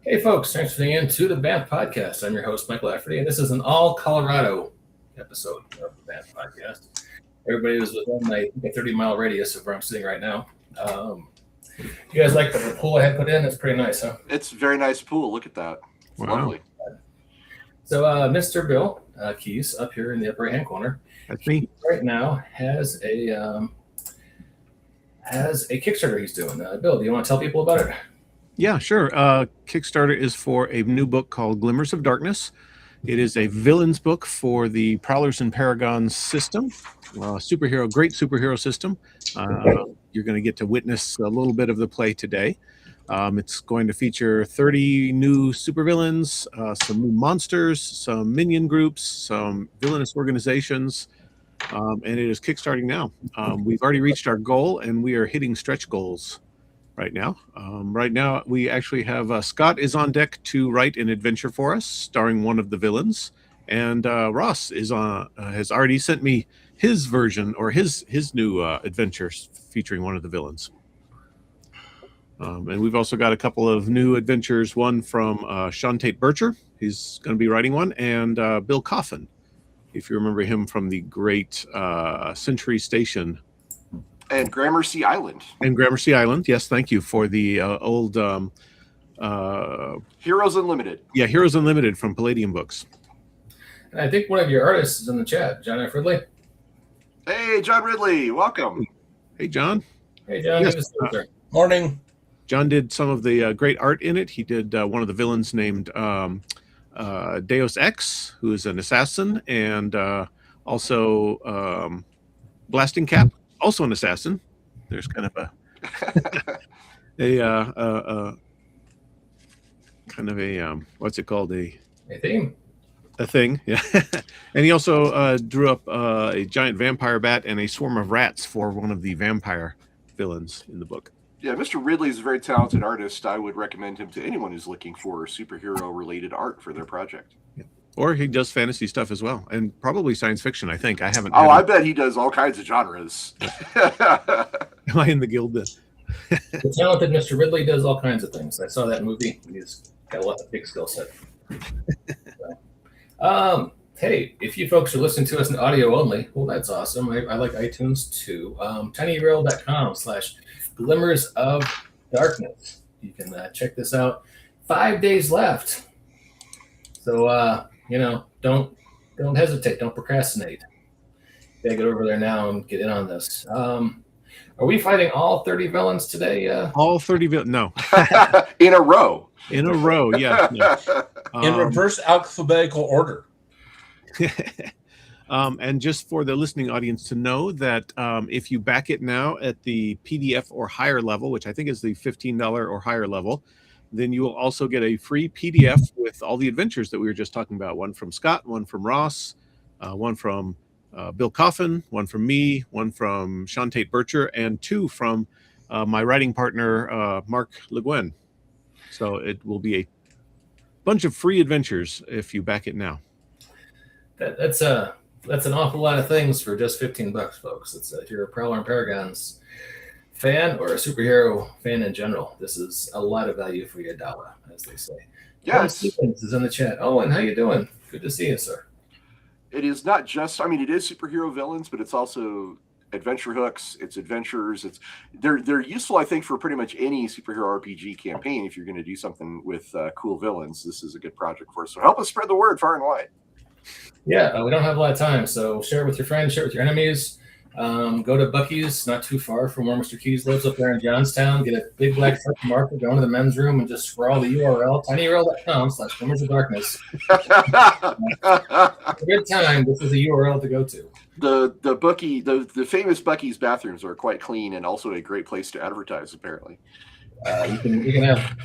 Hey, folks, thanks for tuning in to the Banff Podcast. I'm your host, Mike Lafferty, and this is an all Colorado episode of the Banff Podcast. Everybody was within a 30-mile radius of where I'm sitting right now. You guys like the pool I had put in? It's pretty nice, huh? It's a very nice pool. Look at that. It's lovely. So, Mr. Bill Keys up here in the upper right-hand corner. That's me. Right now has a Kickstarter he's doing. Bill, do you want to tell people about it? Yeah, sure. Kickstarter is for a new book called Glimmers of Darkness. It is a villains book for the Prowlers and Paragons system, great superhero system. You're going to get to witness a little bit of the play today. It's going to feature 30 new supervillains, some new monsters, some minion groups, some villainous organizations, and it is kickstarting now. We've already reached our goal, and we are hitting stretch goals right now. Right now, we actually have Scott is on deck to write an adventure for us, starring one of the villains, and Ross is has already sent me his version or his new adventures featuring one of the villains. And we've also got a couple of new adventures, one from Sean Tate Bircher, he's going to be writing one, and Bill Coffin, if you remember him from the great Century Station. And Gramercy Island. And Gramercy Island, yes, thank you for the old... Heroes Unlimited. Yeah, Heroes Unlimited from Palladium Books. And I think one of your artists is in the chat, John F. Ridley. Hey, John Ridley, welcome. Hey, John. Hey, John. Yes. Morning. John did some of the great art in it. He did one of the villains named Deus Ex, who is an assassin, and also Blasting Cap, also an assassin. There's kind of a what's it called? A theme. A thing, yeah. And he also drew up a giant vampire bat and a swarm of rats for one of the vampire villains in the book. Yeah, Mr. Ridley is a very talented artist. I would recommend him to anyone who's looking for superhero-related art for their project. Yeah. Or he does fantasy stuff as well, and probably science fiction, I think. I haven't. I bet he does all kinds of genres. Am I in the guild then? The talented Mr. Ridley does all kinds of things. I saw that movie. He's got a big skill set. Hey, if you folks are listening to us in audio only, well, that's awesome. I like iTunes too. tinyurl.com/glimmers of darkness. You can check this out. 5 days left. So, don't hesitate. Don't procrastinate. You gotta get over there now and get in on this. Are we fighting all 30 villains today? All 30 villains? No. In a row. In a row, yeah. In reverse alphabetical order. And just for the listening audience to know that if you back it now at the PDF or higher level, which I think is the $15 or higher level, then you will also get a free PDF with all the adventures that we were just talking about. One from Scott, one from Ross, one from Bill Coffin, one from me, one from Sean Tate Bircher, and two from my writing partner, Mark Le Guin. So it will be a bunch of free adventures if you back it now. That's an awful lot of things for just $15, folks. It's if you're a Prowler and Paragons fan or a superhero fan in general, this is a lot of value for your dollar, as they say. Yes. Stevens is in the chat. Oh, and how you doing? Good to see you, sir. It is not just, it is superhero villains, but it's also adventure hooks, it's adventures. They're useful, I think, for pretty much any superhero RPG campaign. If you're going to do something with cool villains, this is a good project for us. So help us spread the word far and wide. Yeah, we don't have a lot of time, so share it with your friends, share it with your enemies. Go to Buc-ee's, not too far from where Mr. Keys lives up there in Johnstown. Get a big black marker, go into the men's room, and just scroll the URL, tinyurl.com/glimmers of darkness. A good time. This is a URL to go to. The famous Buc-ee's bathrooms are quite clean and also a great place to advertise, apparently. You can have.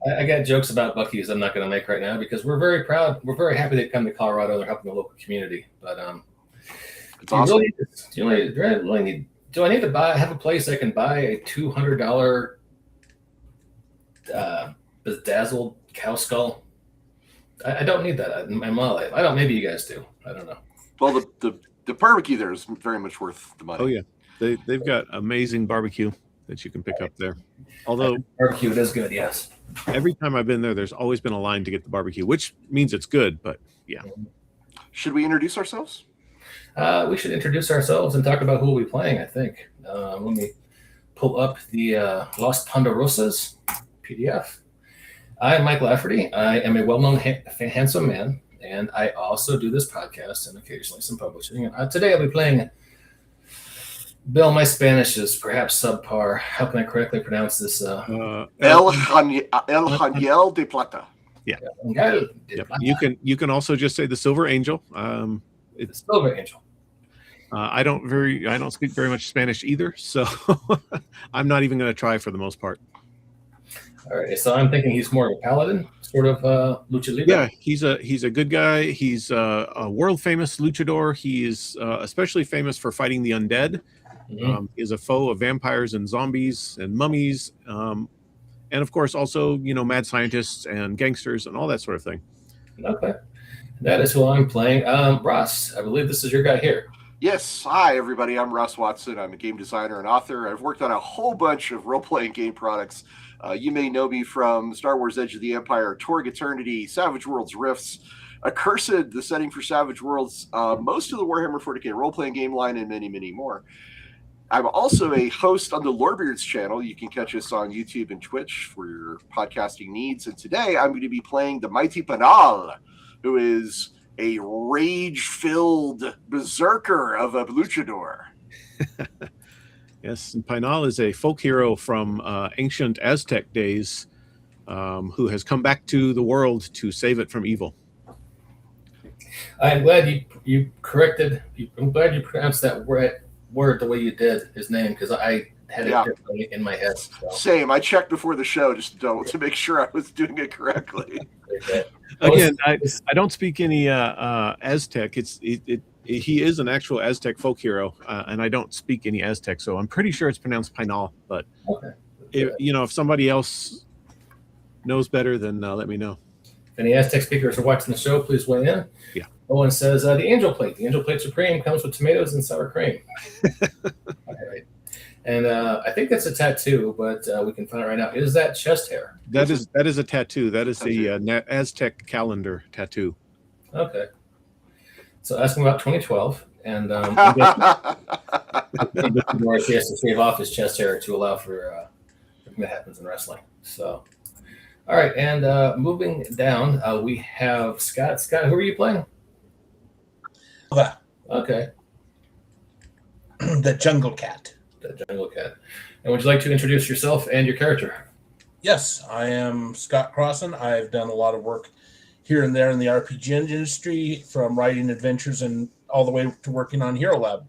I got jokes about Buc-ee's I'm not going to make right now because we're very proud. We're very happy they come to Colorado. They're helping the local community. But it's awesome. Do I need to have a place I can buy a $200 bedazzled cow skull? I don't need that in my life. I don't. Maybe you guys do. I don't know. Well, the barbecue there is very much worth the money. Oh yeah, they've got amazing barbecue. that you can pick up there. Although barbecue, it is good, yes. Every time I've been there, there's always been a line to get the barbecue, which means it's good, but yeah. Should we introduce ourselves? We should introduce ourselves and talk about who we'll be playing, I think. Let me pull up the Los Ponderosas PDF. I am Mike Lafferty. I am a well-known handsome man, and I also do this podcast and occasionally some publishing. Today I'll be playing... Bill, my Spanish is perhaps subpar. How can I correctly pronounce this? El Haniel de Plata. Yeah. Yep. You can also just say the Silver Angel. It's Silver Angel. I don't speak very much Spanish either, so I'm not even going to try for the most part. All right, so I'm thinking he's more of a paladin, sort of lucha libre. Yeah, he's a good guy. He's a world famous luchador. He is especially famous for fighting the undead. Mm-hmm. He is a foe of vampires and zombies and mummies, and of course also mad scientists and gangsters and all that sort of thing. Okay, that is who I'm playing. Ross, I believe this is your guy here. Yes, hi everybody. I'm Russ Watson. I'm a game designer and author. I've worked on a whole bunch of role-playing game products. You may know me from Star Wars: Edge of the Empire, Torg Eternity, Savage Worlds Rifts, Accursed, the setting for Savage Worlds, most of the Warhammer 40k role-playing game line, and many, many more. I'm also a host on the Lorebeards channel. You can catch us on YouTube and Twitch for your podcasting needs. And today I'm going to be playing the mighty Panal, who is a rage-filled berserker of a luchador. Yes, and Pinal is a folk hero from ancient Aztec days who has come back to the world to save it from evil. I'm glad you corrected. I'm glad you pronounced that word the way you did his name, because I had it differently in my head. So. Same. I checked before the show just to make sure I was doing it correctly. Again, I don't speak any Aztec. He is an actual Aztec folk hero, and I don't speak any Aztec, so I'm pretty sure it's pronounced Pinal. But if somebody else knows better, then let me know. If any Aztec speakers are watching the show, please weigh in. Yeah. Owen says the Angel Plate. The Angel Plate Supreme comes with tomatoes and sour cream. All right. And I think that's a tattoo, but we can find it right now. Is that chest hair? That is a tattoo. That is the Aztec calendar tattoo. Okay. So asking about 2012, and she has to shave off his chest hair to allow for that happens in wrestling. So, all right, and moving down, we have Scott. Scott, who are you playing? Okay. The Jungle Cat. The Jungle Cat. And would you like to introduce yourself and your character? Yes, I am Scott Crossan. I've done a lot of work here and there in the RPG industry, from writing adventures and all the way to working on Hero Lab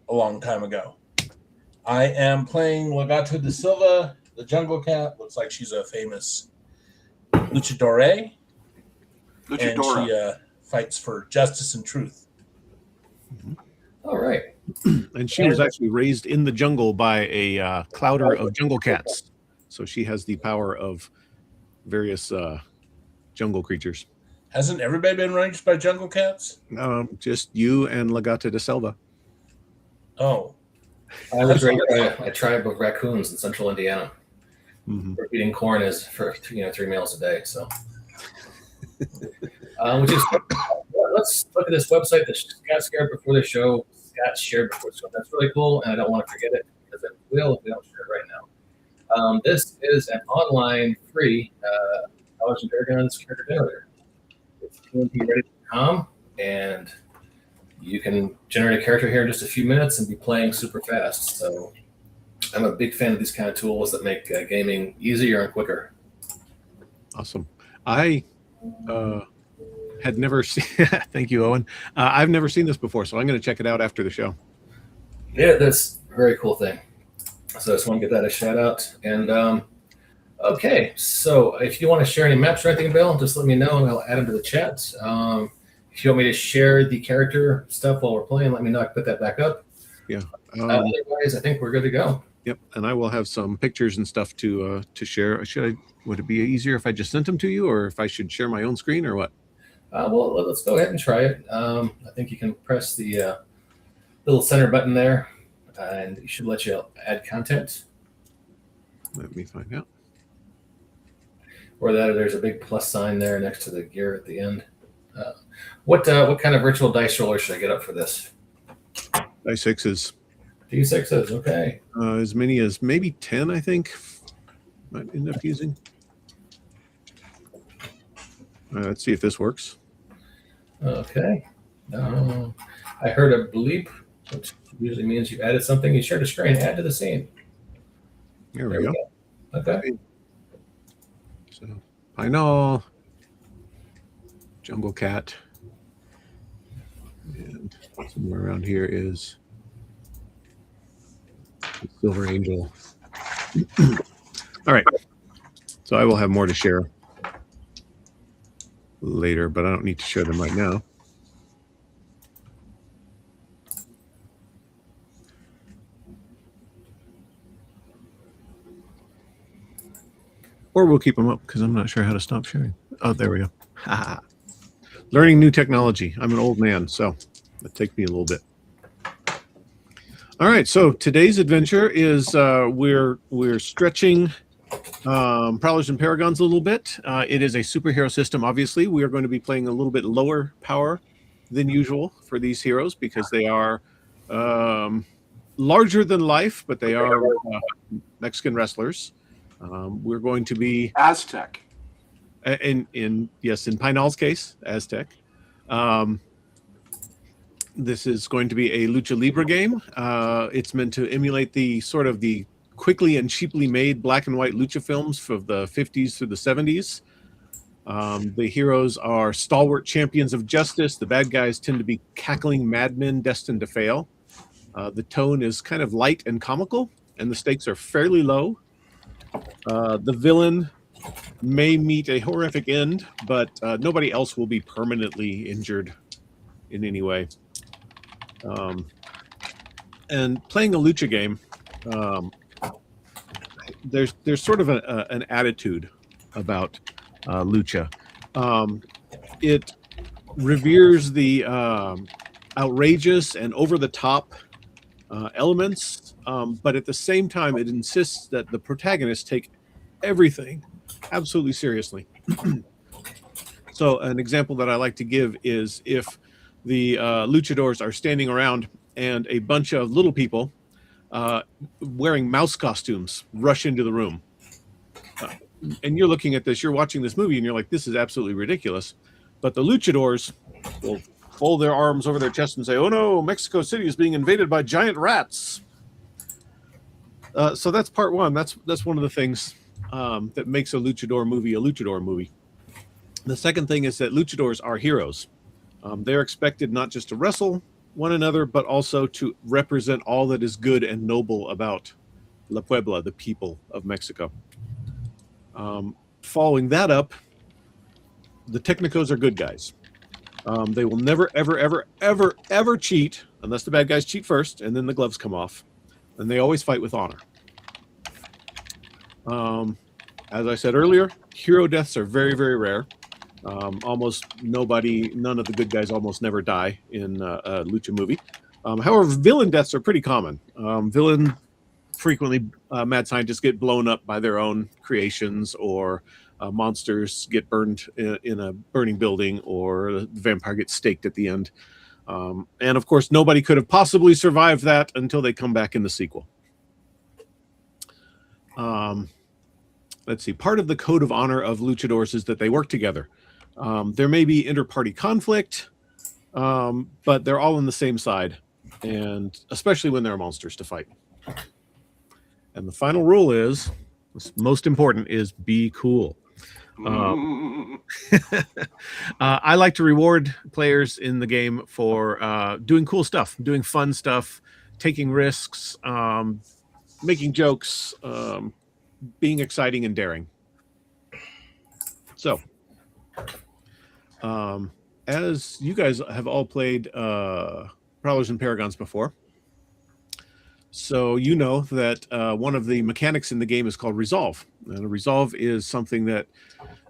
a long time ago. I am playing Legato da Silva, the Jungle Cat. Looks like she's a famous luchadora. And she fights for justice and truth. All right. And she was actually raised in the jungle by a clouder of jungle cats. So she has the power of various jungle creatures. Hasn't everybody been raised by jungle cats? Just you and Legato da Silva. Oh. I was raised by a tribe of raccoons in central Indiana. Mm-hmm. We're eating corn for 3 meals a day. So, which is, let's look at this website that Scott shared before the show. Scott shared before the show. That's really cool, and I don't want to forget it because it will if we don't share it right now. This is an online free Prowlers and Paragons character generator. It's tntready.com, and you can generate a character here in just a few minutes and be playing super fast. So I'm a big fan of these kind of tools that make gaming easier and quicker. Awesome. I had never seen. Thank you, Owen. I've never seen this before, so I'm going to check it out after the show. Yeah, that's a very cool thing. So I just want to get that a shout out. And okay, so if you want to share any maps or anything, Bill, just let me know and I'll add them to the chat. If you want me to share the character stuff while we're playing, let me know. I can put that back up. Yeah. Otherwise, I think we're good to go. Yep, and I will have some pictures and stuff to share. Would it be easier if I just sent them to you, or if I should share my own screen, or what? Well, let's go ahead and try it. I think you can press the little center button there, and it should let you add content. Let me find out. Or that there's a big plus sign there next to the gear at the end. What kind of virtual dice roller should I get up for this? Die sixes. D6s, okay. As many as maybe 10, I think. Might end up using. Let's see if this works. Okay. I heard a bleep, which usually means you added something. You shared a screen. Add to the scene. There we go. Okay. So, I know. Jungle Cat. And somewhere around here is Silver Angel. All right. So I will have more to share later, but I don't need to share them right now. Or we'll keep them up because I'm not sure how to stop sharing. Oh, there we go. Learning new technology. I'm an old man, so it takes me a little bit. All right, so today's adventure is we're stretching Prowlers and Paragons a little bit. It is a superhero system, obviously. We are going to be playing a little bit lower power than usual for these heroes because they are larger than life, but they are Mexican wrestlers. We're going to be Aztec. in Pinal's case, Aztec. This is going to be a lucha libre game. It's meant to emulate the sort of the quickly and cheaply made black and white lucha films from the 50s through the 70s. The heroes are stalwart champions of justice. The bad guys tend to be cackling madmen destined to fail. The tone is kind of light and comical, and the stakes are fairly low. The villain may meet a horrific end, but nobody else will be permanently injured in any way. And playing a lucha game, there's sort of an attitude about lucha. It reveres the outrageous and over-the-top elements, but at the same time, it insists that the protagonists take everything absolutely seriously. So an example that I like to give is if the luchadors are standing around and a bunch of little people wearing mouse costumes rush into the room. And you're looking at this, you're watching this movie, and you're like, this is absolutely ridiculous. But the luchadors will fold their arms over their chest and say, oh no, Mexico City is being invaded by giant rats. So that's part one. That's one of the things that makes a luchador movie a luchador movie. The second thing is that luchadors are heroes. They're expected not just to wrestle one another, but also to represent all that is good and noble about La Puebla, the people of Mexico. Following that up, the Technicos are good guys. They will never, ever, ever, ever, ever cheat unless the bad guys cheat first, and then the gloves come off. And they always fight with honor. As I said earlier, hero deaths are very, very rare. Almost none of the good guys almost never die in a lucha movie. However, villain deaths are pretty common. Frequently, mad scientists get blown up by their own creations, or monsters get burned in a burning building, or the vampire gets staked at the end. And of course, nobody could have possibly survived that until they come back in the sequel. Let's see. Part of the code of honor of luchadors is that they work together. There may be inter-party conflict, but they're all on the same side, and especially when there are monsters to fight. And the final rule is, most important, is be cool. I like to reward players in the game for doing cool stuff, doing fun stuff, taking risks, making jokes, being exciting and daring. So, as you guys have all played Prowlers and Paragons before, so you know that one of the mechanics in the game is called resolve. And a resolve is something that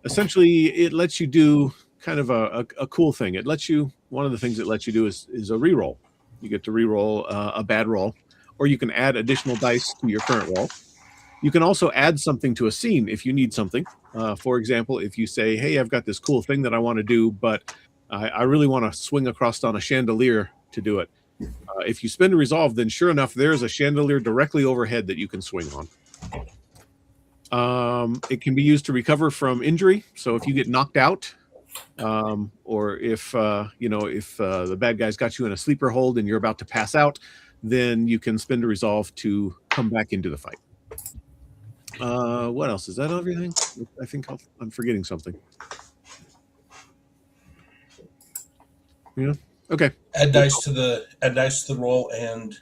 essentially it lets you do kind of a cool thing. One of the things it lets you do is a reroll. You get to reroll a bad roll, or you can add additional dice to your current roll. You can also add something to a scene if you need something. For example, if you say, hey, I've got this cool thing that I want to do, but I really want to swing across on a chandelier to do it. If you spend a resolve, then sure enough, there's a chandelier directly overhead that you can swing on. It can be used to recover from injury. So if you get knocked out, or if the bad guys got you in a sleeper hold and you're about to pass out, then you can spend a resolve to come back into the fight. What else? Is that everything? I think I'm forgetting something. Yeah. Okay. Add dice to the roll and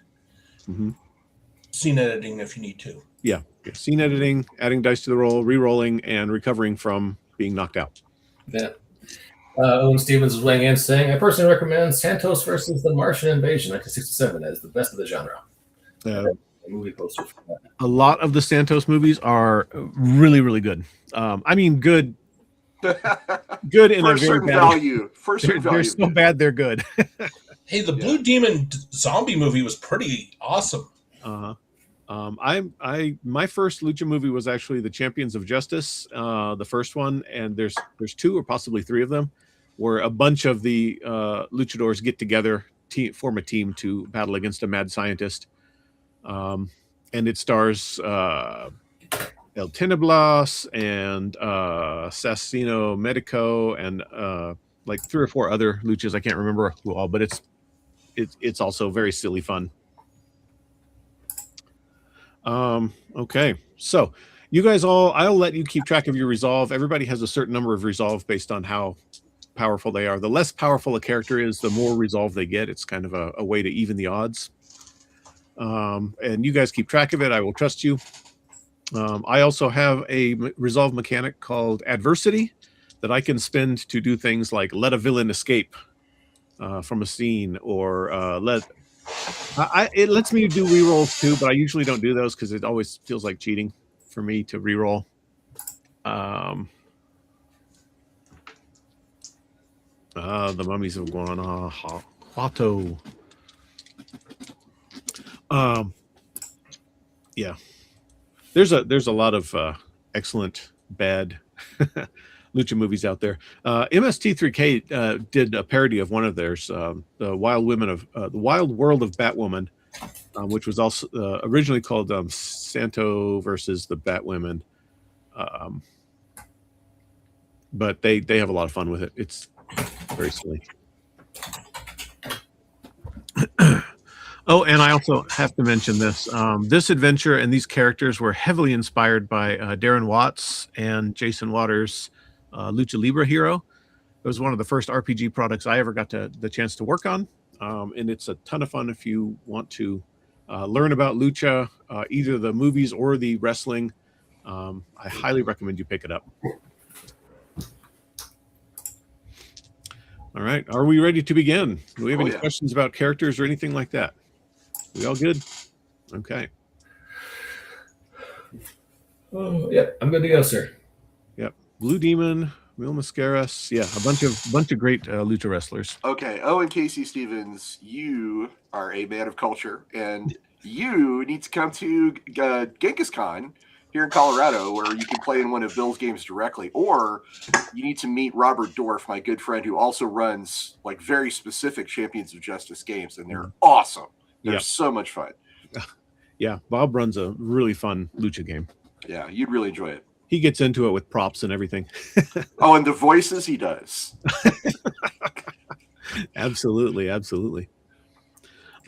scene editing if you need to. Yeah. Scene editing, adding dice to the roll, re-rolling, and recovering from being knocked out. Yeah. Owen Stevens is weighing in saying, I personally recommend Santos versus the Martian Invasion 1967 as the best of the genre. Movie poster for that. A lot of the Santos movies are really, really good. I mean, good in for a very certain bad value. For certain they're value. so bad they're good. Hey, the Blue Demon zombie movie was pretty awesome. My first lucha movie was actually the Champions of Justice, the first one, and there's two or possibly three of them, where a bunch of the luchadors get together, form a team to battle against a mad scientist. And it stars El Teneblas and Assassino Medico and like 3 or 4 other luchas. I can't remember who all, but it's also very silly fun. Okay, so you guys I'll let you keep track of your resolve. Everybody has a certain number of resolve based on how powerful they are. The less powerful a character is, the more resolve they get. It's kind of a way to even the odds. And you guys keep track of it. I will trust you. I also have a resolve mechanic called adversity that I can spend to do things like let a villain escape from a scene, or it lets me do rerolls too, but I usually don't do those because it always feels like cheating for me to reroll. The Mummies of Guanajuato. Yeah, there's a lot of excellent bad lucha movies out there. MST3K did a parody of one of theirs, the Wild World of Batwoman, which was also originally called Santo versus the Batwomen. But they have a lot of fun with it. It's very silly. Oh, and I also have to mention this. This adventure and these characters were heavily inspired by Darren Watts and Jason Waters' Lucha Libre Hero. It was one of the first RPG products I ever got the chance to work on. And it's a ton of fun if you want to learn about Lucha, either the movies or the wrestling. I highly recommend you pick it up. All right. Are we ready to begin? Do we have any questions about characters or anything like that? We all good? Okay. Oh, yeah, I'm good to go, sir. Yep. Blue Demon, Mil Mascaras. Yeah, a bunch of great lucha wrestlers. Okay. Owen Casey Stevens, you are a man of culture, and you need to come to Genghis Khan here in Colorado, where you can play in one of Bill's games directly, or you need to meet Robert Dorff, my good friend, who also runs like very specific Champions of Justice games, and they're awesome. They're so much fun. Yeah, Bob runs a really fun lucha game. Yeah, you'd really enjoy it. He gets into it with props and everything. Oh, and the voices he does. Absolutely, absolutely.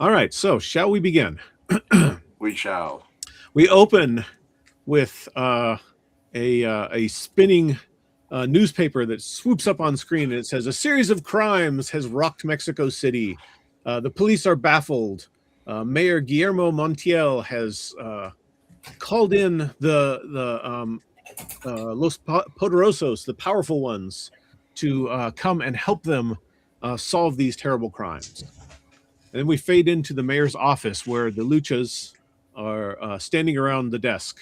All right, so shall we begin? We shall. We open with a spinning newspaper that swoops up on screen, and it says, "A series of crimes has rocked Mexico City. The police are baffled. Mayor Guillermo Montiel has called in the Los Poderosos, the powerful ones, to come and help them solve these terrible crimes." And then we fade into the mayor's office, where the luchas are standing around the desk,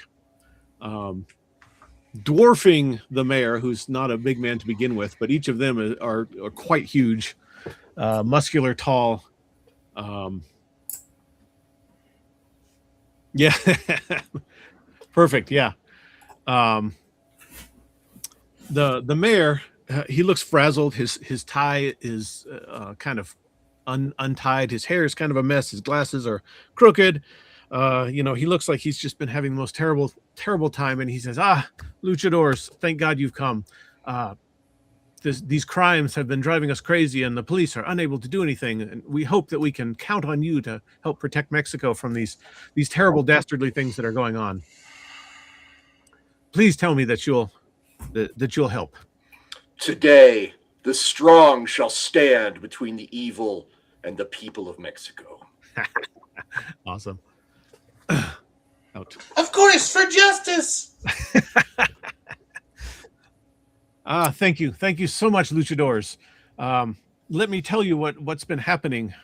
dwarfing the mayor, who's not a big man to begin with, but each of them are quite huge, muscular, tall. Yeah. Perfect. Yeah. The mayor, he looks frazzled. His tie is kind of untied. His hair is kind of a mess. His glasses are crooked. He looks like he's just been having the most terrible time. And he says, luchadors, thank God you've come. These crimes have been driving us crazy, and the police are unable to do anything. And we hope that we can count on you to help protect Mexico from these terrible, dastardly things that are going on. Please tell me that you'll help. Today, the strong shall stand between the evil and the people of Mexico. Awesome. Out. Of course, for justice. Thank you so much, luchadors. Let me tell you what's been happening.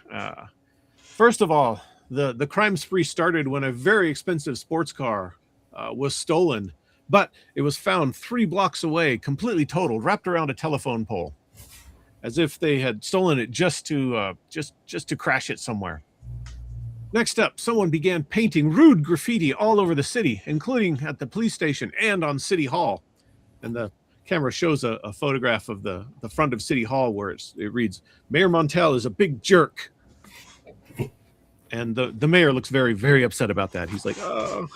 First of all, the crime spree started when a very expensive sports car was stolen, but it was found 3 blocks away, completely totaled, wrapped around a telephone pole, as if they had stolen it just to crash it somewhere. Next up, someone began painting rude graffiti all over the city, including at the police station and on City Hall. And the camera shows a photograph of the front of City Hall where it reads, "Mayor Montel is a big jerk." And the mayor looks very, very upset about that. He's like, oh.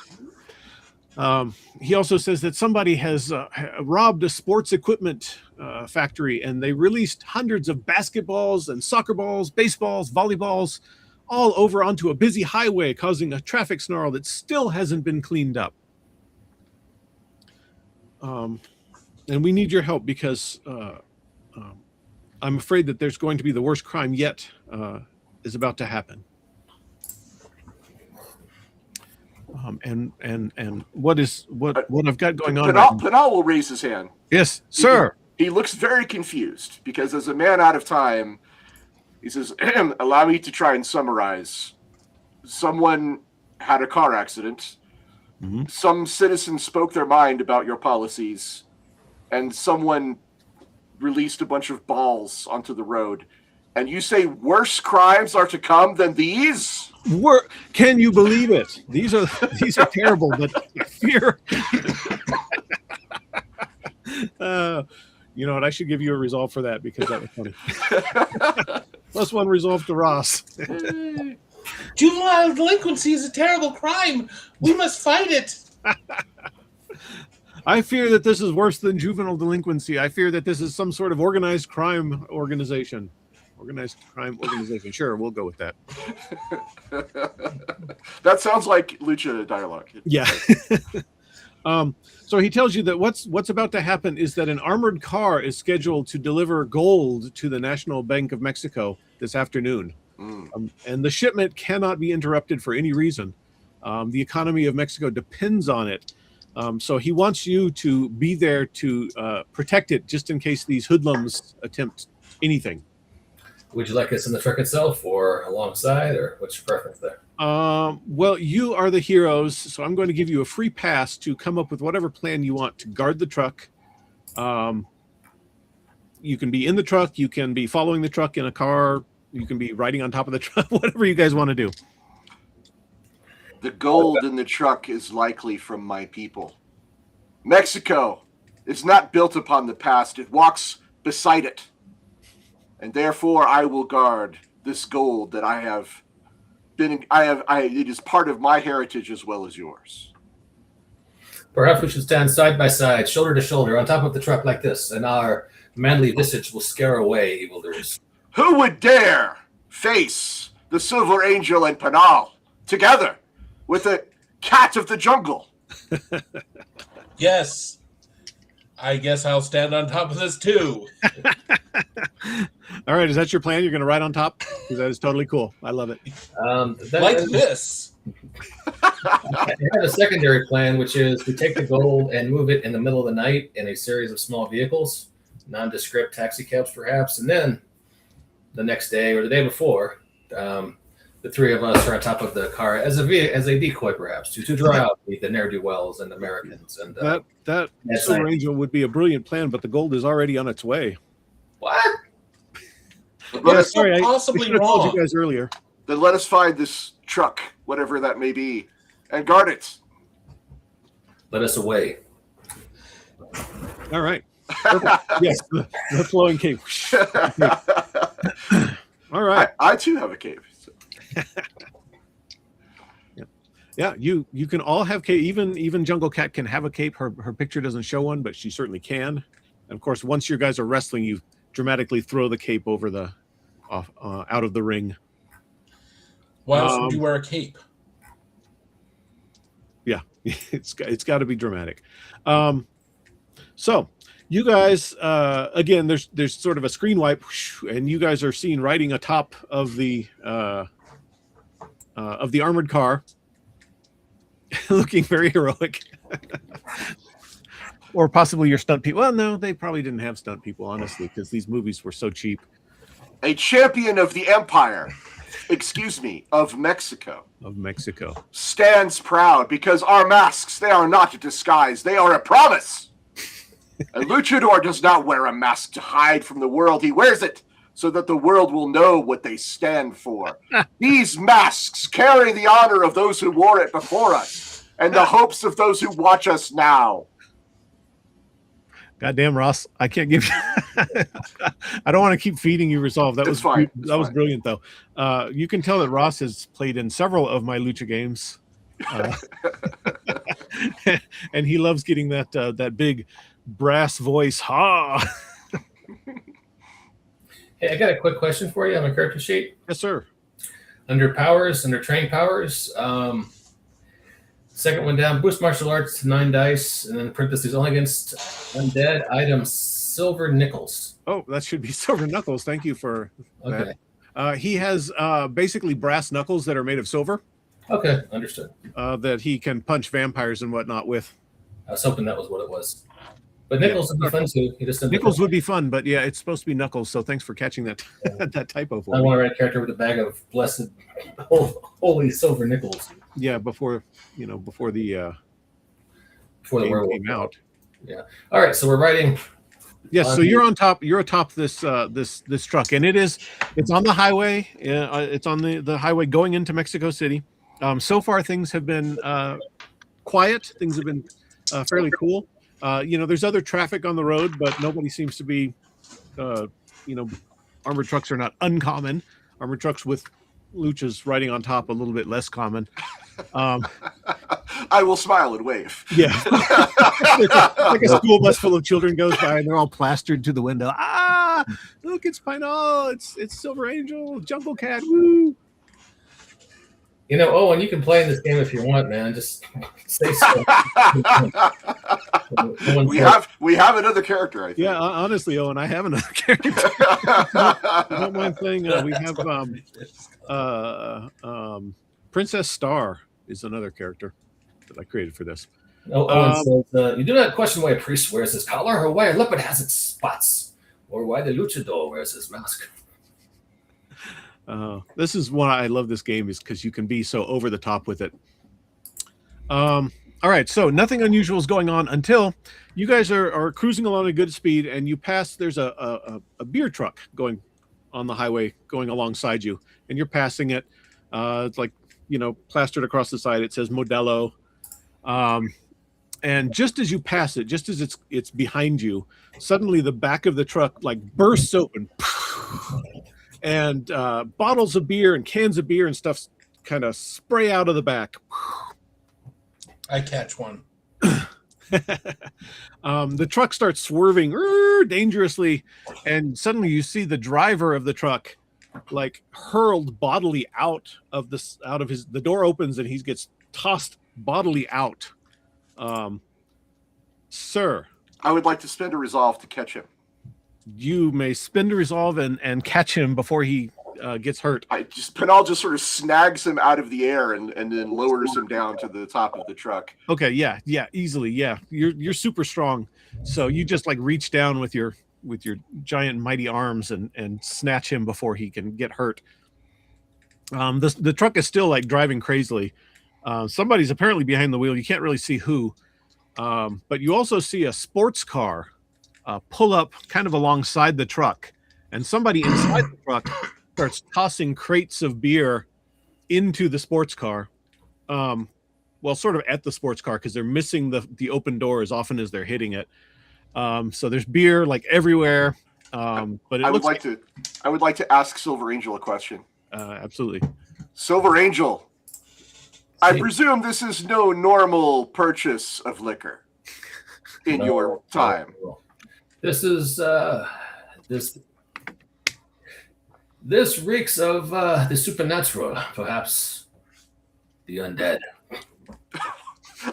He also says that somebody has robbed a sports equipment factory, and they released hundreds of basketballs and soccer balls, baseballs, volleyballs, all over onto a busy highway, causing a traffic snarl that still hasn't been cleaned up. And we need your help because I'm afraid that there's going to be the worst crime yet is about to happen. And what I've got going on? Penal will raise his hand. Yes, sir. He looks very confused because, as a man out of time, he says, "Allow me to try and summarize. Someone had a car accident. Mm-hmm. Some citizen spoke their mind about your policies, and someone released a bunch of balls onto the road. And you say worse crimes are to come than these?" Can you believe it? These are terrible, but I fear. You know what? I should give you a resolve for that because that was funny. +1 resolve to Ross. Juvenile delinquency is a terrible crime. We must fight it. I fear that this is worse than juvenile delinquency. I fear that this is some sort of organized crime organization. Sure, we'll go with that. That sounds like Lucha dialogue. Yeah. So he tells you that what's about to happen is that an armored car is scheduled to deliver gold to the National Bank of Mexico this afternoon. And the shipment cannot be interrupted for any reason. The economy of Mexico depends on it. So he wants you to be there to protect it just in case these hoodlums attempt anything. Would you like us in the truck itself or alongside, or what's your preference there? Well, you are the heroes, so I'm going to give you a free pass to come up with whatever plan you want to guard the truck. You can be in the truck, you can be following the truck in a car, you can be riding on top of the truck, whatever you guys want to do. The gold in the truck is likely from my people. Mexico is not built upon the past, it walks beside it. And therefore I will guard this gold that it is part of my heritage as well as yours. Perhaps we should stand side by side, shoulder to shoulder, on top of the truck like this, and our manly visage will scare away evildoers. Who would dare face the Silver Angel and Penal together with a cat of the jungle? Yes. I guess I'll stand on top of this too. All right, is that your plan? You're going to ride on top? Because that is totally cool. I love it. This. I have a secondary plan, which is we take the gold and move it in the middle of the night in a series of small vehicles, nondescript taxi cabs perhaps, and then the next day or the day before, the three of us are on top of the car as a decoy perhaps to draw out the ne'er-do-wells and Americans. And that Silver Angel would be a brilliant plan, but the gold is already on its way. What? Yeah, sorry, possibly I should have told you guys earlier. Then let us find this truck, whatever that may be, and guard it. let us away. All right. Perfect. Yes, the flowing cape. All right. I too have a cape. So. Yeah, you can all have cape. Even Jungle Cat can have a cape. Her picture doesn't show one, but she certainly can. And of course, once you guys are wrestling, you dramatically throw the cape over the out of the ring. Why else would you wear a cape? Yeah, it's got to be dramatic. So you guys, again, there's sort of a screen wipe, and you guys are seen riding atop of the armored car, looking very heroic. Or possibly your stunt people. Well, no, they probably didn't have stunt people, honestly, because these movies were so cheap. A champion of the empire, of Mexico. Of Mexico. Stands proud because our masks, they are not a disguise. They are a promise. A luchador does not wear a mask to hide from the world. He wears it so that the world will know what they stand for. These masks carry the honor of those who wore it before us and the hopes of those who watch us now. Goddamn, Ross, I can't give you. I don't want to keep feeding you resolve. That was fine. That was brilliant, though. You can tell that Ross has played in several of my lucha games, and he loves getting that big brass voice. Ha! Hey, I got a quick question for you on my character sheet. Yes, sir. Under trained powers, second one down, boost martial arts to 9 dice, and then parentheses only against undead items, silver nickels. Oh, that should be silver knuckles. Thank you for Okay. that. He has basically brass knuckles that are made of silver. Okay, understood. That he can punch vampires and whatnot with. I was hoping that was what it was. But nickels would be fun too. Nickels would be fun, but yeah, it's supposed to be knuckles. So thanks for catching that that typo for me. I want to write a character with a bag of blessed, holy silver nickels. Yeah, before the werewolf came out. Yeah. All right, so we're writing. Yes, so you're on top. You're atop this this truck, and it's on the highway. It's on the highway going into Mexico City. So far, things have been quiet. Things have been fairly cool. There's other traffic on the road, but nobody seems to be. Armored trucks are not uncommon. Armored trucks with luchas riding on top a little bit less common. I will smile and wave. Yeah. Like a school bus full of children goes by and they're all plastered to the window. Ah, look, it's Pinal, it's Silver Angel, Jungle Cat, woo. Owen, you can play in this game if you want, man. Just say so. we have another character, I think. Yeah, honestly, Owen, I have another character. Don't mind saying we have Princess Star is another character that I created for this. Owen says, you do not question why a priest wears his collar or why a leopard has its spots or why the luchador wears his mask. This is why I love this game, is because you can be so over the top with it. All right, so nothing unusual is going on until you guys are cruising along at good speed, and you pass. There's a beer truck going on the highway, going alongside you, and you're passing it. It's like plastered across the side. It says Modelo, and just as you pass it, just as it's behind you, suddenly the back of the truck like bursts open. And bottles of beer and cans of beer and stuff kind of spray out of the back. I catch one. The truck starts swerving dangerously, and suddenly you see the driver of the truck like hurled bodily out of the door opens and he gets tossed bodily out. Sir, I would like to spend a resolve to catch him. You may spend a resolve and catch him before he gets hurt. Pinal just sort of snags him out of the air and then lowers him down to the top of the truck. Okay, yeah, easily, yeah. You're super strong, so you just like reach down with your giant mighty arms and snatch him before he can get hurt. The truck is still like driving crazily. Somebody's apparently behind the wheel. You can't really see who, but you also see a sports car pull up kind of alongside the truck, and somebody inside the truck starts tossing crates of beer into the sports car. well, sort of at the sports car because they're missing the open door as often as they're hitting it. So there's beer like everywhere. But it I would looks like to ask Silver Angel a question. Absolutely. Silver Angel, I presume this is no normal purchase of liquor in your time. No. This is this reeks of the supernatural, perhaps the undead.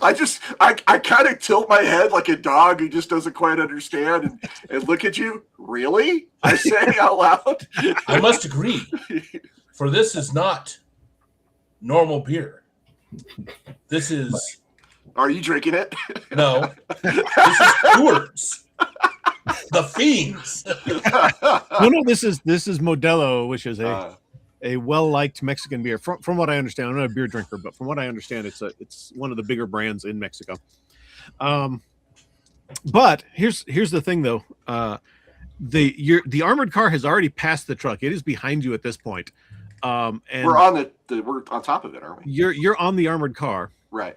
I kind of tilt my head like a dog who just doesn't quite understand and look at you. Really? I say out loud. I must agree, for this is not normal beer. This is. Are you drinking it? No. This is Stewart's. The Fiends. No, this is Modelo, which is a well-liked Mexican beer. From what I understand, I'm not a beer drinker, but from what I understand, it's one of the bigger brands in Mexico. But here's the thing, though. The armored car has already passed the truck. It is behind you at this point. And we're on we're on top of it, aren't we? You're on the armored car. Right.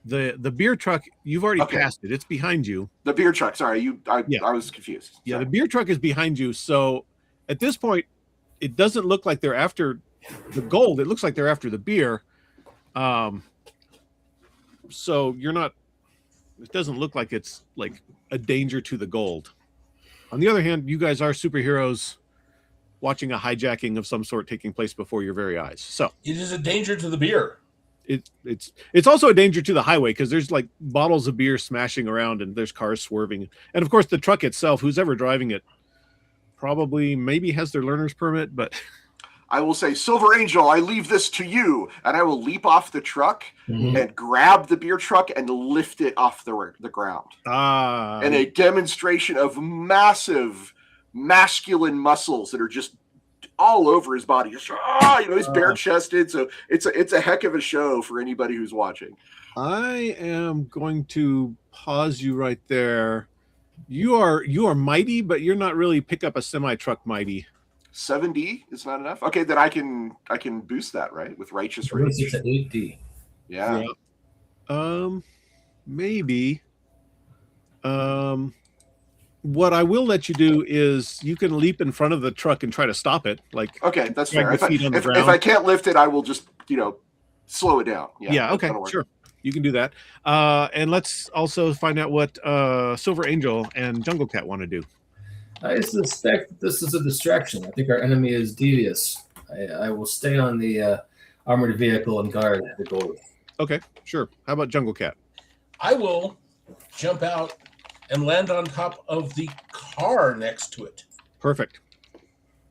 The beer truck, you've already passed it. It's behind you. The beer truck. Sorry, I was confused. Yeah, Sorry. the beer truck is behind you. So at this point, it doesn't look like they're after the gold. It looks like they're after the beer. So you're not. It doesn't look like it's like a danger to the gold. On the other hand, you guys are superheroes watching a hijacking of some sort taking place before your very eyes. So it is a danger to the beer. It's also a danger to the highway because there's like bottles of beer smashing around and there's cars swerving, and of course the truck itself, who's ever driving it, probably maybe has their learner's permit. But I will say, Silver Angel, I leave this to you, and I will leap off the truck and grab the beer truck and lift it off the ground. And a demonstration of massive masculine muscles that are just all over his body. Just he's bare chested. So it's a heck of a show for anybody who's watching. I am going to pause you right there. You are mighty, but you're not really pick up a semi truck mighty. 7D is not enough. Okay, then I can boost that, right, with righteous rage. It's an 8D. Yeah. Maybe. What I will let you do is you can leap in front of the truck and try to stop it. Like, okay, that's fair. If I can't lift it, I will just slow it down. Yeah. Okay. Sure. You can do that. And let's also find out what Silver Angel and Jungle Cat want to do. I suspect this is a distraction. I think our enemy is devious. I will stay on the armored vehicle and guard the gold. Okay, sure. How about Jungle Cat? I will jump out and land on top of the car next to it. Perfect.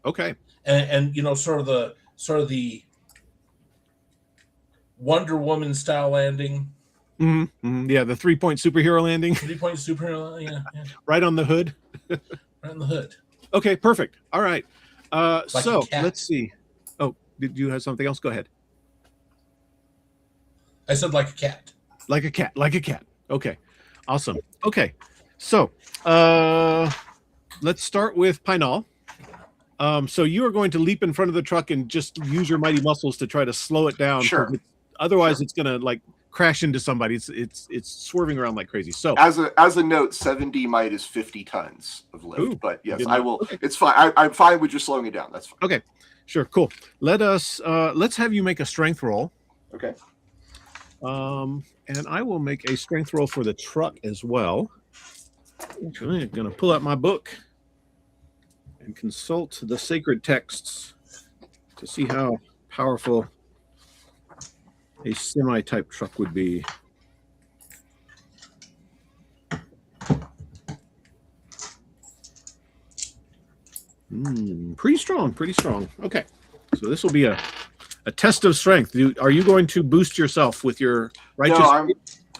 Okay. And sort of the Wonder Woman style landing. Mm-hmm. Yeah, the 3-point superhero landing. 3-point superhero, yeah. Right on the hood. Right on the hood. Okay, perfect. All right. So let's see. Oh, did you have something else? Go ahead. I said like a cat. Like a cat. Okay. Awesome. Okay. So let's start with Pinal. So you are going to leap in front of the truck and just use your mighty muscles to try to slow it down. Sure. Otherwise, it's gonna like crash into somebody. It's swerving around like crazy. So as a note, 7D might is 50 tons of lift. But yes, I will. Okay. It's fine. I'm fine with just slowing it down. That's fine. Okay. Sure. Cool. Let's have you make a strength roll. Okay. And I will make a strength roll for the truck as well. I'm going to pull out my book and consult the sacred texts to see how powerful a semi-type truck would be. Pretty strong. Okay. So this will be a test of strength. Are you going to boost yourself with your righteous? No,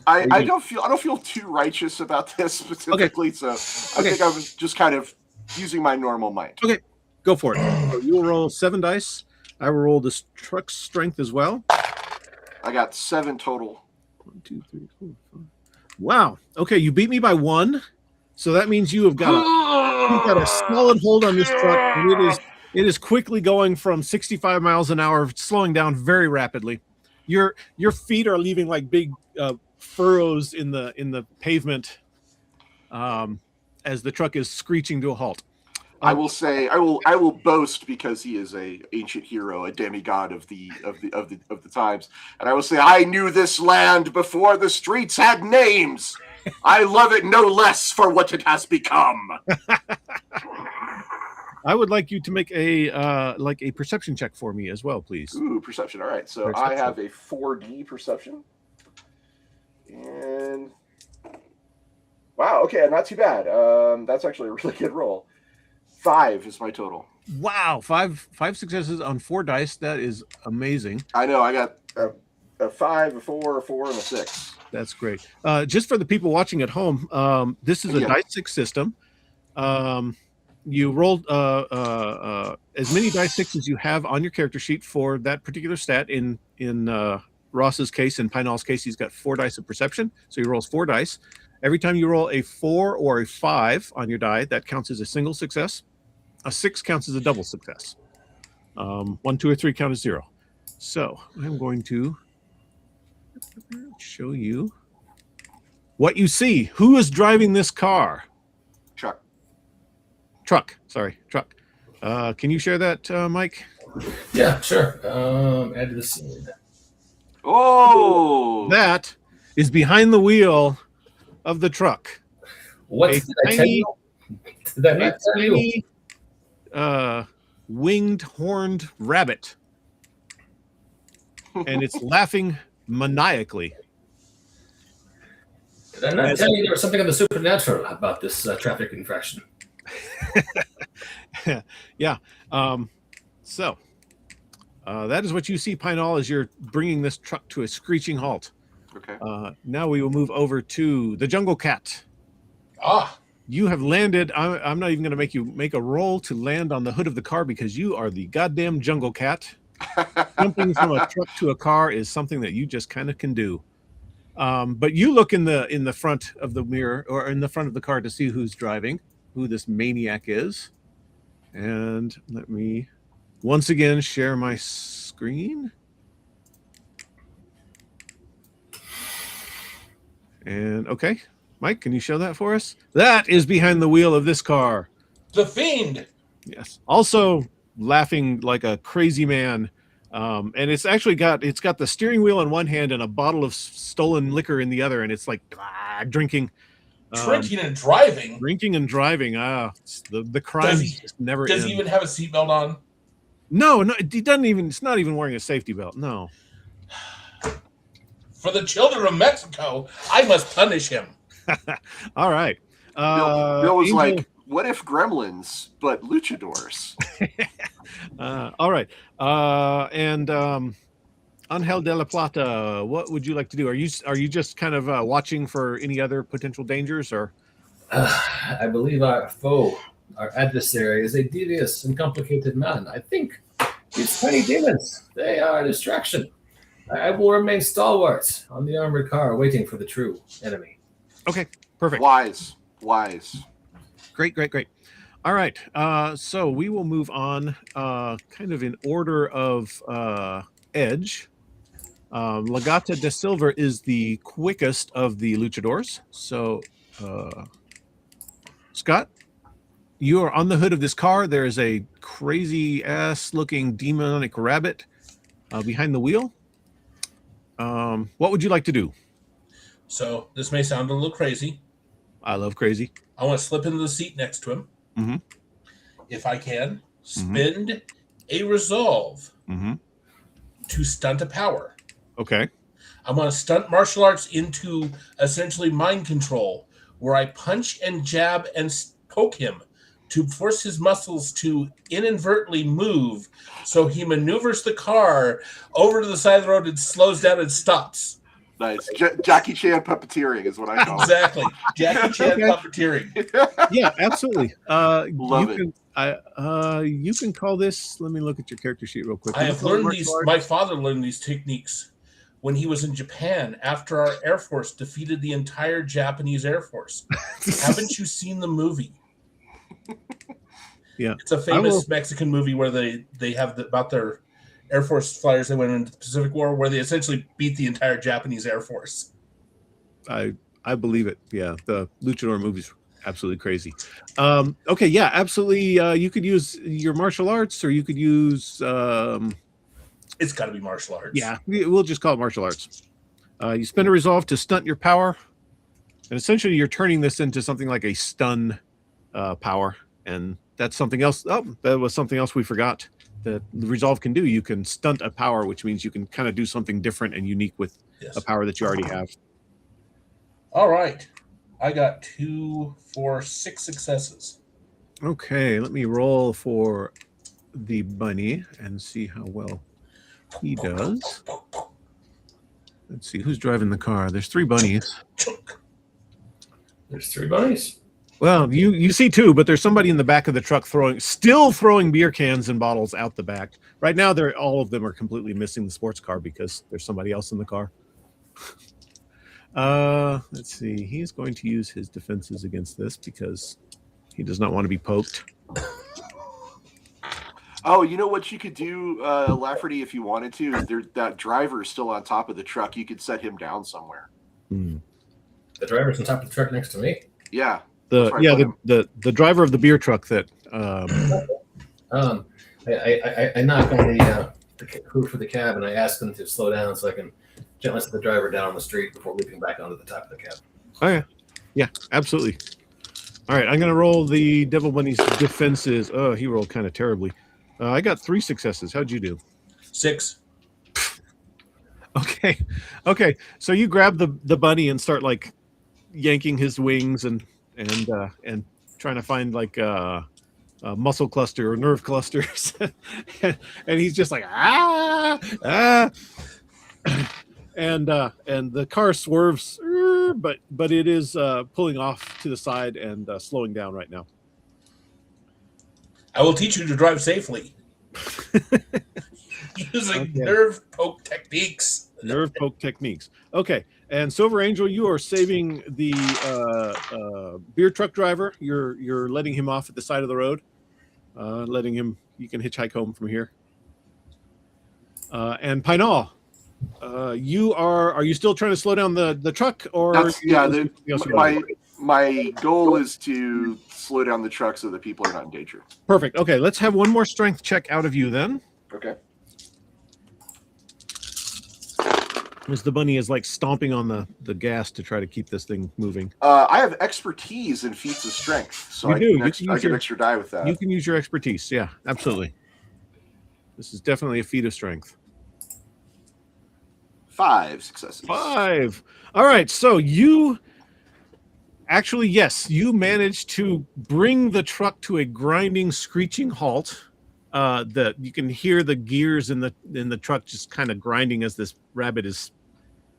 I don't feel too righteous about this specifically. Okay. So I think I was just kind of using my normal might. Okay, go for it. So you will roll 7 dice. I will roll this truck's strength as well. I got 7 total. 1, 2, 3, 4, 5. Wow. Okay, you beat me by 1. So that means you've got a solid hold on this truck, and it is quickly going from 65 miles an hour, slowing down very rapidly. your feet are leaving like big furrows in the pavement as the truck is screeching to a halt. I will say, I will boast, because he is a ancient hero, a demigod of the times, and I will say, I knew this land before the streets had names. I love it no less for what it has become. I would like you to make a perception check for me as well, please. Ooh, perception. All right, so Perception. I have a 4D perception, and wow, okay, not too bad. That's actually a really good roll. 5 is my total. Wow, five successes on 4 dice. That is amazing. I know. I got a 5, a 4, a 4, and a 6. That's great. Just for the people watching at home, this is a Dice 6 system. You roll as many Dice 6 as you have on your character sheet for that particular stat. In Ross's case, in Pinall's case, he's got 4 dice of perception, so he rolls 4 dice. Every time you roll a 4 or a 5 on your die, that counts as a single success. A 6 counts as a double success. 1, 2, or 3 count as 0. So I'm going to show you what you see. Who is driving this car? Truck. Sorry, truck. Can you share that, Mike? Yeah, sure. Add to the scene. Oh, That is behind the wheel of the truck. What A did I tell you? Did I not tell you? tiny winged horned rabbit, and it's laughing maniacally. Did I not tell you there was something on the supernatural about this traffic infraction? Yeah. So that is what you see, Pinall, as you're bringing this truck to a screeching halt. okay. Now we will move over to the Jungle Cat. Ah, You have landed. I'm not even going to make you make a roll to land on the hood of the car because you are the goddamn Jungle Cat. Jumping from a truck to a car is something that you just kind of can do. But you look in the front of the mirror or in the front of the car to see who's driving, who this maniac is. And let me once again share my screen. And okay, Mike, can you show that for us? That is behind the wheel of this car. the Fiend. Yes. Also laughing like a crazy man. And it's actually got the steering wheel in one hand and a bottle of stolen liquor in the other, and it's like drinking. Drinking and driving. Drinking and driving. The crime just never Does ends. he even have a seatbelt on? No, he doesn't even. It's not even wearing a safety belt. No. For the children of Mexico, I must punish him. All right. Bill was Angel- like, "What if gremlins, but luchadors?" all right. And Angel de la Plata, what would you like to do? Are you just kind of watching for any other potential dangers, or? I believe our foe, our adversary, is a devious and complicated man. I think these tiny demons, they are a distraction. I will remain stalwart on the armored car, waiting for the true enemy. Okay, perfect. Wise. Great. All right. So we will move on kind of in order of edge. Legata de Silva is the quickest of the luchadors. So, Scott, you are on the hood of this car. There is a crazy ass looking demonic rabbit behind the wheel. What would you like to do? So this may sound a little crazy. I love crazy. I want to slip into the seat next to him. Mm-hmm. If I can, spend a resolve to stunt a power. Okay. I'm going to stunt martial arts into essentially mind control, where I punch and jab and poke him to force his muscles to inadvertently move, so he maneuvers the car over to the side of the road and slows down and stops. Nice. Jackie Chan puppeteering is what I call it. Exactly. Jackie Chan Okay. puppeteering. Yeah, absolutely. Love You can call this. Let me look at your character sheet real quick. I have learned these. My father learned these techniques when he was in Japan after our Air Force defeated the entire Japanese Air Force. Haven't you seen the movie? Yeah. It's a famous Mexican movie where they have about their Air Force fighters that went into the Pacific War, where they essentially beat the entire Japanese Air Force. I believe it. Yeah, the luchador movie's absolutely crazy. Okay, yeah, absolutely. You could use your martial arts, or you could use. It's got to be martial arts. Yeah, we'll just call it martial arts. You spend a resolve to stunt your power, and essentially you're turning this into something like a stun power, and that's something else. Oh, that was something else we forgot that the resolve can do. You can stunt a power, which means you can kind of do something different and unique with a power that you already have. All right. I got 2, 4, 6 successes. Okay, let me roll for the bunny and see how well he does. Let's see, who's driving the car? There's 3 bunnies. There's 3 bunnies. Well, you see 2, but there's somebody in the back of the truck still throwing beer cans and bottles out the back. Right now, all of them are completely missing the sports car because there's somebody else in the car. Let's see. He's going to use his defenses against this because he does not want to be poked. Oh, you know what you could do, Lafferty, if you wanted to? Is that driver is still on top of the truck. You could set him down somewhere. Hmm. The driver's on top of the truck next to me. Yeah. The driver of the beer truck that. I knock on the roof of the cab and I ask them to slow down so I can gently set the driver down on the street before leaping back onto the top of the cab. Oh yeah, absolutely. All right, I'm gonna roll the Devil Bunny's defenses. Oh, he rolled kind of terribly. I got 3 successes. How'd you do? 6. Okay. So you grab the bunny and start like yanking his wings and trying to find like a muscle cluster or nerve clusters, and he's just like and the car swerves, but it is pulling off to the side and slowing down right now. I will teach you to drive safely using nerve poke techniques. Nerve poke techniques. Okay, and Silver Angel, you are saving the beer truck driver. You're letting him off at the side of the road, letting him. You can hitchhike home from here. And Pinal, you are you still trying to slow down the truck, or my goal is to slow down the truck so that people are not in danger. Perfect. Okay, let's have one more strength check out of you then. Okay. As the bunny is like stomping on the gas to try to keep this thing moving. I have expertise in feats of strength, so I get extra die with that. You can use your expertise. Yeah, absolutely. This is definitely a feat of strength. 5 successes. 5. All right, so you actually, yes, you managed to bring the truck to a grinding, screeching halt. That you can hear the gears in the truck just kind of grinding as this rabbit is.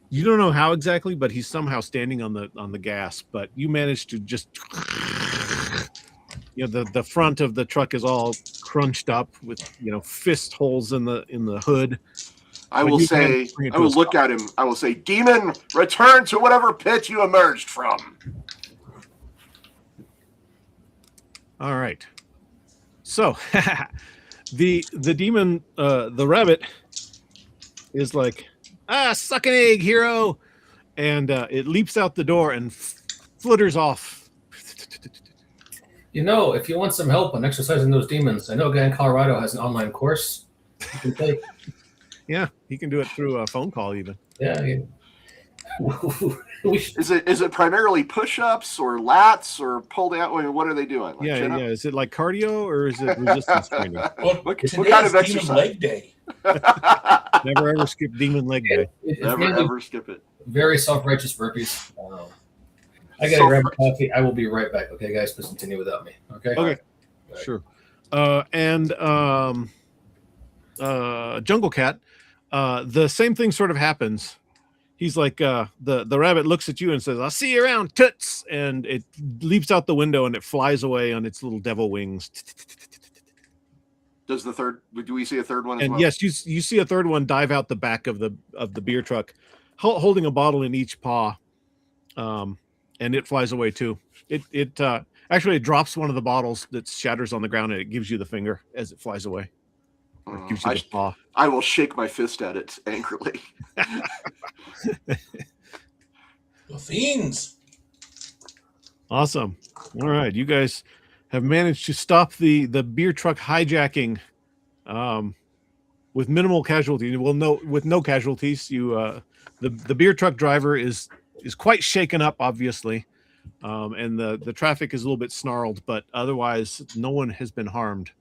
You don't know how exactly, but he's somehow standing on the gas. But you managed to just, the front of the truck is all crunched up with fist holes in the hood. I will look at him. I will say, "Demon, return to whatever pit you emerged from." All right. So, the demon, the rabbit, is like, suck an egg, hero, and it leaps out the door and flutters off. If you want some help on exercising those demons, I know a guy in Colorado has an online course you can take. Yeah, he can do it through a phone call even. Yeah. Is it primarily push-ups or lats or pull down? I mean, what are they doing? Like yeah. Is it like cardio or is it resistance training? What kind of exercise? Demon leg day. Never ever skip demon leg day. Never ever skip it. Very self-righteous burpees. I gotta grab a coffee. I will be right back. Okay, guys, please continue without me. Okay. Okay. Right. Sure. Jungle Cat, the same thing sort of happens. He's like, the rabbit looks at you and says, "I'll see you around, toots," and it leaps out the window and it flies away on its little devil wings. Do we see a third one as and well? Yes, you see a third one dive out the back of the beer truck, holding a bottle in each paw, and it flies away too. It actually drops one of the bottles that shatters on the ground and it gives you the finger as it flies away. Or gives you the paw. I will shake my fist at it angrily. The fiends. Awesome. All right, you guys have managed to stop the beer truck hijacking with minimal casualties. Well, with no casualties. You the beer truck driver is quite shaken up, obviously, and the traffic is a little bit snarled, but otherwise no one has been harmed.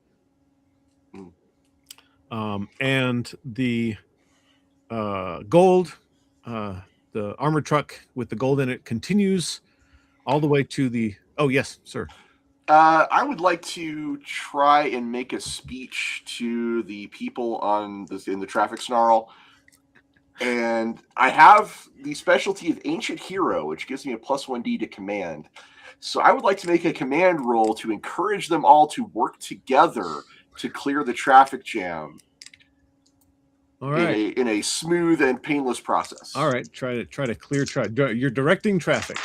And the gold, the armored truck with the gold in it, continues all the way to the. Oh yes, sir. I would like to try and make a speech to the people in the traffic snarl. And I have the specialty of Ancient Hero, which gives me a +1D to command. So I would like to make a command roll to encourage them all to work together to clear the traffic jam. All right. In a smooth and painless process. All right. Try to clear traffic. You're directing traffic.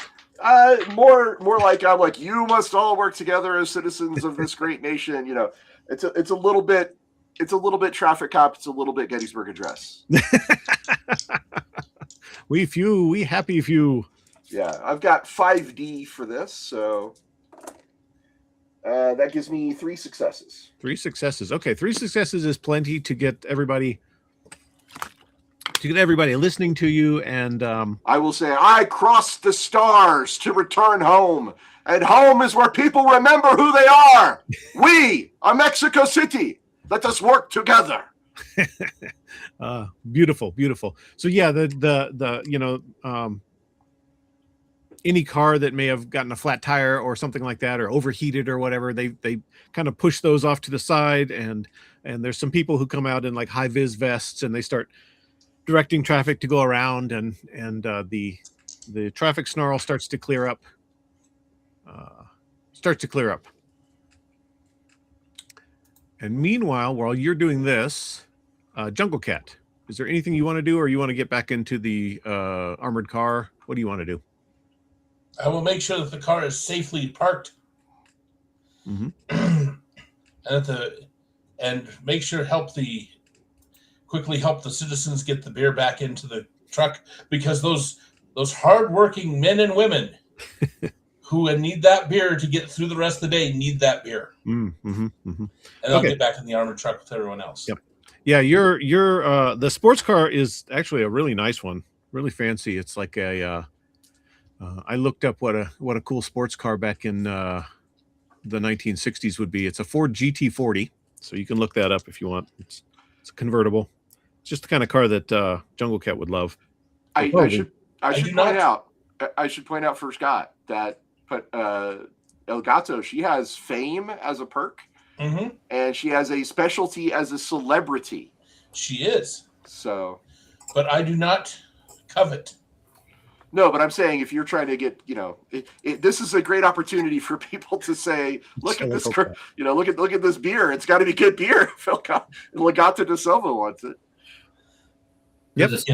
More like I'm like, you must all work together as citizens of this great nation. You know, it's a little bit traffic cop. It's a little bit Gettysburg Address. We happy few. Yeah, I've got 5D for this, so that gives me 3 successes. 3 successes. Okay, 3 successes is plenty to get everybody listening to you. And I will say, I crossed the stars to return home, and home is where people remember who they are. We are Mexico City. Let us work together. Beautiful. So yeah, any car that may have gotten a flat tire or something like that, or overheated or whatever, they kind of push those off to the side, and there's some people who come out in like high vis vests, and they start directing traffic to go around, and the traffic snarl starts to clear up. And meanwhile, while you're doing this, Jungle Cat, is there anything you want to do, or you want to get back into the armored car? What do you want to do? I will make sure that the car is safely parked. Mm-hmm. and make sure quickly help the citizens get the beer back into the truck, because those hardworking men and women who need that beer to get through the rest of the day need that beer. Mm-hmm. And I'll get back in the armored truck with everyone else. Yep. Yeah, your the sports car is actually a really nice one, really fancy. It's like a I looked up what a cool sports car back in the 1960s would be. It's a Ford GT40, so you can look that up if you want. It's a convertible. It's just the kind of car that Jungle Cat would love. I should point out for Scott that El Gato, she has fame as a perk, and she has a specialty as a celebrity. She is. So, but I do not covet. No, but I'm saying if you're trying to get, this is a great opportunity for people to say, look at this, look at this beer. It's got to be good beer. Legato de Silva wants it. Yep. Just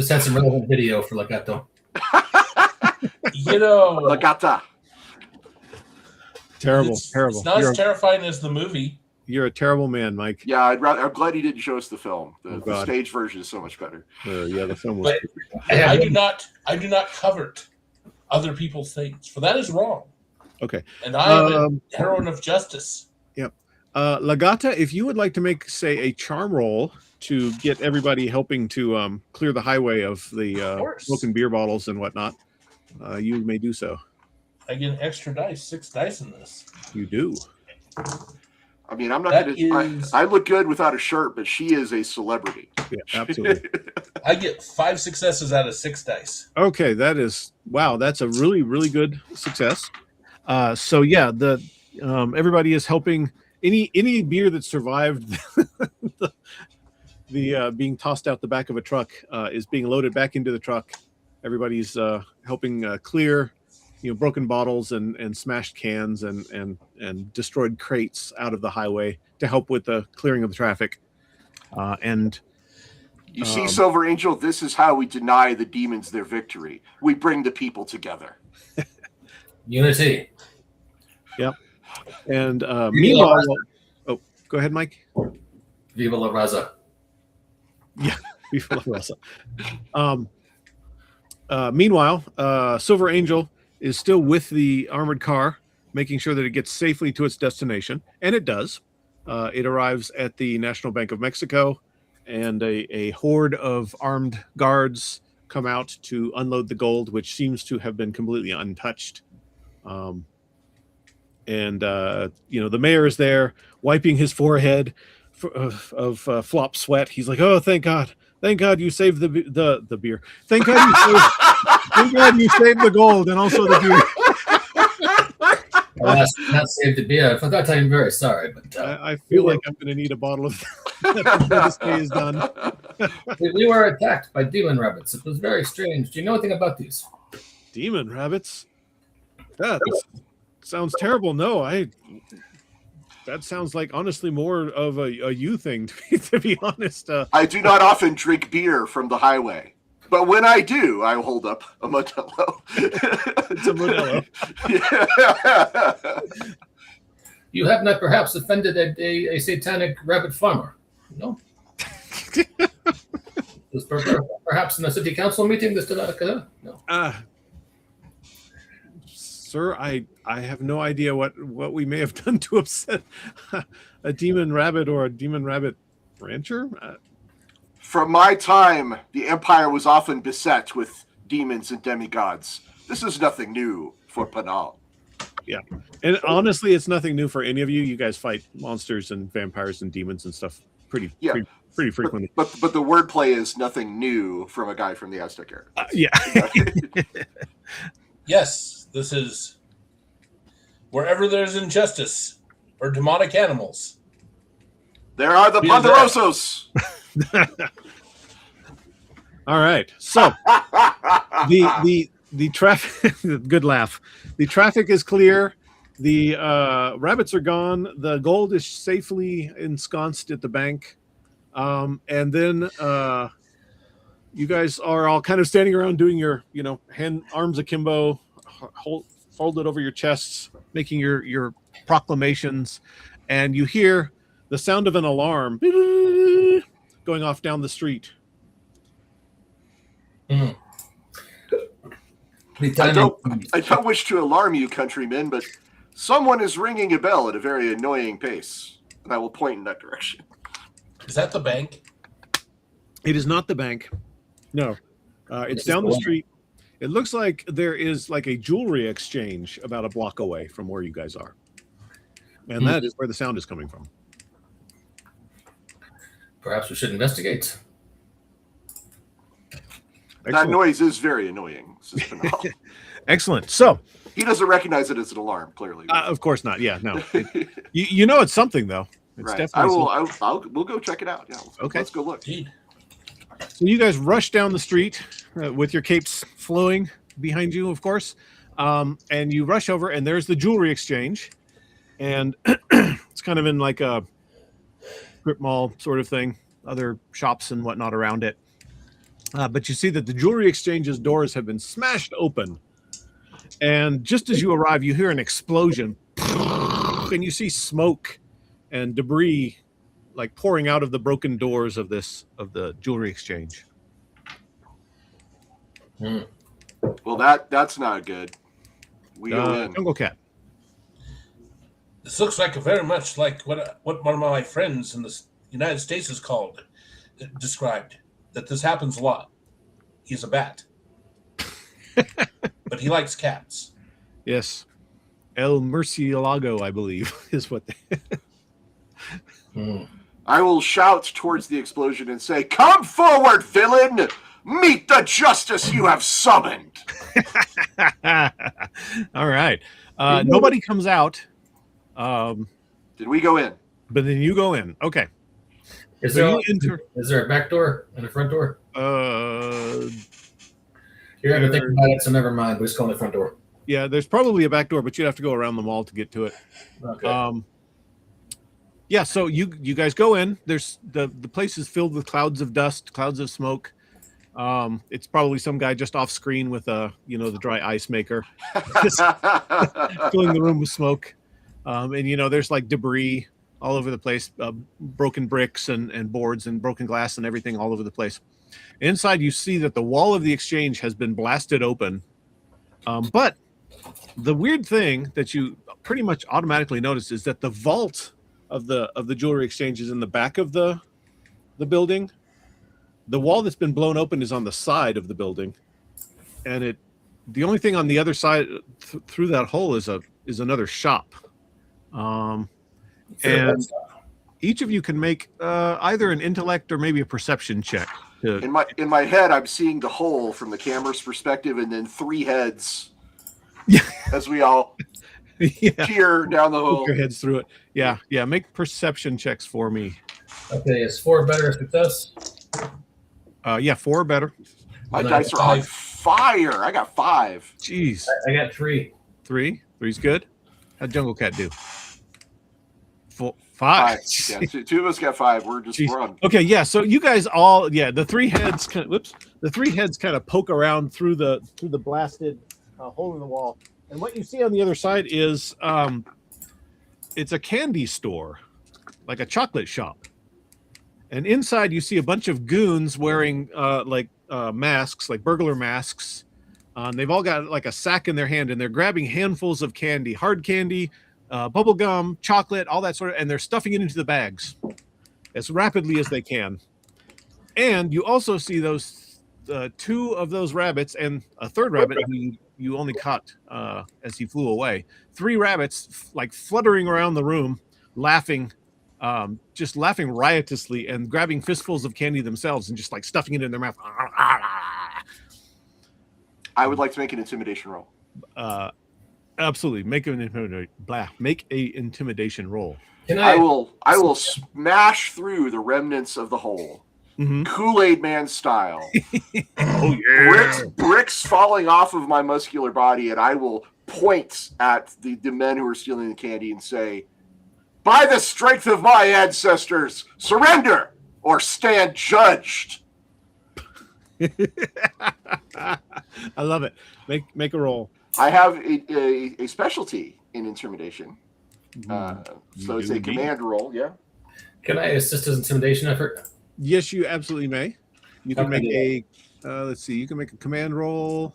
had some relevant video for Legato. Legata. Terrible. It's not as terrifying as the movie. You're a terrible man, Mike. Yeah, I'm glad he didn't show us the film. The stage version is so much better. Yeah, the film was. I do not covet other people's things, for that is wrong. Okay. And I am a heroine of justice. Yep. Legata, if you would like to make, say, a charm roll to get everybody helping to clear the highway of the broken beer bottles and whatnot, you may do so. I get an extra dice, 6 dice in this. You do. I mean, I'm not going to. I look good without a shirt, but she is a celebrity. Yeah, absolutely. I get 5 successes out of 6 dice. Okay, that's a really, really good success. So yeah, everybody is helping. Any beer that survived the being tossed out the back of a truck is being loaded back into the truck. Everybody's helping clear, broken bottles and smashed cans and destroyed crates out of the highway to help with the clearing of the traffic. And you see, Silver Angel, this is how we deny the demons their victory. We bring the people together. Unity. Yep. And meanwhile, go ahead, Mike. Viva la Raza. Yeah, Viva la Raza. Meanwhile, Silver Angel is still with the armored car, making sure that it gets safely to its destination, and it does. It arrives at the National Bank of Mexico, and a horde of armed guards come out to unload the gold, which seems to have been completely untouched. The mayor is there, wiping his forehead of flop sweat. He's like, "Oh, thank God you saved the beer. Thank God you saved the gold and also the beer." Not saved the beer. For that, I'm very sorry, but I feel like I'm going to need a bottle of that before this day is done. We were attacked by demon rabbits. It was very strange. Do you know anything about these? Demon rabbits? That sounds terrible. No, that sounds like honestly more of a you thing, to be honest. I do not often drink beer from the highway, but when I do, I hold up a Modelo. It's a Modelo. Yeah. You have not perhaps offended a satanic rabbit farmer? No. Was perhaps in a city council meeting this did not occur? No. Sir, I have no idea what we may have done to upset a demon rabbit or a demon rabbit rancher. From my time, the Empire was often beset with demons and demigods. This is nothing new for Panal. Yeah, and honestly, it's nothing new for any of you. You guys fight monsters and vampires and demons and stuff pretty frequently. But the wordplay is nothing new from a guy from the Aztec era. Yeah. Yes, this is wherever there's injustice or demonic animals. There are the Ponderosos. All right. So the traffic. Good laugh. The traffic is clear. The rabbits are gone. The gold is safely ensconced at the bank. And then you guys are all kind of standing around doing your, arms akimbo, folded over your chests, making your proclamations, and you hear the sound of an alarm going off down the street. Mm. I don't wish to alarm you, countrymen, but someone is ringing a bell at a very annoying pace, and I will point in that direction. Is that the bank? It is not the bank. No, it's down the street. It looks like there is like a jewelry exchange about a block away from where you guys are. And that is where the sound is coming from. Perhaps we should investigate. That noise is very annoying. Excellent. So he doesn't recognize it as an alarm, clearly. Of course not. Yeah, no. You know it's something, though. It's right. Definitely We'll go check it out. Yeah. Okay. Let's go look. So you guys rush down the street with your capes flowing behind you, of course. And you rush over, and there's the jewelry exchange. And it's kind of in like a strip mall sort of thing, other shops and whatnot around it. But you see that the jewelry exchange's doors have been smashed open. And just as you arrive, you hear an explosion. And you see smoke and debris like pouring out of the broken doors of the jewelry exchange. Well, that's not good. We go in. Jungle Cat. This looks like very much like what one of my friends in the United States has described. That this happens a lot. He's a bat. But he likes cats. Yes. El Murcielago, I believe, is what they... I will shout towards the explosion and say, "Come forward, villain! Meet the justice you have summoned!" All right. Nobody comes out. Did we go in? But then you go in. Okay. Is there a back door and a front door? You're going to think about it, so never mind. We'll just go in the front door. Yeah, there's probably a back door, but you'd have to go around the mall to get to it. Okay. Yeah, so you guys go in. There's the place is filled with clouds of dust, clouds of smoke. It's probably some guy just off screen with the dry ice maker, filling the room with smoke. And there's like debris all over the place, broken bricks and boards and broken glass and everything all over the place. Inside, you see that the wall of the exchange has been blasted open. But the weird thing that you pretty much automatically notice is that the vault of the jewelry exchange is in the back of the building. The wall that's been blown open is on the side of the building, and the only thing on the other side through that hole is another shop. And each of you can make either an intellect or maybe a perception check. In my head, I'm seeing the hole from the camera's perspective, and then 3 heads. Yeah. As we all peer down the hole. Your heads through it. Yeah. Make perception checks for me. Okay, is 4 better success? 4 or better. My dice are on fire. I got 5. Jeez. I got 3. 3? 3's good. How'd Jungle Cat do? 5. Yeah, 2 of us got 5. We're on. Okay, yeah. So you guys all, the 3 heads the 3 heads kind of poke around through the blasted hole in the wall. And what you see on the other side is it's a candy store, like a chocolate shop. And inside you see a bunch of goons wearing masks, like burglar masks. They've all got like a sack in their hand, and they're grabbing handfuls of candy, hard candy, bubble gum, chocolate, all that sort of, and they're stuffing it into the bags as rapidly as they can. And you also see those 2 of those rabbits and a third rabbit who you only caught as he flew away. 3 rabbits like fluttering around the room, laughing. Just laughing riotously and grabbing fistfuls of candy themselves and just like stuffing it in their mouth. I would like to make an intimidation roll. Absolutely, make an intimidation roll. I will smash through the remnants of the hole, Kool-Aid Man style. Oh yeah! Bricks falling off of my muscular body, and I will point at the men who are stealing the candy and say, "By the strength of my ancestors, surrender or stand judged." I love it. Make a roll. I have a specialty in intimidation. So it's a command roll, yeah. Can I assist his intimidation effort? Yes, you absolutely may. You can make a let's see, you can make a command roll.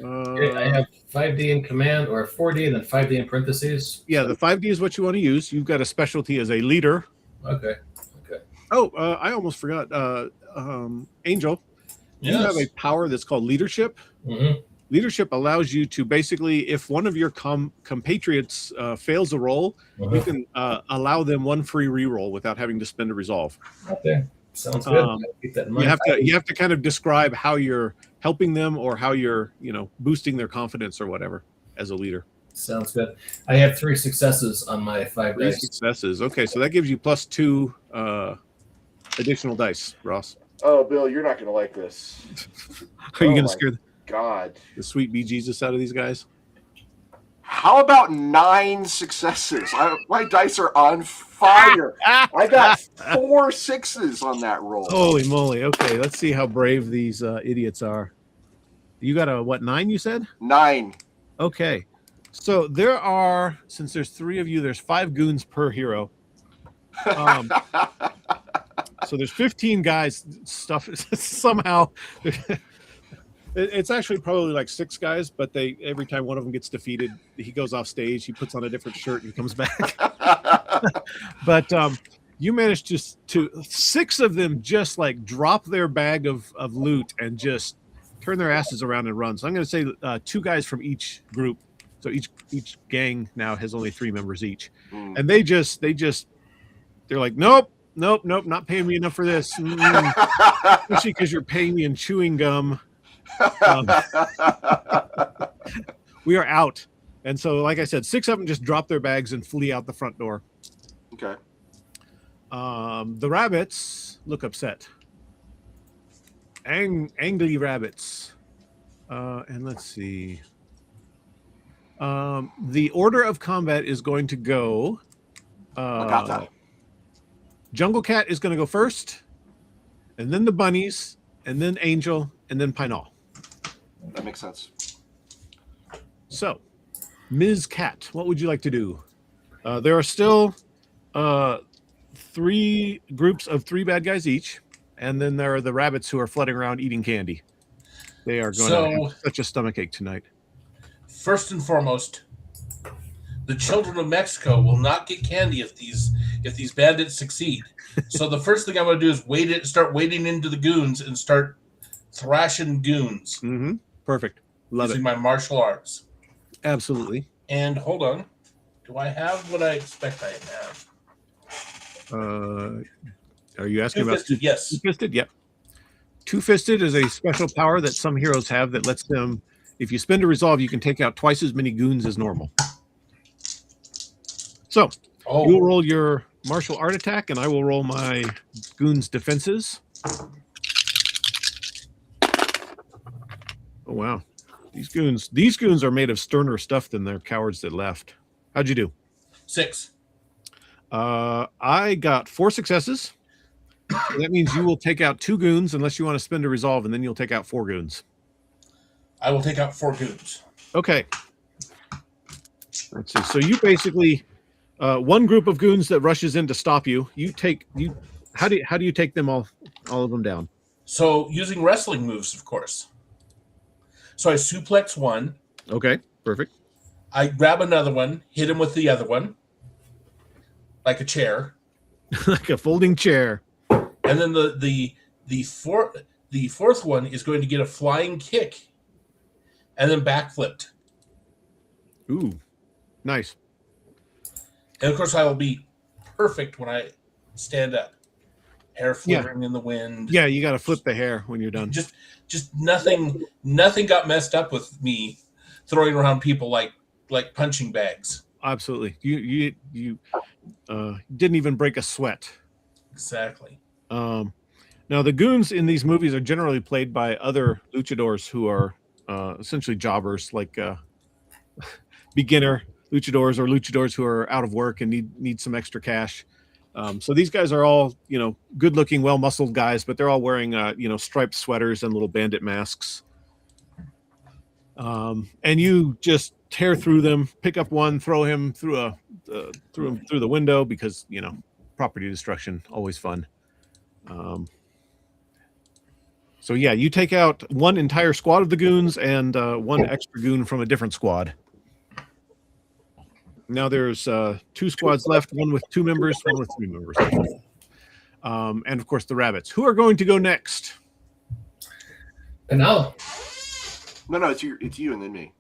Okay, I have 5D in command, or 4D and then 5D in parentheses. Yeah, the 5D is what you want to use. You've got a specialty as a leader. Okay. Oh, I almost forgot. Angel, you have a power that's called leadership. Mm-hmm. Leadership allows you to basically, if one of your compatriots fails a roll, you can allow them 1 free reroll without having to spend a resolve. Okay, sounds good. Keep that in mind. You have to kind of describe how you're helping them or how you're boosting their confidence or whatever as a leader. Sounds good. I have 3 successes on my 5 3 dice. successes. Okay, so that gives you +2 additional dice, Ross. Oh, Bill, you're not going to like this. Are you going to scare the sweet bejesus out of these guys? How about 9 successes? My dice are on fire. I got 4 6s on that roll. Holy moly. Okay, let's see how brave these idiots are. You got a, 9 you said? 9. Okay. So there are, since there's 3 of you, there's 5 goons per hero. So there's 15 guys stuff somehow. It's actually probably like 6 guys, but every time one of them gets defeated, he goes off stage, he puts on a different shirt and comes back. But you managed to 6 of them just like drop their bag of loot and just turn their asses around and run. So I'm going to say 2 guys from each group. So each gang now has only 3 members each. And they're like, nope, not paying me enough for this. Especially because you're paying me in chewing gum. We are out. And so, like I said, 6 of them just drop their bags and flee out the front door. Okay. The rabbits look upset. Angry rabbits. And let's see. The order of combat is going to go. Jungle Cat is going to go first, and then the bunnies, and then Angel, and then Pinal. That makes sense. So, Ms. Cat, what would you like to do? There are still 3 groups of 3 bad guys each, and then there are the rabbits who are flooding around eating candy. They are going to have such a stomachache tonight. First and foremost, the children of Mexico will not get candy if these bandits succeed. So the first thing I'm going to do is start wading into the goons and start thrashing goons. Mm-hmm. Perfect. Love using it. my martial arts. Absolutely. And hold on, do I have what I expect I have? Are you asking about Two-fisted? Yes. Two-fisted? Yep. Two-fisted is a special power that some heroes have that lets them, if you spend a resolve, you can take out twice as many goons as normal. So you'll roll your martial art attack, and I will roll my goons' defenses. Oh wow, these goons are made of sterner stuff than their cowards that left. How'd you do? 6. I got 4 successes. So that means you will take out 2 goons unless you want to spend a resolve, and then you'll take out 4 goons. I will take out 4 goons. Okay. Let's see. So you basically one group of goons that rushes in to stop you. How do you take them all of them down? So using wrestling moves, of course. So I suplex one. Okay, perfect. I grab another one, hit him with the other one, like a chair. Like a folding chair. And then the fourth one is going to get a flying kick, and then backflipped. Ooh, nice. And of course, I will be perfect when I stand up. Hair fluttering in the wind. Yeah, you got to flip the hair when you're done. Just nothing got messed up with me throwing around people like punching bags. Absolutely. You didn't even break a sweat. Exactly. Now the goons in these movies are generally played by other luchadors who are essentially jobbers, like beginner luchadors or luchadors who are out of work and need some extra cash. So these guys are all, good-looking, well-muscled guys, but they're all wearing, striped sweaters and little bandit masks. And you just tear through them, pick up one, throw him through the window because, property destruction, always fun. So yeah, you take out one entire squad of the goons and one extra goon from a different squad. Now there's 2 squads left, one with 2 members, one with 3 members. And of course the rabbits. Who are going to go next? Penal. No, it's you and then me.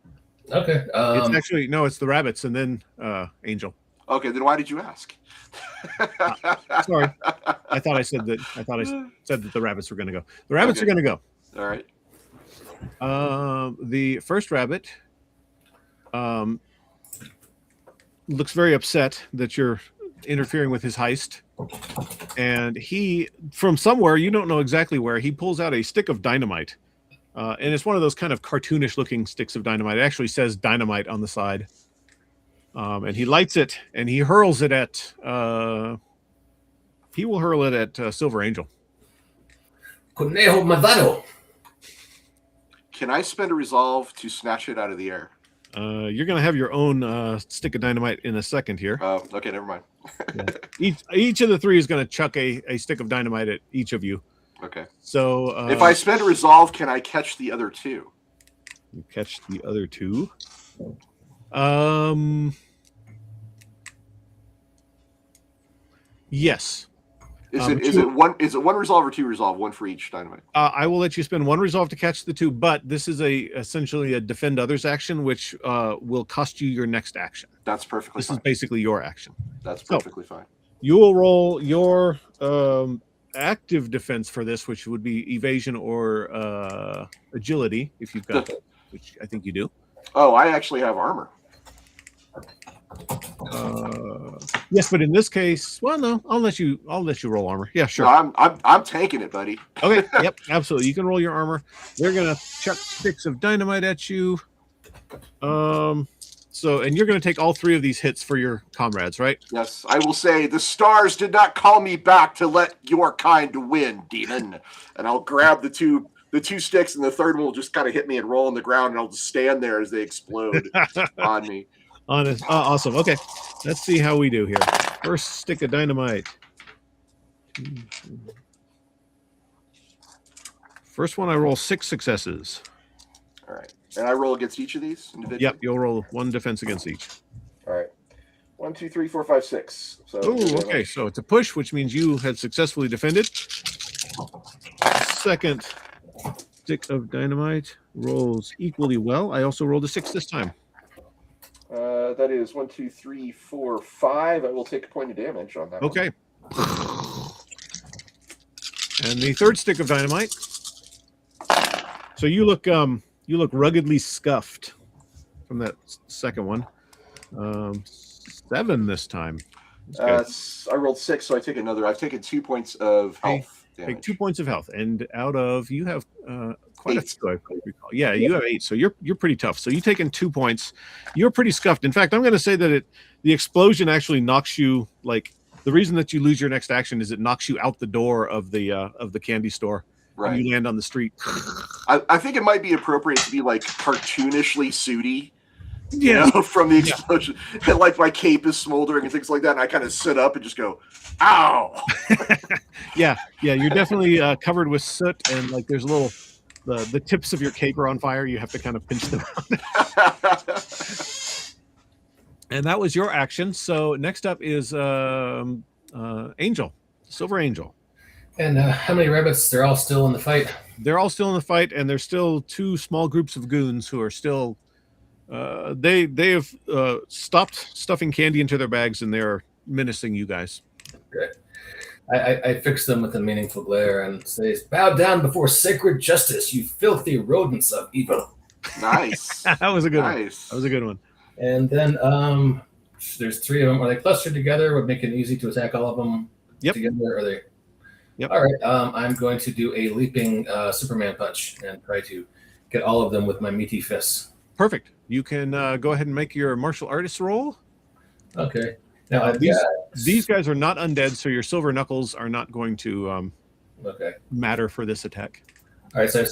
Okay. It's actually it's the rabbits and then Angel. Okay, then why did you ask? Sorry, I thought I said that the rabbits were going to go. The rabbits are going to go. All right. The first rabbit looks very upset that you're interfering with his heist, and he, from somewhere, you don't know exactly where, he pulls out a stick of dynamite, and it's one of those kind of cartoonish looking sticks of dynamite. It actually says dynamite on the side. And he lights it and he hurls it at Silver Angel. Conejo Madaro. Can I spend a resolve to snatch it out of the air? You're going to have your own stick of dynamite in a second here. Okay, never mind. Yeah. Each of the 3 is going to chuck a stick of dynamite at each of you. Okay. So if I spend a resolve, can I catch the other 2? You catch the other 2. Yes. Is it one resolve or 2 resolve, one for each dynamite? I will let you spend 1 resolve to catch the 2, but this is essentially a defend others action, which will cost you your next action. That's perfectly fine. This is basically your action. That's perfectly fine. You will roll your active defense for this, which would be evasion or agility, if you've got that, which I think you do. Oh, I actually have armor. Yes, but in this case, well, no, I'll let you roll armor. Yeah, sure. No, I'm tanking it, buddy. Okay, yep, absolutely. You can roll your armor. They're gonna chuck sticks of dynamite at you. So, and you're gonna take all 3 of these hits for your comrades, right? Yes, I will say the stars did not call me back to let your kind win, demon. And I'll grab the two sticks, and the third one will just kind of hit me and roll on the ground, and I'll just stand there as they explode on me. Awesome. Okay, let's see how we do here. First stick of dynamite. First one, I roll 6 successes. All right. And I roll against each of these individually? Yep, you'll roll 1 defense against each. All right. 1, 2, 3, 4, 5, 6. So Oh, okay. So it's a push, which means you had successfully defended. Second stick of dynamite rolls equally well. I also rolled a 6 this time. That is 1, 2, 3, 4, 5. I will take a point of damage on that. Okay. And the third stick of dynamite. So you look ruggedly scuffed from that second one. 7 this time. I rolled 6, so I take another. I've taken 2 points of health. Take 2 points of health, and out of you have quite 8. a few. I recall. Yeah, you have 8, so you're pretty tough. So you taken 2 points. You're pretty scuffed. In fact, I'm going to say that the explosion actually knocks you. Like the reason that you lose your next action is it knocks you out the door of the candy store. Right. And you land on the street. I think it might be appropriate to be like cartoonishly sooty. Yeah, you know, from the explosion, and like my cape is smoldering and things like that, and I kind of sit up and just go, "Ow!" yeah. You're definitely covered with soot, and like there's a little the tips of your cape are on fire. You have to kind of pinch them out. And that was your action. So next up is Angel, Silver Angel. And how many rabbits? They're all still in the fight. They're all still in the fight, and there's still 2 small groups of goons who are still. They have stopped stuffing candy into their bags, and they're menacing you guys. Good. I fix them with a meaningful glare and say, "Bow down before sacred justice, you filthy rodents of evil." Nice. That was a good one. Nice. That was a good one. And then there's 3 of them. Are they clustered together? Would make it easy to attack all of them together? Are they? Yep. All right. I'm going to do a leaping Superman punch and try to get all of them with my meaty fists. Perfect. You can go ahead and make your martial artist roll. Okay. Now these guys are not undead, so your silver knuckles are not going to matter for this attack. All right. So I have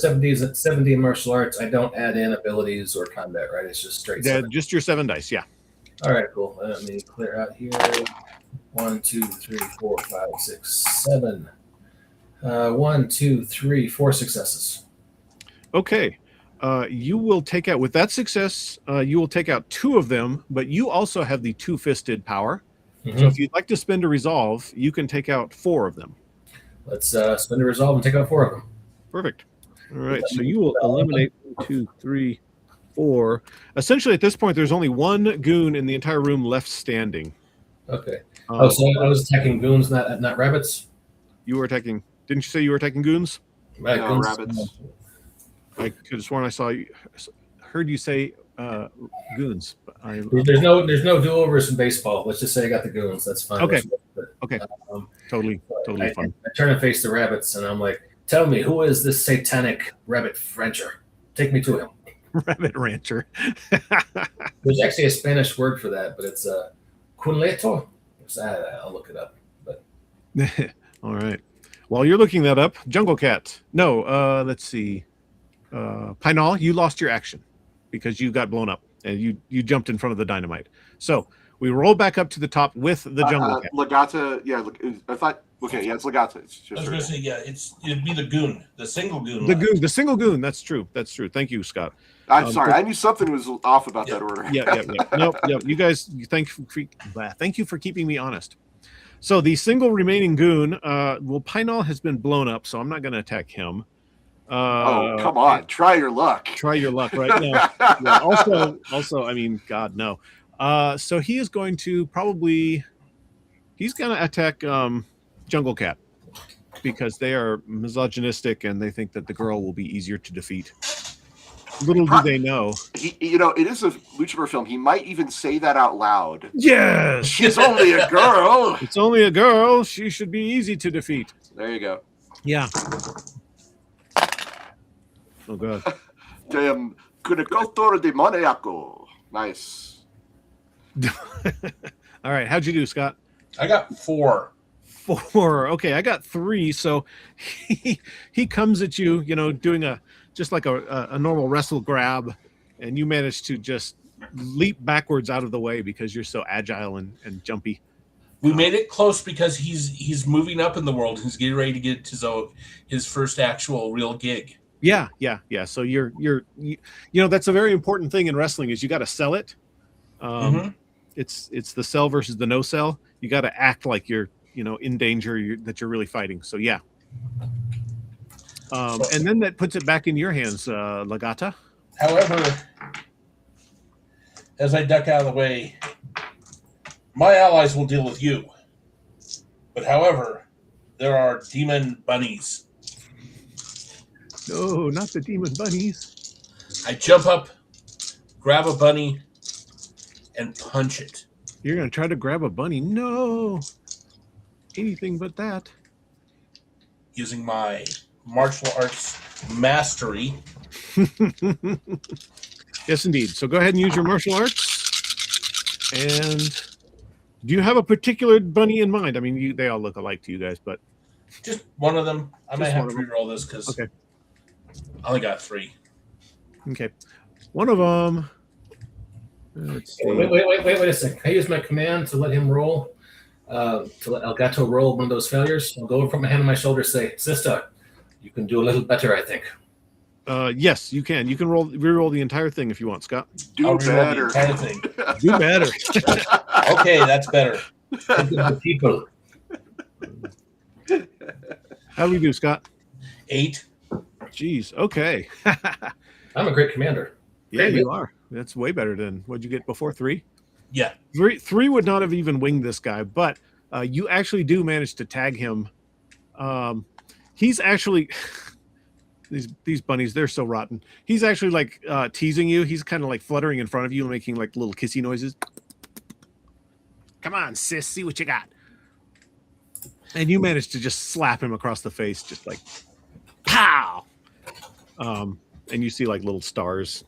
70 martial arts. I don't add in abilities or combat, right? It's just straight. Just your 7 dice. Yeah. All right. Cool. Let me clear out here. 1, 2, 3, 4, 5, 6, 7. 1, 2, 3, 4 successes. Okay. You will take out, with that success, you will take out 2 of them, but you also have the 2-fisted power. Mm-hmm. So if you'd like to spend a resolve, you can take out 4 of them. Let's spend a resolve and take out 4 of them. Perfect. All right. So you will eliminate 1, 2, 3, 4. Essentially, at this point, there's only 1 goon in the entire room left standing. Okay. So I was attacking goons, not rabbits? You were attacking. Didn't you say you were attacking goons? Right, no, goons. rabbits. I could have sworn heard you say goons. But there's no do-overs in baseball. Let's just say I got the goons. That's fine. Okay. Okay. Totally fine. I turn and face the rabbits, and I'm like, "Tell me, who is this satanic rabbit rancher? Take me to him." Rabbit rancher. There's actually a Spanish word for that, but it's cunleto. I'll look it up. But all right. While you're looking that up, Jungle Cat. No, let's see. Pinal, you lost your action because you got blown up and you jumped in front of the dynamite. So we roll back up to the top with the Jungle Cat. Legata, yeah. I thought, okay, yeah, it's Legata. It's just I was going to say, yeah, it'd be the goon, the single goon. The single goon. That's true. Thank you, Scott. I'm sorry. I knew something was off about that order. Yeah. Nope. You guys, thank you for keeping me honest. So the single remaining goon, Pinal has been blown up, so I'm not going to attack him. Come on, try your luck. Try your luck right now. Yeah, also, I mean, God, no. So he is going to he's going to attack Jungle Cat because they are misogynistic and they think that the girl will be easier to defeat. Little do they know. It is a Lucifer film. He might even say that out loud. Yes! She's only a girl. It's only a girl. She should be easy to defeat. There you go. Yeah. Oh, God. Damn. Kunakotor demoniaco. Nice. All right. How'd you do, Scott? I got 4. 4. Okay, I got 3. So he comes at you, doing just like a normal wrestle grab, and you manage to just leap backwards out of the way because you're so agile and jumpy. We made it close because he's moving up in the world. He's getting ready to get his first actual real gig. Yeah. So you know, that's a very important thing in wrestling is you got to sell it. It's the sell versus the no sell. You got to act like you're, you know, in danger, that you're really fighting. So yeah. And then that puts it back in your hands, Legata. However, as I duck out of the way, my allies will deal with you. But however, there are demon bunnies. No, not the demon bunnies. I jump up, grab a bunny, and punch it. You're going to try to grab a bunny? No. Anything but that. Using my martial arts mastery. Yes, indeed. So go ahead and use your martial arts. And do you have a particular bunny in mind? I mean, they all look alike to you guys, but just one of them. I might have to them. reroll this because okay. I only got 3. Okay. One of them. Let's see. Wait a second. Can I use my command to let him roll? To let Elgato roll one of those failures? I'll go over, put my hand on my shoulder, say, Sister, you can do a little better, I think. Yes, you can. You can reroll the entire thing if you want, Scott. Do better. The entire thing. Do better. Okay, that's better. People. How do we do, Scott? 8. Jeez. Okay. I'm a great commander. Yeah, you are. That's way better than what'd you get before 3? Yeah. 3 would not have even winged this guy, but you actually do manage to tag him. He's actually these bunnies, they're so rotten. He's actually like teasing you. He's kind of like fluttering in front of you and making like little kissy noises. Come on, sis, see what you got. And you manage to just slap him across the face, just like pow. And you see like little stars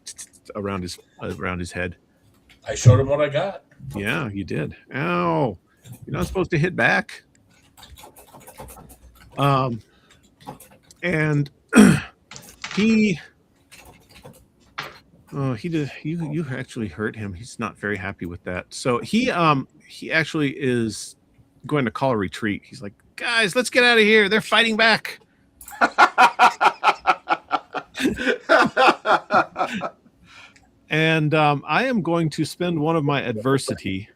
around his head. I showed him what I got. Yeah, you did. Ow. You're not supposed to hit back. And he did. You actually hurt him. He's not very happy with that. So he actually is going to call a retreat. He's like, guys, let's get out of here. They're fighting back. And I am going to spend one of my adversity,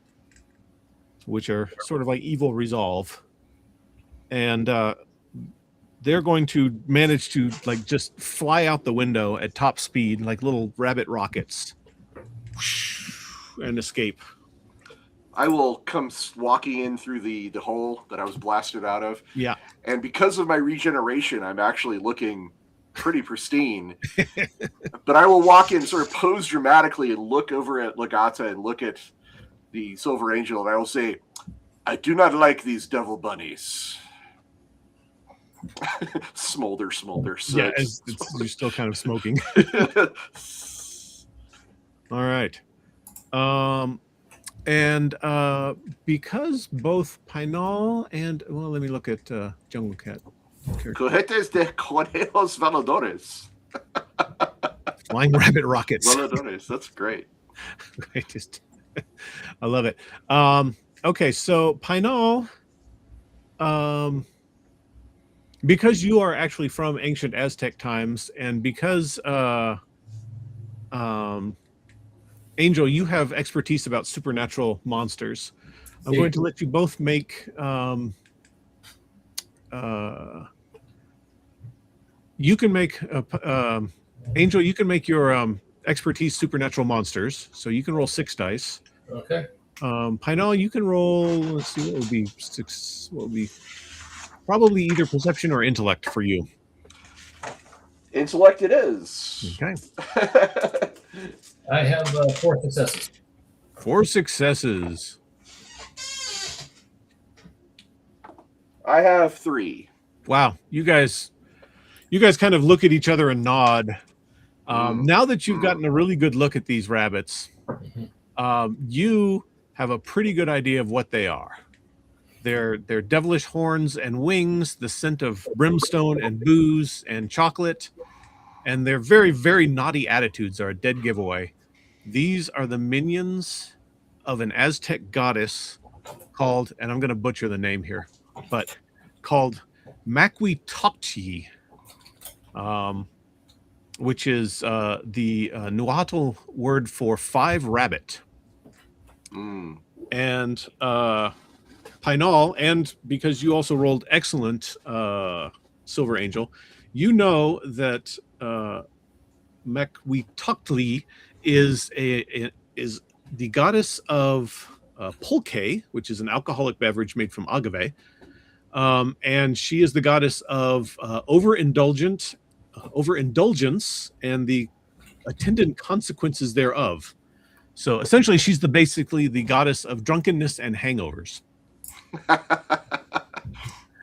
which are sort of like evil resolve, and they're going to manage to like just fly out the window at top speed like little rabbit rockets and escape. I will come walking in through the hole that I was blasted out of. Yeah. And because of my regeneration, I'm actually looking pretty pristine. But I will walk in, sort of pose dramatically, and look over at Legata and look at the Silver Angel, and I will say, I do not like these devil bunnies. smolder. Yeah, you're still kind of smoking. All right. And because both Pinal and, well, let me look at Jungle Cat. Cohetes de conejos voladores. Flying rabbit rockets. Voladores, that's great. I love it. Okay, so Pinal, because you are actually from ancient Aztec times, and because Angel, you have expertise about supernatural monsters, I'm going to let you both make you can make Angel, you can make your expertise supernatural monsters, so you can roll 6 dice. Okay. Pinal, you can roll, let's see, what would be 6, what would be probably either perception or intellect for you. Intellect it is. Okay. I have 4 successes. 4 successes. I have 3. Wow, you guys kind of look at each other and nod. Now that you've gotten a really good look at these rabbits, you have a pretty good idea of what they are. They're devilish horns and wings, the scent of brimstone and booze and chocolate, and their very, very naughty attitudes are a dead giveaway. These are the minions of an Aztec goddess called, and I'm going to butcher the name here, but called Makwitokchi, which is the Nahuatl word for 5 rabbit. And Pinal, and because you also rolled excellent Silver Angel, you know that Makwitokchi is is the goddess of pulque, which is an alcoholic beverage made from agave, and she is the goddess of overindulgence and the attendant consequences thereof. So essentially, she's basically the goddess of drunkenness and hangovers.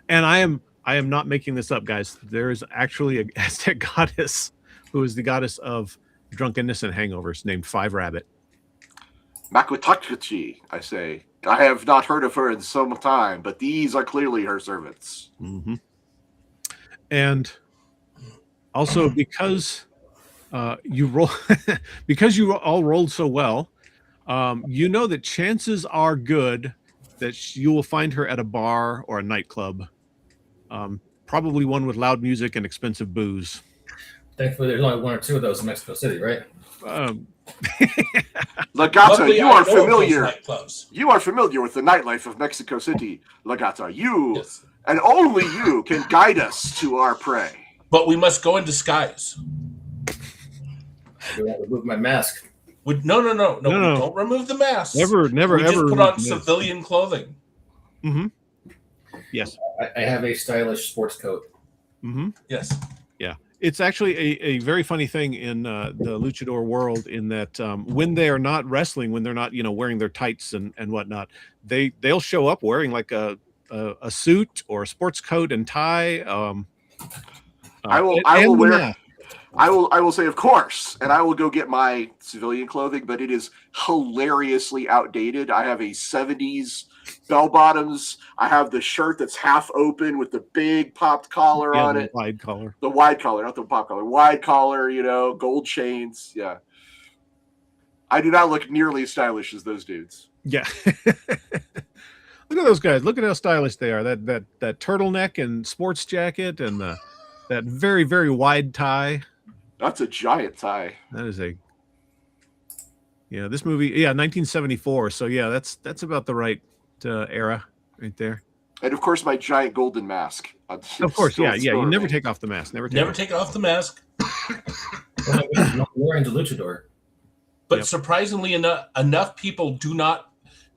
And I am not making this up, guys. There is actually an Aztec goddess who is the goddess of drunkenness and hangovers, named 5 Rabbit. Makwitokchi, I say. I have not heard of her in some time, but these are clearly her servants. Mm-hmm. And also because you roll, because you all rolled so well, you know that chances are good that you will find her at a bar or a nightclub, probably one with loud music and expensive booze. Thankfully, there's only 1 or 2 of those in Mexico City, right? Lagata, you are familiar. You are familiar with the nightlife of Mexico City, Lagata. You and only you can guide us to our prey. But we must go in disguise. I have to remove my mask. No. Don't remove the mask. Never, we ever. Just put on civilian clothing. Mm-hmm. Yes. I have a stylish sports coat. Mm-hmm. Yes. Yeah. It's actually a very funny thing in the luchador world, in that when they are not wrestling, when they're not wearing their tights and whatnot, they'll show up wearing like a suit or a sports coat and tie. I will say, of course, and I will go get my civilian clothing, but it is hilariously outdated. I have a 70s bell bottoms. I have the shirt that's half open with the big popped collar on it. Wide collar. The wide collar, not the pop collar. Wide collar, gold chains. Yeah. I do not look nearly as stylish as those dudes. Yeah. Look at those guys. Look at how stylish they are. That turtleneck and sports jacket and that very, very wide tie. That's a giant tie. That is this movie, 1974. So yeah, that's about the right era right there. And of course, my giant golden mask. Of course, yeah. You never take off the mask. Never take off the mask. Not wearing the luchador. But surprisingly enough people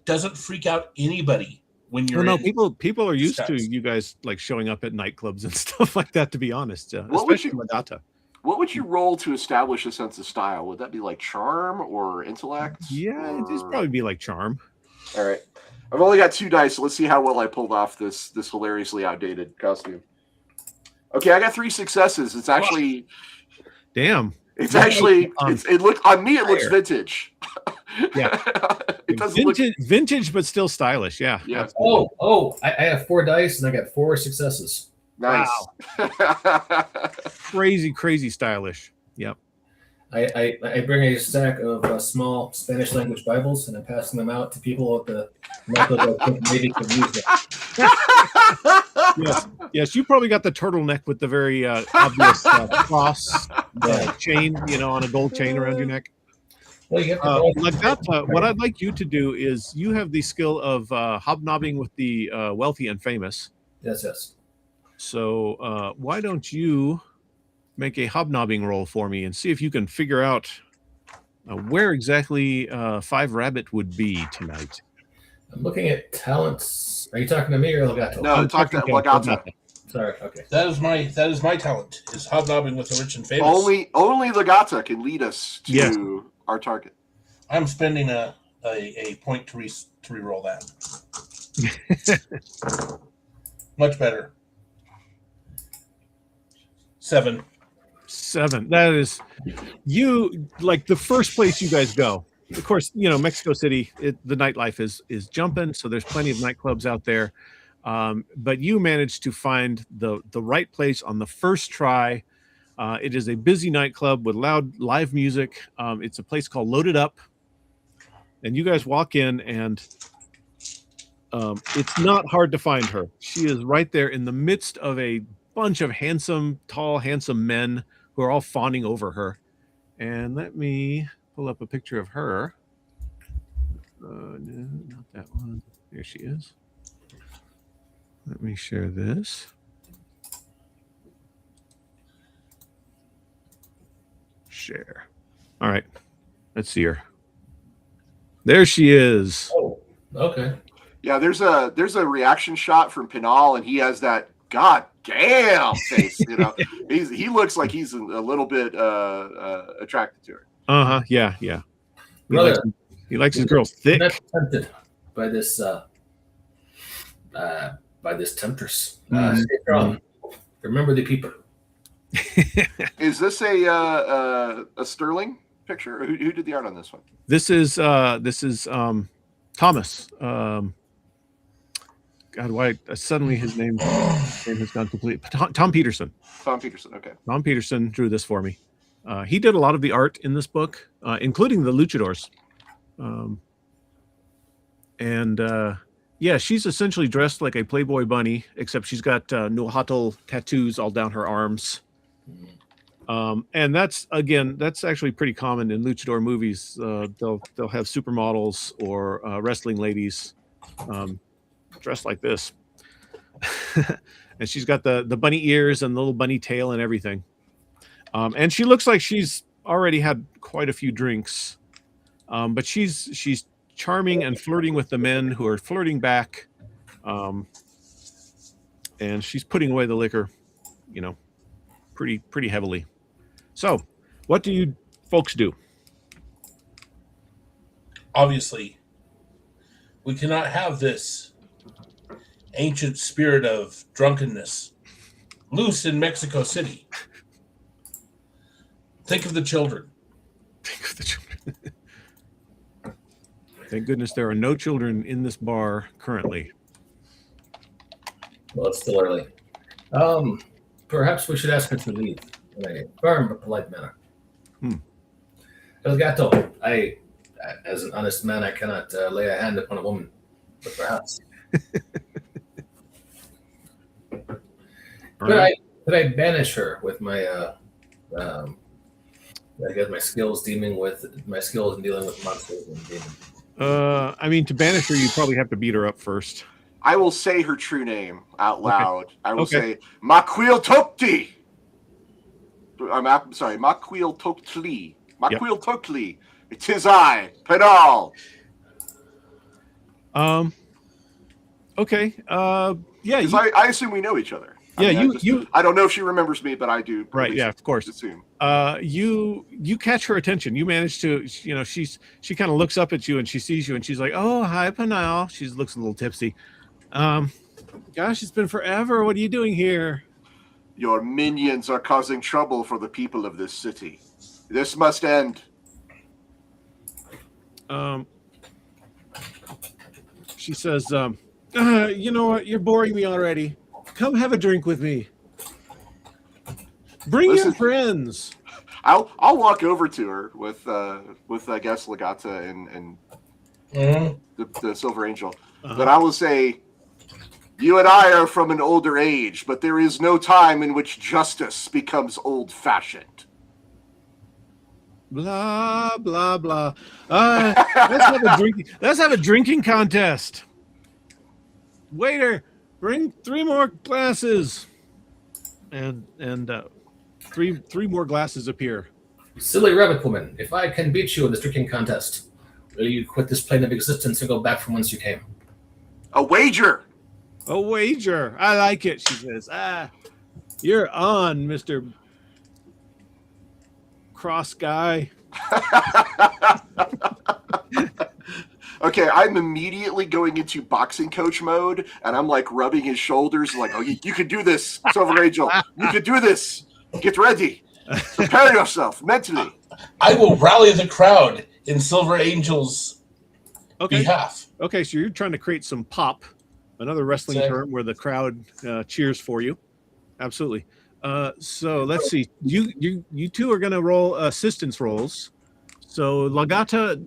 doesn't freak out anybody when you're. No, people are used to you guys like showing up at nightclubs and stuff like that. To be honest, especially Lagata. What would you roll to establish a sense of style? Would that be like charm or intellect? Yeah, it'd probably be like charm. All right. I've only got 2 dice, so let's see how well I pulled off this hilariously outdated costume. Okay, I got 3 successes. It's actually... Damn. It's actually... it looks vintage. Yeah. It doesn't vintage, but still stylish. Yeah. Yeah. I have 4 dice, and I got 4 successes. Nice. Wow. Crazy stylish. Yep. I bring a stack of small Spanish language Bibles, and I'm passing them out to people at the nightclub. Maybe could use them. Yes. You probably got the turtleneck with the very obvious cross chain, on a gold chain around your neck. Well, you have like that. What I'd like you to do is you have the skill of hobnobbing with the wealthy and famous. Yes. So why don't you make a hobnobbing roll for me and see if you can figure out where exactly 5 Rabbit would be tonight. I'm looking at talents. Are you talking to me or Legato? No, talk to Legato. Sorry. Okay. That is my talent. Is hobnobbing with the rich and famous. Only Legato can lead us to our target. I'm spending a point to re-roll that. Much better. 7. That is like the first place you guys go. Of course, Mexico City, the nightlife is jumping, so there's plenty of nightclubs out there. But you managed to find the right place on the first try. It is a busy nightclub with loud live music. It's a place called Loaded Up. And you guys walk in, and It's not hard to find her. She is right there in the midst of a bunch of tall, handsome men who are all fawning over her. And let me pull up a picture of her. No, not that one. There she is. Let me share this. Share. All right. Let's see her. There she is. Oh, okay. Yeah, there's a reaction shot from Pinal, and he has that god damn face. You know, he looks like he's a little bit attracted to her. Yeah. He likes his girls thick. I'm tempted by this temptress. Stay strong. Remember the people. Is this a Sterling picture? Or who did the art on this one? This is Thomas. God, why suddenly his name has gone complete. Tom Peterson. Tom Peterson. Okay. Tom Peterson drew this for me. He did a lot of the art in this book, including the luchadors. Yeah, she's essentially dressed like a Playboy bunny, except she's got Nuhatl tattoos all down her arms. And that's actually pretty common in luchador movies. They'll have supermodels or wrestling ladies dressed like this. And she's got the bunny ears and the little bunny tail and everything. And she looks like she's already had quite a few drinks. But she's charming and flirting with the men who are flirting back. And she's putting away the liquor, pretty heavily. So, what do you folks do? Obviously, we cannot have this ancient spirit of drunkenness loose in Mexico City. Think of the children. Think of the children. Thank goodness there are no children in this bar currently. Well, it's still early. Perhaps we should ask her to leave in a firm but polite manner. El Gato, as an honest man, I cannot lay a hand upon a woman, but perhaps. Could I banish her with my I guess my skills in dealing with monsters and demons? I mean, to banish her, you probably have to beat her up first. I will say her true name out loud. Okay. I will say Maquil Tokti. I'm sorry, Maquil Tokli. Maquil Tokli. It is I, Penal. Okay. Yeah. I assume we know each other. I don't know if she remembers me, but I do. Right. Yeah. Of course. Assume. You catch her attention. You manage to. She kind of looks up at you and she sees you and she's like, "Oh, hi, Penal." She looks a little tipsy. Gosh, it's been forever. What are you doing here? Your minions are causing trouble for the people of this city. This must end. She says, you know what? You're boring me already. Come have a drink with me. Bring your friends. I'll walk over to her with I guess Legata and the Silver Angel. But I will say, you and I are from an older age, but there is no time in which justice becomes old-fashioned. Blah blah blah. Let's have a drinking contest. Waiter, bring 3 more glasses. And three more glasses appear. Silly rabbit woman, if I can beat you in this drinking contest, will you quit this plane of existence and go back from whence you came? A wager. A wager. I like it, she says. You're on, Mr. Cross Guy. Okay, I'm immediately going into boxing coach mode, and I'm like rubbing his shoulders, like, "Oh, you can do this, Silver Angel. You can do this. Get ready. Prepare yourself mentally." I will rally the crowd in Silver Angel's behalf. Okay, so you're trying to create some pop, another wrestling term where the crowd cheers for you. Absolutely. So let's see. You two are going to roll assistance rolls. So Legata,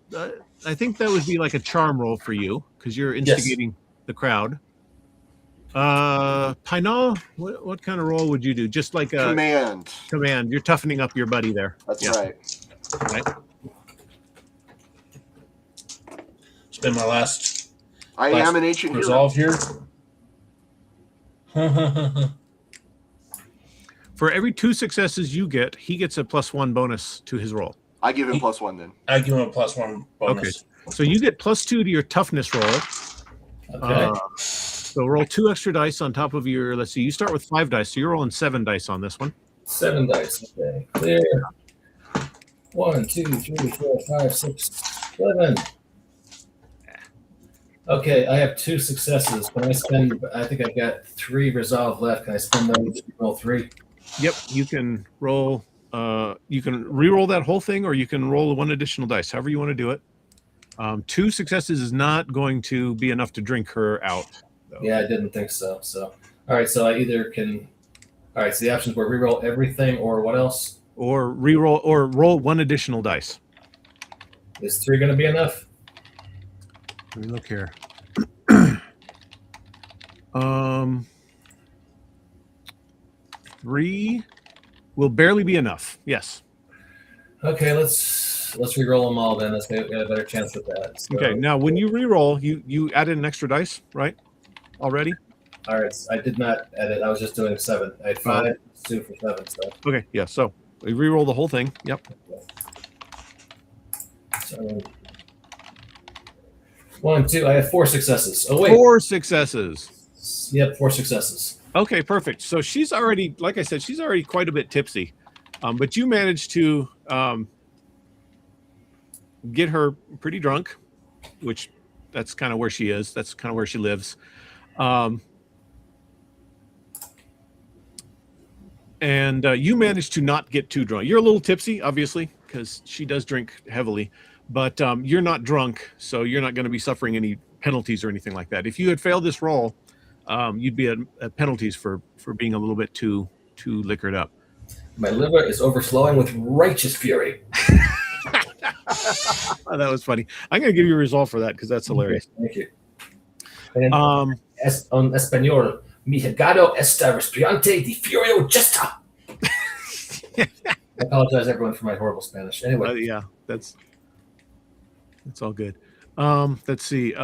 I think that would be like a charm roll for you because you're instigating the crowd. Pinal, what kind of roll would you do? Just like a Command. You're toughening up your buddy there. That's right. Right. Spend my last. I am an ancient resolve here. For every 2 successes you get, he gets a +1 bonus to his roll. I give him +1 then. I give him a +1 bonus. Okay. So you get +2 to your toughness roll. Okay. So roll 2 extra dice on top of your. Let's see. You start with 5 dice, so you're rolling 7 dice on this one. 7 dice. Okay. Clear. 1, 2, 3, 4, 5, 6, 7. Okay, I have 2 successes. Can I spend? I think I've got 3 resolve left. Can I spend those to roll 3? Yep, you can roll. You can re-roll that whole thing, or you can roll 1 additional dice, however you want to do it. 2 successes is not going to be enough to drink her out, though. Yeah, I didn't think so. So, all right. So I either can. All right. So the options were re-roll everything, or what else? Or re-roll, or roll 1 additional dice. Is 3 going to be enough? Let me look here. 3 will barely be enough. Yes. Okay, let's re-roll them all then. Let's get a better chance with that. So, Okay. Now, when you re-roll, you added an extra dice, right? Already. all right. I did not edit. I was just doing 7. I had 5, 2 for 7. So. Okay. Yeah. So we re-roll the whole thing. Yep. So 1, 2. I have 4 successes. Oh wait. 4 successes. Yep, 4 successes. Okay, perfect. So she's already, like I said, she's already quite a bit tipsy, but you managed to get her pretty drunk, which that's kind of where she is. That's kind of where she lives. And you managed to not get too drunk. You're a little tipsy, obviously, because she does drink heavily, but you're not drunk, so you're not going to be suffering any penalties or anything like that. If you had failed this roll, you'd be at penalties for being a little bit too liquored up. My liver is overflowing with righteous fury. That was funny. I'm going to give you a resolve for that because that's hilarious. Thank you. And en español, mi hígado está respirante de furio gesta. I apologize, everyone, for my horrible Spanish. Anyway. Yeah, that's all good. Let's see.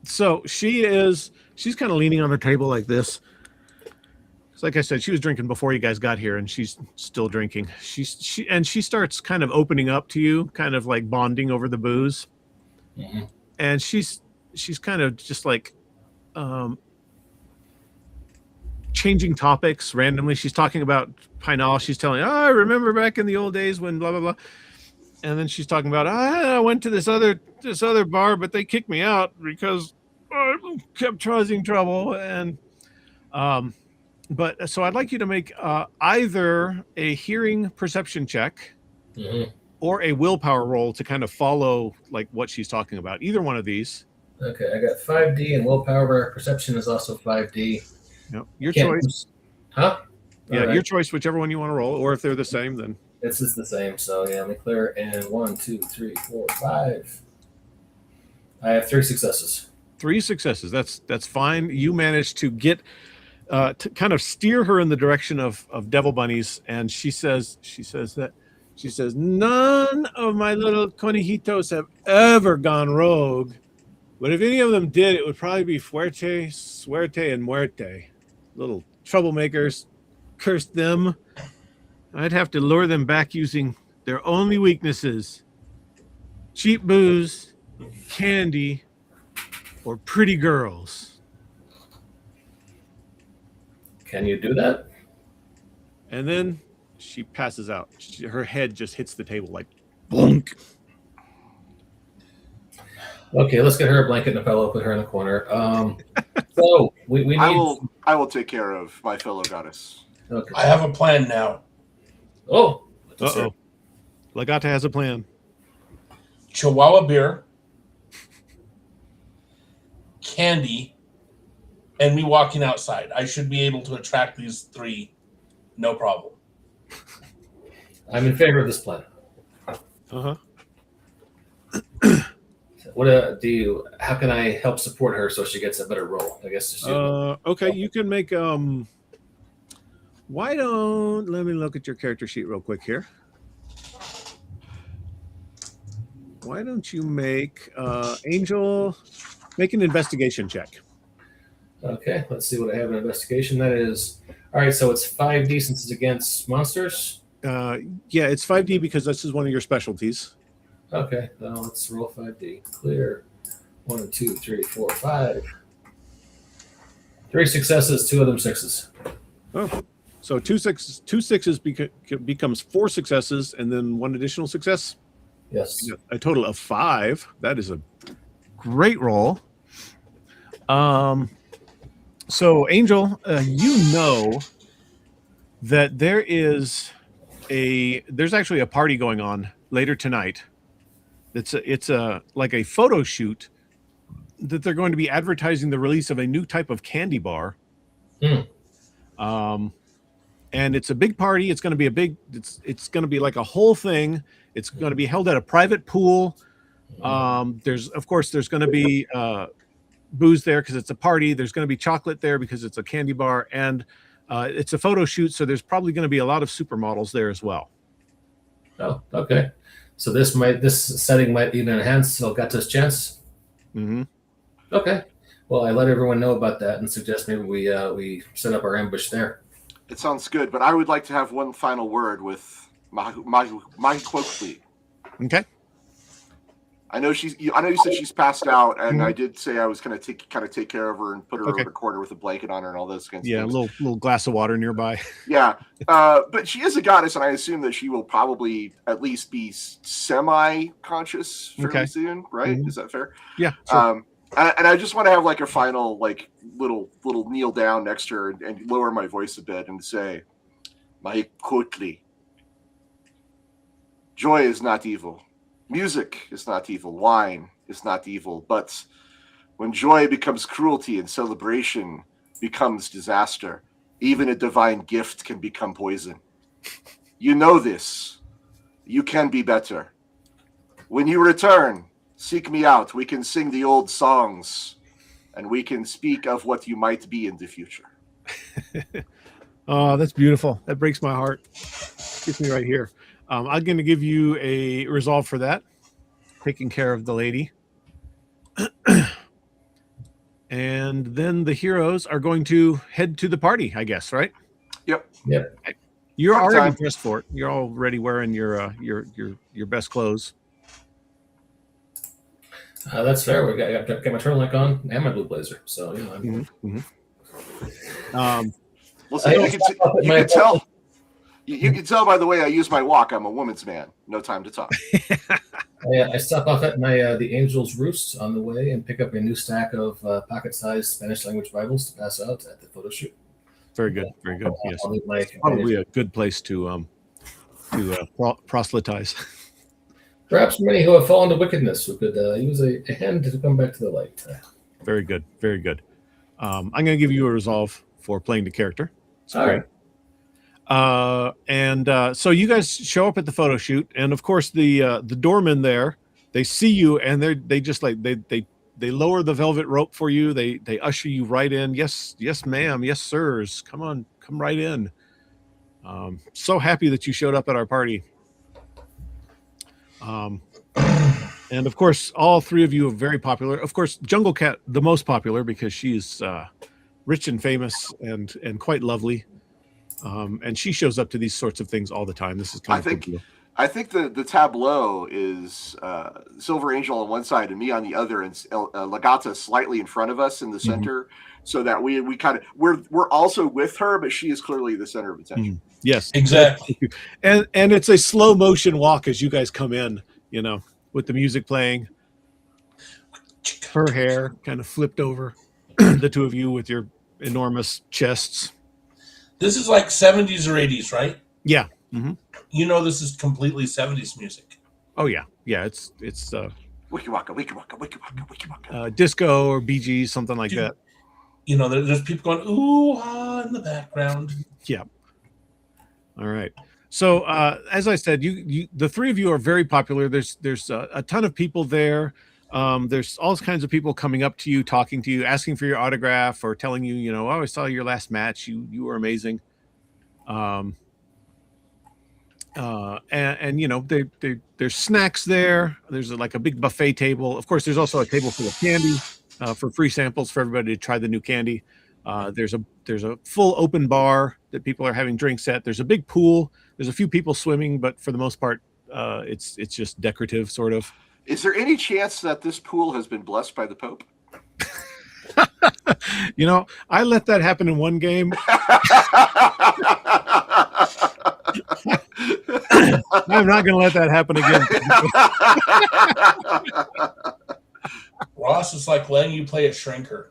So she's kind of leaning on her table like this. Like I said, she was drinking before you guys got here, and she's still drinking. She starts kind of opening up to you, kind of like bonding over the booze. Mm-hmm. And she's kind of just like changing topics randomly. She's talking about Pinal. She's telling, I remember back in the old days when blah blah blah. And then she's talking about, I went to this other bar, but they kicked me out because I kept causing trouble. And but so I'd like you to make either a hearing perception check Mm-hmm. or a willpower roll to kind of follow like what she's talking about. Either one of these. Okay, I got 5D and willpower. Perception is also 5D. Yep. Your choice. Huh? Yeah, right. Your choice, whichever one you want to roll, or if they're the same, then This is the same. So yeah, let me clear. And 1, 2, 3, 4, 5. I have 3 successes. 3 successes. That's fine. You managed to get to kind of steer her in the direction of devil bunnies, and she says none of my little conejitos have ever gone rogue, but if any of them did, it would probably be fuerte, suerte, and muerte. Little troublemakers, curse them. I'd have to lure them back using their only weaknesses: cheap booze, candy, or pretty girls. Can you do that? And then she passes out. Her head just hits the table like bonk. Okay, let's get her a blanket and a pillow. Put her in the corner. So we need. I will take care of my fellow goddess. Okay. I have a plan now. Oh. Uh-oh. Legata has a plan. Chihuahua beer, candy, and me walking outside. I should be able to attract these 3, no problem. I'm in favor of this plan. Uh-huh. So do you? How can I help support her so she gets a better role? I guess. Okay, you can make why don't let me look at your character sheet real quick here. Why don't you make Angel make an investigation check? Okay, let's see what I have in investigation. That is all right. So it's 5D since it's against monsters. Yeah, it's 5D because this is one of your specialties. Okay, now let's roll 5D. Clear. 1, 2, 3, 4, 5. 3 successes, 2 of them 6s. Oh, so two sixes becomes 4 successes, and then 1 additional success. Yes. A total of 5. That is a great roll. So Angel, you know that there's actually a party going on later tonight. It's like a photo shoot that they're going to be advertising the release of a new type of candy bar. And it's a big party. It's going to be it's going to be like a whole thing. It's going to be held at a private pool. There's going to be booze there because it's a party. There's going to be chocolate there because it's a candy bar, and it's a photo shoot. So there's probably going to be a lot of supermodels there as well. Oh, okay. So this setting might even enhance Elgata's chance. Mm-hmm. Okay. Well, I let everyone know about that and suggest maybe we set up our ambush there. It sounds good, but I would like to have one final word with Mahikokli. Okay. I know you said she's passed out, and I did say I was going to take care of her and put her over the corner with a blanket on her and all those kinds of things. Yeah, a little glass of water nearby. Yeah, but she is a goddess, and I assume that she will probably at least be semi-conscious fairly soon, right? Mm-hmm. Is that fair? Yeah. Sure. And I just want to have like a final little kneel down next to her and lower my voice a bit and say, Mahikotli, joy is not evil. Music is not evil. Wine is not evil. But when joy becomes cruelty and celebration becomes disaster, even a divine gift can become poison. You know this. You can be better. When you return, seek me out. We can sing the old songs, and we can speak of what you might be in the future. Oh, that's beautiful. That breaks my heart. Gets me right here. I'm going to give you a resolve for that. Taking care of the lady. And then the heroes are going to head to the party, I guess, right? Yep. You're already dressed for it. You're already wearing your best clothes. That's fair. We got my turtleneck on and my blue blazer. So Listen, you can tell. You can tell by the way I use my walk. I'm a woman's man. No time to talk. I stop off at my the Angel's Roost on the way and pick up a new stack of pocket-sized Spanish language Bibles to pass out at the photo shoot. Very good. Very good. Yes. Probably a good place to proselytize. Perhaps many who have fallen to wickedness who could use a hand to come back to the light. Very good. Very good. I'm going to give you a resolve for playing the character. All right. So you guys show up at the photo shoot, and of course the doormen there, they see you, and they just like they lower the velvet rope for you. They usher you right in. Yes, ma'am. Yes, sirs. Come right in. So happy that you showed up at our party. And of course, all 3 of you are very popular. Of course, Jungle Cat the most popular because she's rich and famous and quite lovely. And she shows up to these sorts of things all the time. This is kind of cool. I think the tableau is Silver Angel on one side and me on the other, and Legata slightly in front of us in the center, so that we kind of we're also with her, but she is clearly the center of attention. Yes, exactly. And it's a slow motion walk as you guys come in, with the music playing. Her hair kind of flipped over, the 2 of you with your enormous chests. This is like 70s or 80s, right? Yeah. Mm-hmm. This is completely 70s music. Oh yeah. It's Wiki waka, wiki waka, wiki waka, wiki waka. Disco or Bee Gees, something like that. There's people going ooh ah in the background. Yeah. All right. So as I said, you the 3 of you are very popular. There's a ton of people there. There's all kinds of people coming up to you, talking to you, asking for your autograph, or telling you, you know, oh, I saw your last match. You were amazing. And you know, there's snacks there. There's like a big buffet table. Of course, there's also a table full of candy for free samples for everybody to try the new candy. There's a full open bar that people are having drinks at. There's a big pool. There's a few people swimming, but for the most part, it's just decorative, sort of. Is there any chance that this pool has been blessed by the Pope? You know, I let that happen in one game. I'm not going to let that happen again. Ross is like letting you play a shrinker.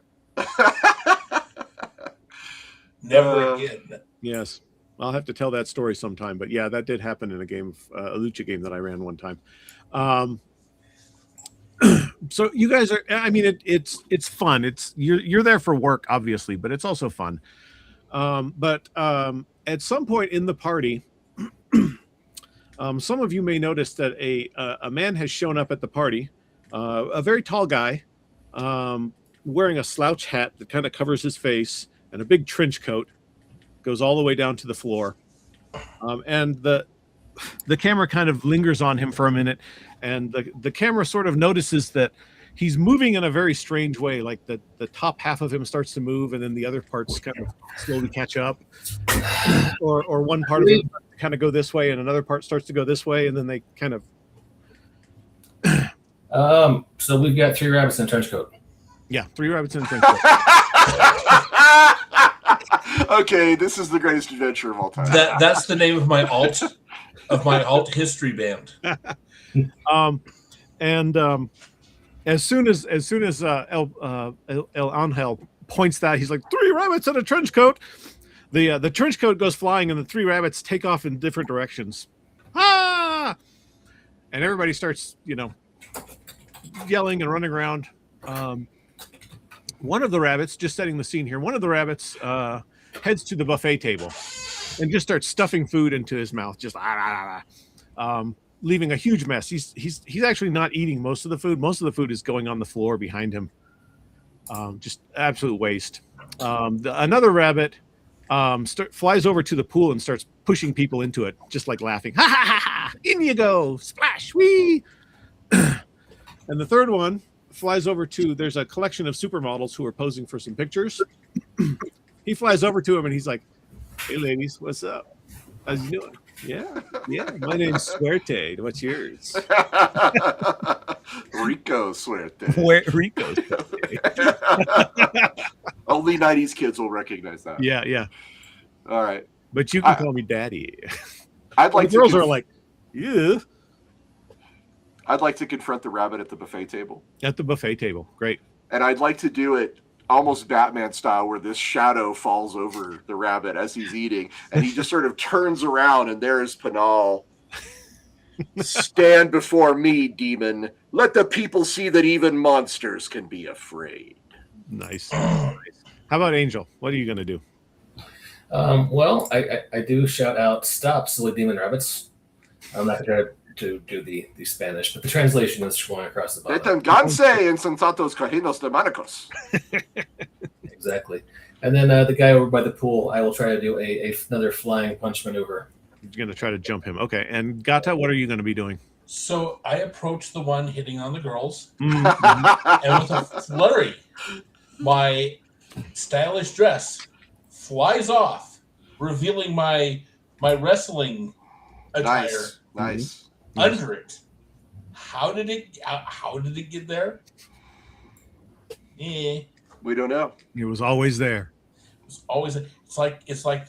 Never again. Yes. I'll have to tell that story sometime. But yeah, that did happen in a game, a lucha game that I ran one time. So you guys are, I mean, it's fun. You're there for work, obviously, but it's also fun. But at some point in the party, some of you may notice that a man has shown up at the party, a very tall guy, wearing a slouch hat that kind of covers his face and a big trench coat, goes all the way down to the floor. And the camera kind of lingers on him for a minute, and the camera sort of notices that he's moving in a very strange way. Like the top half of him starts to move, and then the other parts kind of slowly catch up, or one part of him kind of go this way, and another part starts to go this way, and then they kind of. So we've got 3 rabbits in a trench coat. Yeah, 3 rabbits in a trench coat. Okay, this is the greatest adventure of all time. That's the name of my alt history band. As soon as El Angel points that, he's like, 3 rabbits in a trench coat. The trench coat goes flying, and the 3 rabbits take off in different directions. Ah! And everybody starts, you know, yelling and running around. One of the rabbits, just setting the scene here, one of the rabbits heads to the buffet table and just starts stuffing food into his mouth, just leaving a huge mess. He's actually not eating most of the food. Most of the food is going on the floor behind him. Just absolute waste. Another rabbit flies over to the pool and starts pushing people into it, just like laughing. Ha ha ha ha! In you go! Splash! Wee! And the third one flies over to, there's a collection of supermodels who are posing for some pictures. He flies over to him and he's like, hey ladies, what's up? How's you doing? Yeah, my name's Suerte. What's yours? Rico Suerte. Rico Suerte. Only 90s kids will recognize that. Yeah. All right. But you can call me daddy. I'd like the girls are like, yeah. I'd like to confront the rabbit at the buffet table. At the buffet table. Great. And I'd like to do it almost Batman style, where this shadow falls over the rabbit as he's eating, and he just sort of turns around, and there's Panal. Stand before me, demon. Let the people see that even monsters can be afraid. Nice. How about Angel? What are you going to do? Well, I do shout out, stop, silly demon rabbits. I'm not going to do the Spanish, but the translation is going across the bottom. Detenganse insensatos cajinos demonicos. Exactly. And then the guy over by the pool, I will try to do another flying punch maneuver. You're going to try to jump him. Okay. And Gata, what are you going to be doing? So I approach the one hitting on the girls, Mm-hmm. and with a flurry, my stylish dress flies off, revealing my wrestling attire. Nice. Under it. How did it get there? We don't know. It was always there. It's always it's like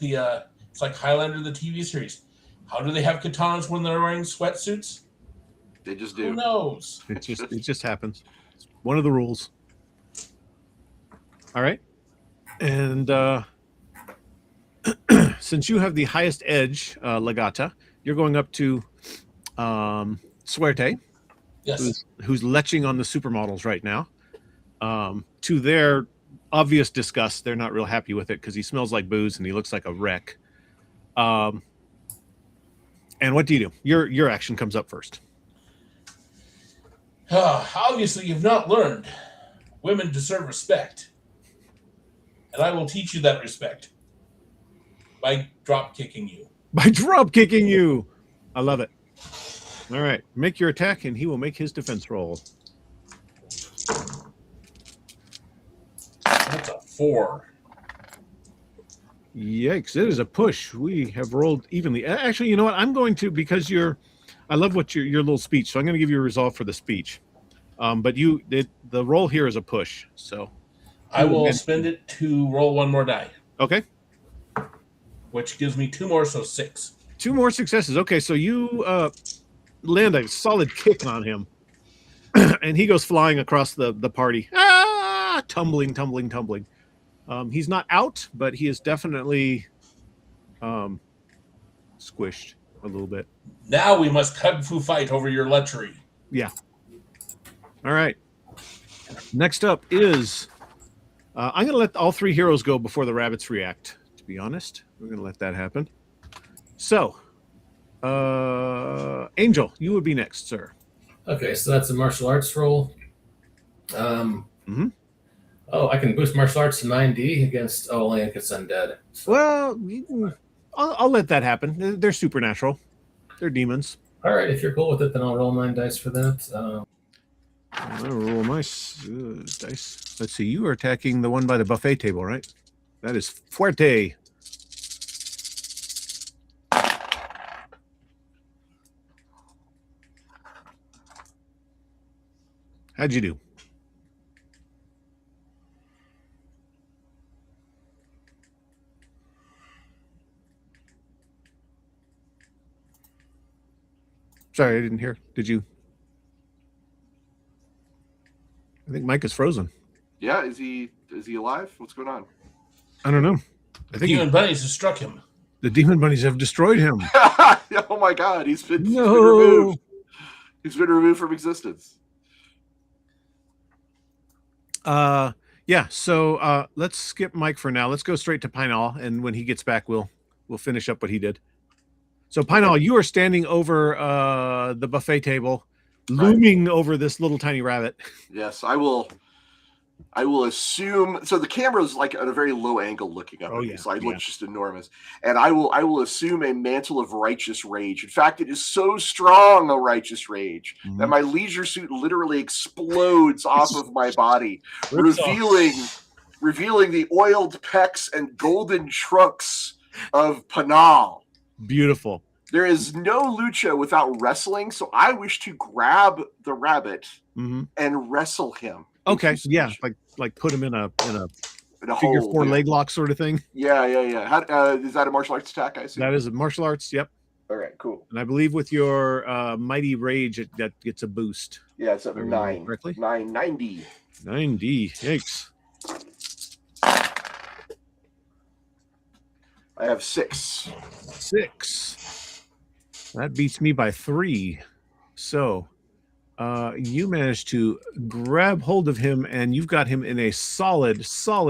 Highlander, the TV series. How do they have katanas when they're wearing sweatsuits? They just do. Who knows? It just happens. It's one of the rules. All right. And since you have the highest edge, Legata, you're going up to Suerte, Yes. who's leching on the supermodels right now. To their obvious disgust, they're not real happy with it because he smells like booze and he looks like a wreck. And what do? Your action comes up first. Obviously, you've not learned. Women deserve respect. And I will teach you that respect by drop kicking you. By drop kicking you. I love it. All right. Make your attack, and he will make his defense roll. That's a 4. Yikes. It is a push. We have rolled evenly. Actually, you know what? I'm going to, because I love what your little speech, so I'm going to give you a resolve for the speech. But the roll here is a push, so. I will spend it to roll one more die. Okay. Which gives me 2 more, so 6. 2 more successes. Okay, so you land a solid kick on him, and he goes flying across the party. Tumbling. He's not out, but he is definitely squished a little bit. Now we must kung fu fight over your lechery. Yeah. All right. Next up is I'm going to let all 3 heroes go before the rabbits react. To be honest, we're going to let that happen. So, Angel, you would be next, sir. Okay, so that's a martial arts roll. Oh, I can boost martial arts to 9D against only against undead. So. Well, I'll let that happen. They're supernatural. They're demons. All right, if you're cool with it, then I'll roll 9 dice for that. I'll roll my dice. Let's see. You are attacking the one by the buffet table, right? That is fuerte. How'd you do? Sorry, I didn't hear. Did you? I think Mike is frozen. Yeah, is he alive? What's going on? I don't know. I think Demon bunnies have struck him. The demon bunnies have destroyed him. Oh my God, he's been removed. He's been removed from existence. Yeah. So let's skip Mike for now. Let's go straight to Pinal, and when he gets back, we'll finish up what he did. So Pinal, you are standing over the buffet table, looming over this little tiny rabbit. Yes, I will assume. So the camera's like at a very low angle looking up. So I look just enormous, and I will assume a mantle of righteous rage. In fact, it is so strong a righteous rage that my leisure suit literally explodes off of my body, revealing the oiled pecs and golden trunks of Panal. Beautiful. There is no lucha without wrestling, so I wish to grab the rabbit and wrestle him. Okay, yeah, like put him in a figure hole, 4 leg lock sort of thing. Yeah. How, is that a martial arts attack? I assume that is a martial arts. Yep. All right, cool. And I believe with your mighty rage, that gets a boost. Yeah, it's up 9. Correctly? 990. 90. Yikes. I have 6. 6. That beats me by 3. So you managed to grab hold of him, and you've got him in a solid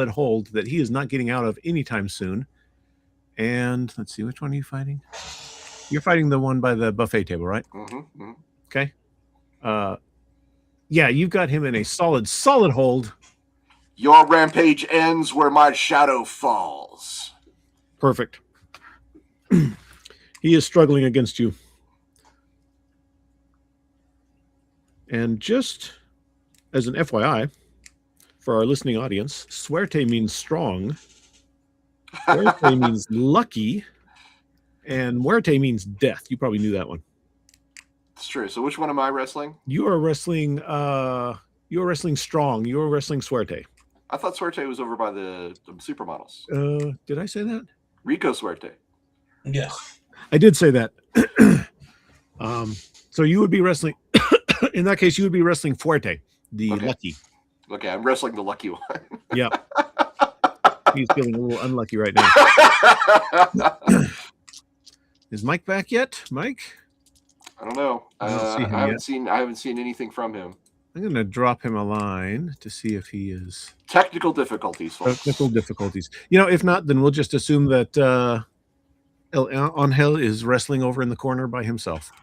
hold that he is not getting out of anytime soon. And let's see, which one are you fighting? You're fighting the one by the buffet table, right? Okay. Yeah, you've got him in a solid hold. Your rampage ends where my shadow falls. Perfect. He is struggling against you. And just as an FYI, for our listening audience, suerte means strong, suerte means lucky, and muerte means death. You probably knew that one. It's true. So which one am I wrestling? You are wrestling strong. You are wrestling suerte. I thought suerte was over by the supermodels. Did I say that? Rico suerte. Yes. I did say that. So you would be wrestling in that case, you would be wrestling fuerte, the lucky. Okay, I'm wrestling the lucky one. Yeah. He's feeling a little unlucky right now. Is Mike back yet? Mike? I don't know. I haven't seen anything from him. I'm going to drop him a line to see if he is technical difficulties. Folks. Technical difficulties. You know, if not, then we'll just assume that El Angel is wrestling over in the corner by himself.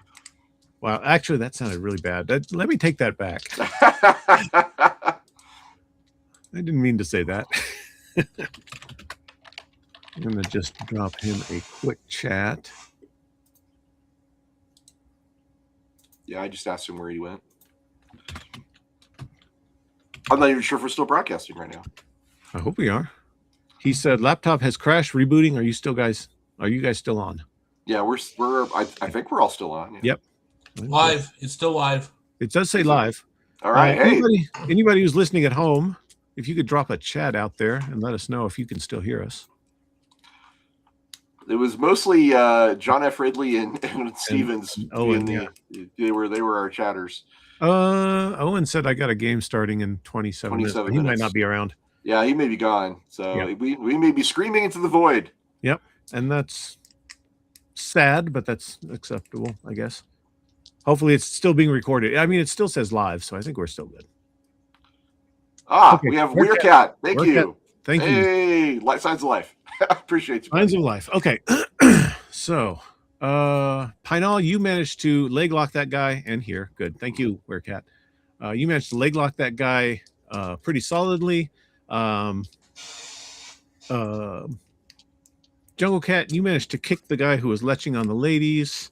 Wow, actually, that sounded really bad. Let me take that back. I didn't mean to say that. I'm going to just drop him a quick chat. Yeah, I just asked him where he went. I'm not even sure if we're still broadcasting right now. I hope we are. He said laptop has crashed, rebooting. Are you guys still on? Yeah, I think we're all still on. Yeah. Yep. Live. It's still live. It does say live. All right. Hey, anybody who's listening at home, if you could drop a chat out there and let us know if you can still hear us. it was mostly John F. Ridley and Stevens. Owen, They were our chatters. Owen said I got a game starting in 27 minutes. He might not be around. Yeah, he may be gone. So we may be screaming into the void. Yep. And that's sad, but that's acceptable, I guess. Hopefully it's still being recorded. I mean, it still says live, so I think we're still good. Okay. We have Weircat. Thank you. Thank you. Hey, Signs of Life. Appreciate you. Signs of Life. Okay. So, Pinal, you managed to leg lock that guy, and here. Good. Thank you, Weircat. You managed to leg lock that guy pretty solidly. Jungle Cat, you managed to kick the guy who was leching on the ladies.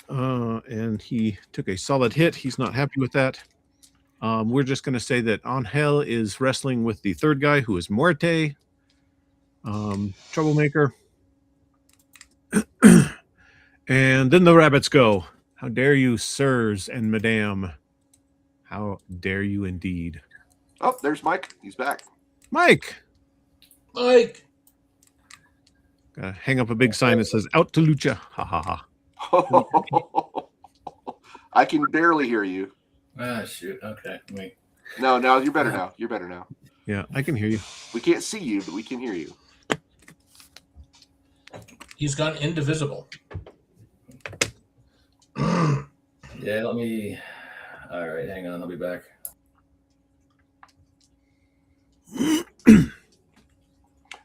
And he took a solid hit. He's not happy with that. We're just going to say that Angel is wrestling with the third guy, who is Muerte, troublemaker. And then the rabbits go. How dare you, sirs and madame? How dare you indeed? Oh, there's Mike. He's back. Mike! Mike! Gotta hang up a big sign that says, out to lucha. Ha ha ha. I can barely hear you. Ah, shoot. Okay. Wait. No, you're better now. You're better now. Yeah, I can hear you. We can't see you, but we can hear you. He's gone indivisible. Yeah, let me. All right, hang on. I'll be back.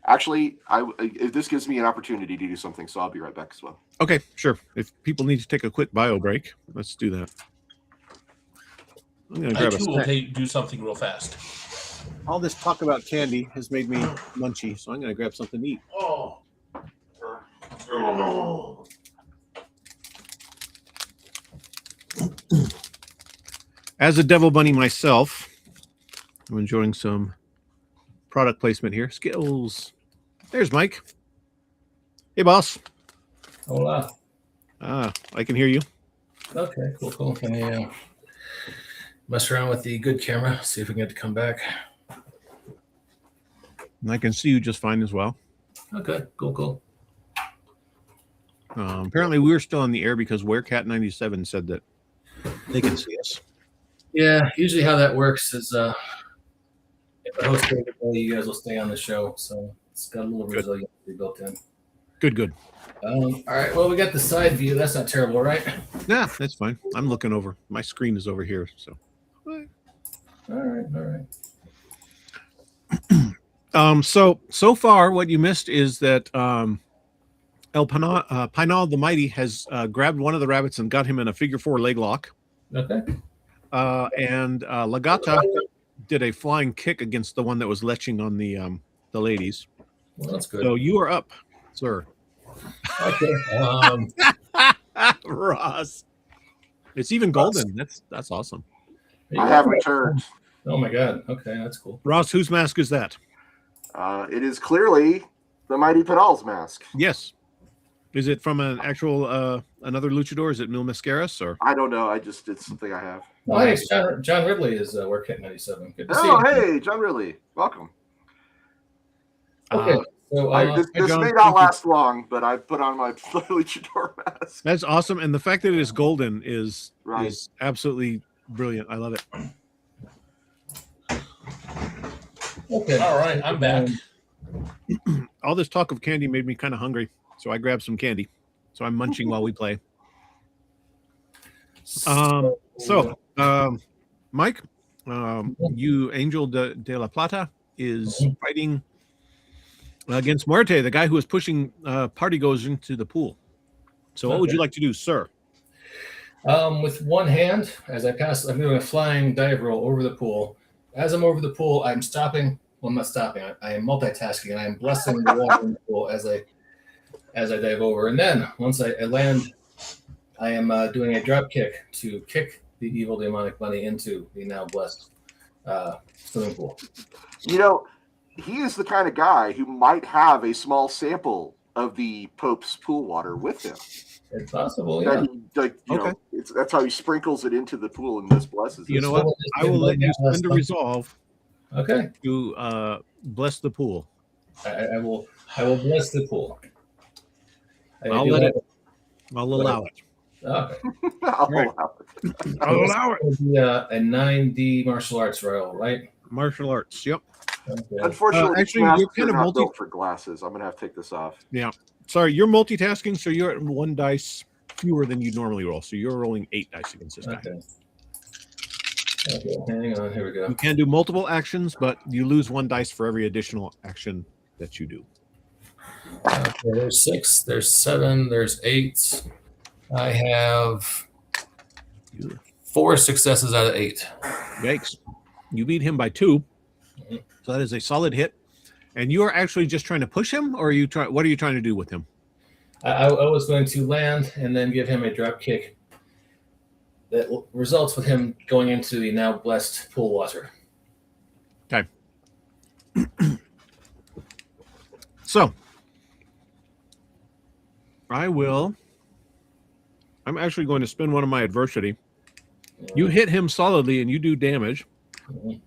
Actually, if this gives me an opportunity to do something, so I'll be right back as well. Okay, sure. If people need to take a quick bio break, let's do that. I'm going to grab a snack. Do something real fast. All this talk about candy has made me munchy, so I'm going to grab something to eat. Oh. As a devil bunny myself, I'm enjoying some product placement here. Skittles. There's Mike. Hey, boss. Hola. I can hear you. Okay, cool. Can I mess around with the good camera, see if we can get to come back? And I can see you just fine as well. Okay, cool. Apparently, we were still on the air because Werecat97 said that they can see us. Yeah, usually how that works is if the host goes away, you guys will stay on the show. So it's got a little resiliency built in. Good. All right, well, we got the side view. That's not terrible, right? Yeah, that's fine. I'm looking over. My screen is over here. So. All right. So far, what you missed is that El Pinal the Mighty has grabbed one of the rabbits and got him in a figure 4 leg lock. Okay. And Lagata did a flying kick against the one that was leching on the ladies. Well, that's good. So you are up, sir. Okay. Ross. It's even golden. That's awesome. I have returned. Oh my God. Okay, that's cool. Ross, whose mask is that? It is clearly the Mighty Pinal's mask. Yes. Is it from an actual another luchador? Is it Mil Mascaras or? I don't know. It's something I have. Oh, hey, John Ridley is Werecat 97. Good to see Oh, you. hey, John Ridley. Welcome. Okay. So this John, may not last long, but I put on my luchador mask. That's awesome, and the fact that it is golden is Right. is absolutely brilliant. I love it. Okay. All right, I'm back. All this talk of candy made me kind of hungry, so I grabbed some candy. So I'm munching while we play. Mike, you Angel de la Plata is fighting against Muerte, the guy who was pushing party goers into the pool. So what would you like to do, sir? With one hand, as I pass, I'm doing a flying dive roll over the pool. As I'm over the pool, I'm stopping. Well, I'm not stopping. I am multitasking, and I'm blessing the water in the pool as I dive over. And then once I land, I am doing a drop kick to kick the evil demonic bunny into the now blessed swimming pool. You know, he is the kind of guy who might have a small sample of the Pope's pool water with him. It's possible, That yeah. he, like, you know, that's how he sprinkles it into the pool and just blesses it. You know what? I will let you spend a resolve. Okay. To bless the pool. I will bless the pool. I'll allow it. Okay. I'll allow it. I'll allow it. It'll be a 9D martial arts roll, right? Martial arts. Yep. Okay. Unfortunately, actually, you're kind of built for glasses. I'm gonna have to take this off. Yeah. Sorry, you're multitasking, so you're at 1 dice fewer than you normally roll. So you're rolling 8 dice against this guy. Okay, hang on. Here we go. You can do multiple actions, but you lose 1 dice for every additional action that you do. Okay, there's 6, there's 7, there's 8. I have 4 successes out of 8. Yikes. You beat him by 2. Mm-hmm. So that is a solid hit. And you are actually just trying to push him, or are you what are you trying to do with him? I was going to land and then give him a drop kick that results with him going into the now blessed pool water. Okay. So I'm actually going to spend one of my adversity. You hit him solidly and you do damage. Mm-hmm.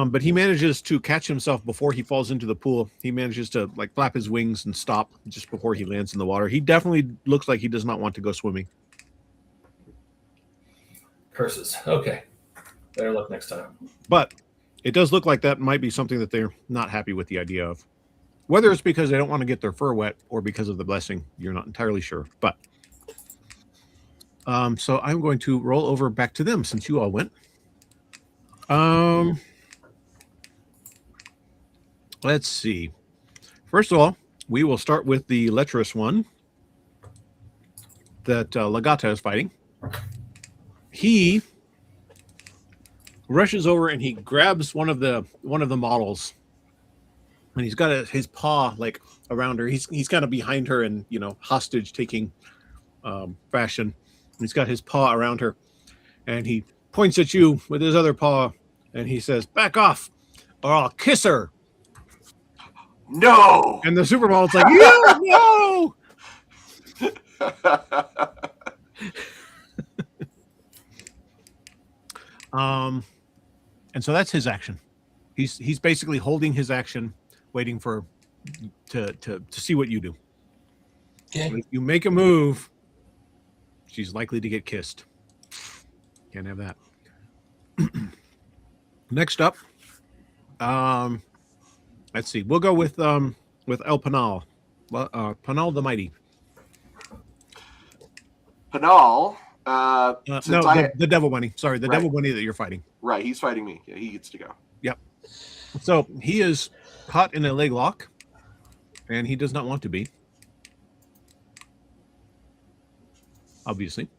But he manages to catch himself before he falls into the pool. He manages to like flap his wings and stop just before he lands in the water. He definitely looks like he does not want to go swimming. Curses. Okay. Better luck next time. But it does look like that might be something that they're not happy with the idea of. Whether it's because they don't want to get their fur wet or because of the blessing, you're not entirely sure. But so I'm going to roll over back to them since you all went. Let's see. First of all, we will start with the lecherous one that Legata is fighting. He rushes over and he grabs one of the models, and he's got his paw like around her. He's kind of behind her in, you know, hostage taking fashion. He's got his paw around her, and he points at you with his other paw, and he says, "Back off, or I'll kiss her." No. And the supermodel's like, "Yeah, no." And so that's his action. He's basically holding his action, waiting for to see what you do. Okay. If you make a move, she's likely to get kissed. Can't have that. Next up, let's see. We'll go with El Panal, Panal the Mighty. Panal. The Devil Bunny. Sorry, the Devil Bunny that you're fighting. Right, he's fighting me. Yeah, he gets to go. Yep. So he is caught in a leg lock, and he does not want to be. Obviously.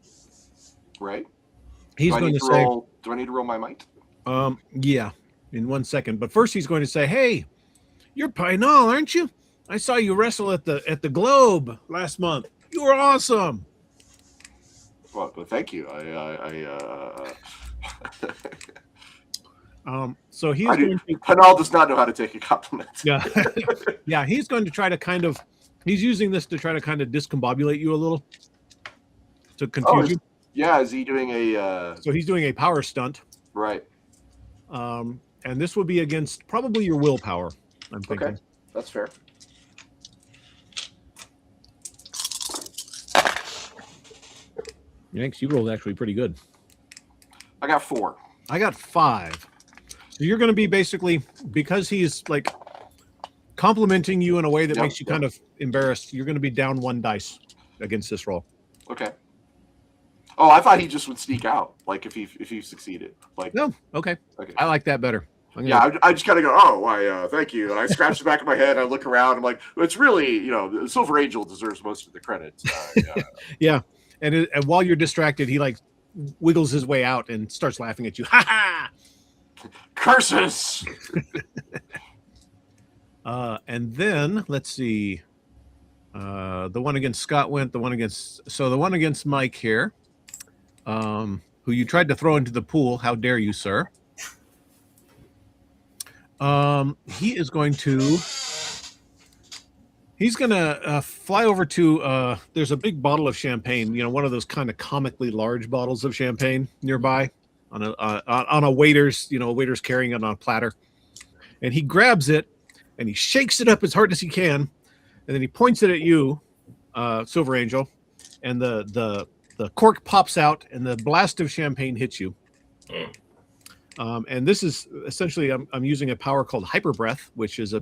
Right. He's going to say, do I need to roll my might? Yeah, in 1 second. But first he's going to say, "Hey, you're Pinal, aren't you? I saw you wrestle at the Globe last month. You were awesome." Well, thank you. So he's going to, Panal does not know how to take a compliment. Yeah. Yeah, he's going to try to he's using this to try to kind of discombobulate you a little, to confuse you. Yeah, is he doing a So he's doing a power stunt. Right. And this would be against probably your willpower, I'm thinking. Okay, that's fair. Yanks, you rolled actually pretty good. I got 4. I got 5. So you're going to be basically, because he's like complimenting you in a way that makes you kind of embarrassed, you're going to be down 1 dice against this roll. Okay. Oh, I thought he just would sneak out, like if he succeeded. Like, no, okay. I like that better. I just kind of go, "Oh, why? Thank you." And I scratch the back of my head. I look around. I'm like, "It's really, the Silver Angel deserves most of the credit." Yeah. and while you're distracted, he like wiggles his way out and starts laughing at you. Ha ha! Curses! And then let's see. The one against Scott went. The one against Mike here, who you tried to throw into the pool. How dare you, sir? He is going to. He's gonna fly over to. There's a big bottle of champagne. You know, one of those kind of comically large bottles of champagne nearby on a waiter's. You know, a waiter's carrying it on a platter, and he grabs it and he shakes it up as hard as he can, and then he points it at you, Silver Angel, and the cork pops out and the blast of champagne hits you. And this is essentially I'm using a power called Hyper Breath, which is a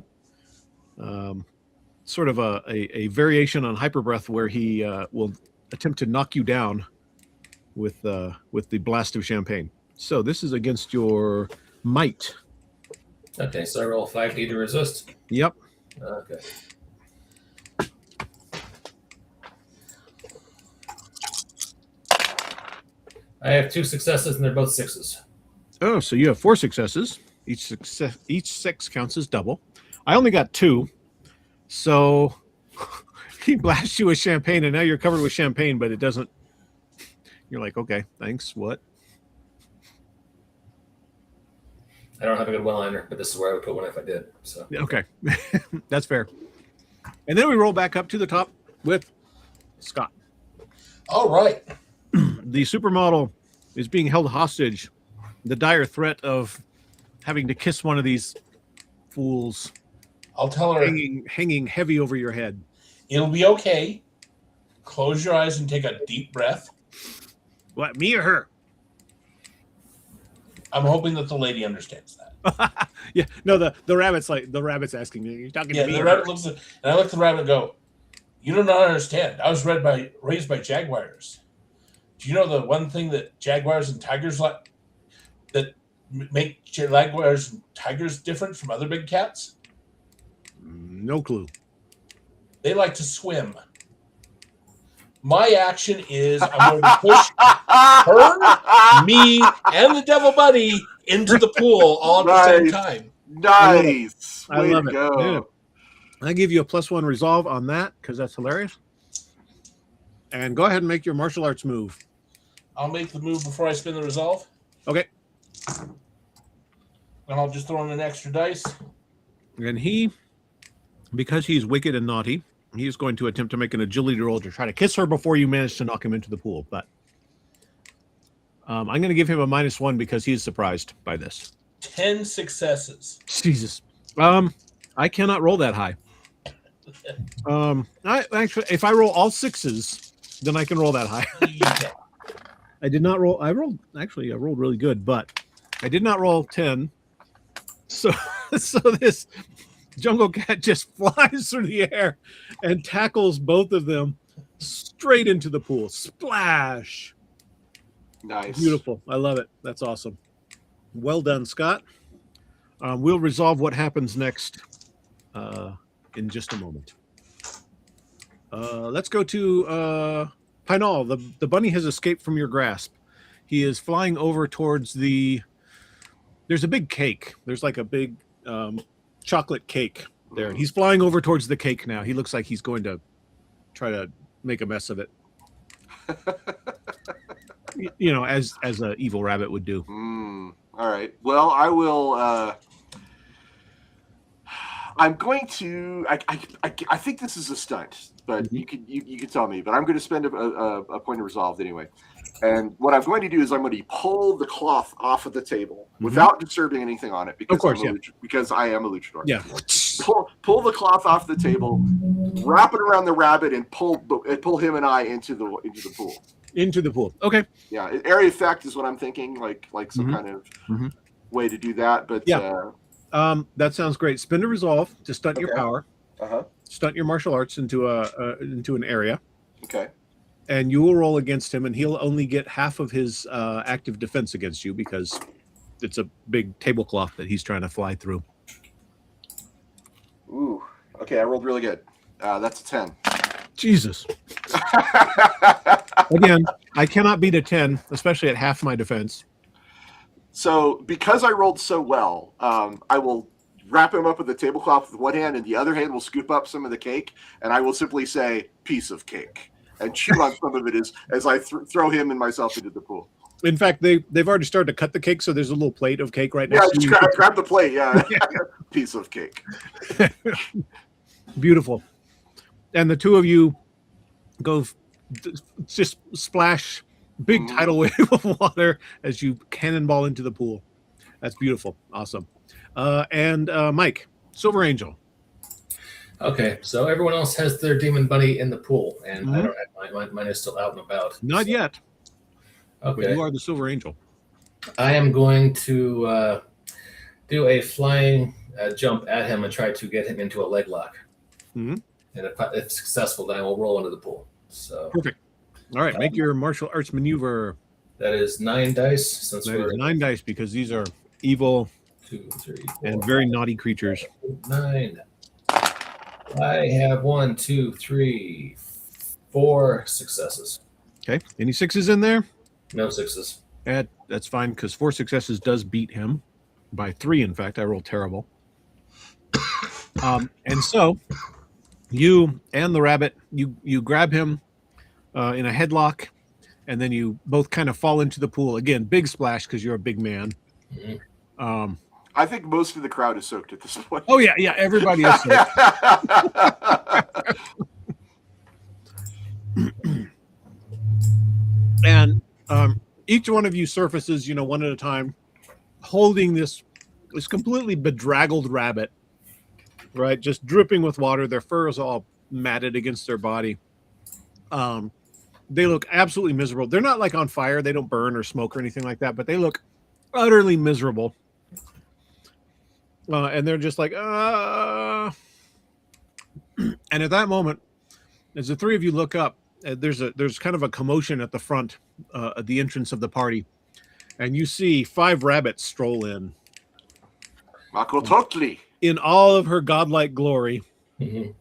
sort of a variation on Hyper Breath where he will attempt to knock you down with the blast of champagne. So this is against your might. Okay, so I roll 5d to resist. Yep. Okay. I have 2 successes, and they're both 6s. Oh, so you have 4 successes. Each 6 counts as double. I only got 2. So he blasts you with champagne, and now you're covered with champagne, but it doesn't. You're like, okay, thanks. What? I don't have a good one-liner, but this is where I would put one if I did. So Okay, that's fair. And then we roll back up to the top with Scott. All right. The supermodel is being held hostage. The dire threat of having to kiss one of these fools I'll tell her hanging heavy over your head. it'll be okay. Close your eyes and take a deep breath. What, me or her? I'm hoping that the lady understands that. Yeah, no, the rabbit's asking me. You're talking Yeah, to me. the or rabbit her? looks at, and I look at the rabbit and go, "You do not understand. I was raised by jaguars. Do you know the one thing that jaguars and tigers like that make jaguars and tigers different from other big cats? No clue. They like to swim. My action is I'm going to push her, me, and the devil buddy into the pool all at the same time. Nice. I Way love to it. go. I give you a +1 resolve on that because that's hilarious. And go ahead and make your martial arts move. I'll make the move before I spin the resolve, Okay. and I'll just throw in an extra dice. And he, because he's wicked and naughty, he is going to attempt to make an agility roll to try to kiss her before you manage to knock him into the pool. But I'm going to give him a -1 because he's surprised by this. 10 successes. Jesus. I cannot roll that high. I actually, if I roll all 6s, then I can roll that high. Yeah. I did not roll. I rolled really good, but I did not roll 10. So this jungle cat just flies through the air and tackles both of them straight into the pool. Splash. Nice. Beautiful. I love it. That's awesome. Well done, Scott. We'll resolve what happens next in just a moment. Let's go to Pinal. The bunny has escaped from your grasp. He is flying over towards there's a big cake. There's like a big chocolate cake there. He's flying over towards the cake now. He looks like he's going to try to make a mess of it. You know, as an evil rabbit would do. All right. Well, I will. I'm going to. I think this is a stunt, but you can tell me. But I'm going to spend a point of resolve anyway. And what I'm going to do is I'm going to pull the cloth off of the table without disturbing anything on it, because of course, because I am a luchador. Yeah. Pull the cloth off the table, wrap it around the rabbit, and pull him and I into the pool. Into the pool. Okay. Yeah, area effect is what I'm thinking, like some kind of way to do that. But yeah, that sounds great. Spend a resolve to stunt your power. Stunt your martial arts into an area. Okay. And you will roll against him, and he'll only get half of his active defense against you because it's a big tablecloth that he's trying to fly through. Ooh. Okay, I rolled really good. That's a 10. Jesus. Again, I cannot beat a 10, especially at half my defense. So because I rolled so well, I will wrap him up with a tablecloth with one hand, and the other hand will scoop up some of the cake, and I will simply say, piece of cake, and chew on some of it as I throw him and myself into the pool. In fact, they've already started to cut the cake, so there's a little plate of cake right Yeah, next to just you. grab the plate, yeah. Piece of cake. Beautiful. And the two of you go just splash big tidal wave of water as you cannonball into the pool. That's beautiful. Awesome. And Mike, Silver Angel. Okay, so everyone else has their demon bunny in the pool, and I don't have mine is still out and about. Not yet. Okay. But you are the Silver Angel. I am going to do a flying jump at him and try to get him into a leg lock. Mhm. And if successful, then I will roll into the pool. So Perfect. All right, make your martial arts maneuver. that is 9 dice. Since That we're is 9 dice because these are evil 2, 3, 4, and very naughty creatures. 9. I have 1, 2, 3, 4 successes. Okay. Any 6s in there? No 6s. That's fine because 4 successes does beat him by 3. In fact, I rolled terrible. And so you and the rabbit, you grab him in a headlock, and then you both kind of fall into the pool. Again, big splash because you're a big man. Mm-hmm. I think most of the crowd is soaked at this point. Oh, yeah, everybody is safe. And each one of you surfaces, one at a time, holding this completely bedraggled rabbit, right? Just dripping with water. Their fur is all matted against their body. They look absolutely miserable. They're not like on fire. They don't burn or smoke or anything like that, but they look utterly miserable. And they're just like, And at that moment, as the three of you look up, there's kind of a commotion at the front, at the entrance of the party, and you see 5 rabbits stroll in. Makototli. In all of her godlike glory. Mm-hmm.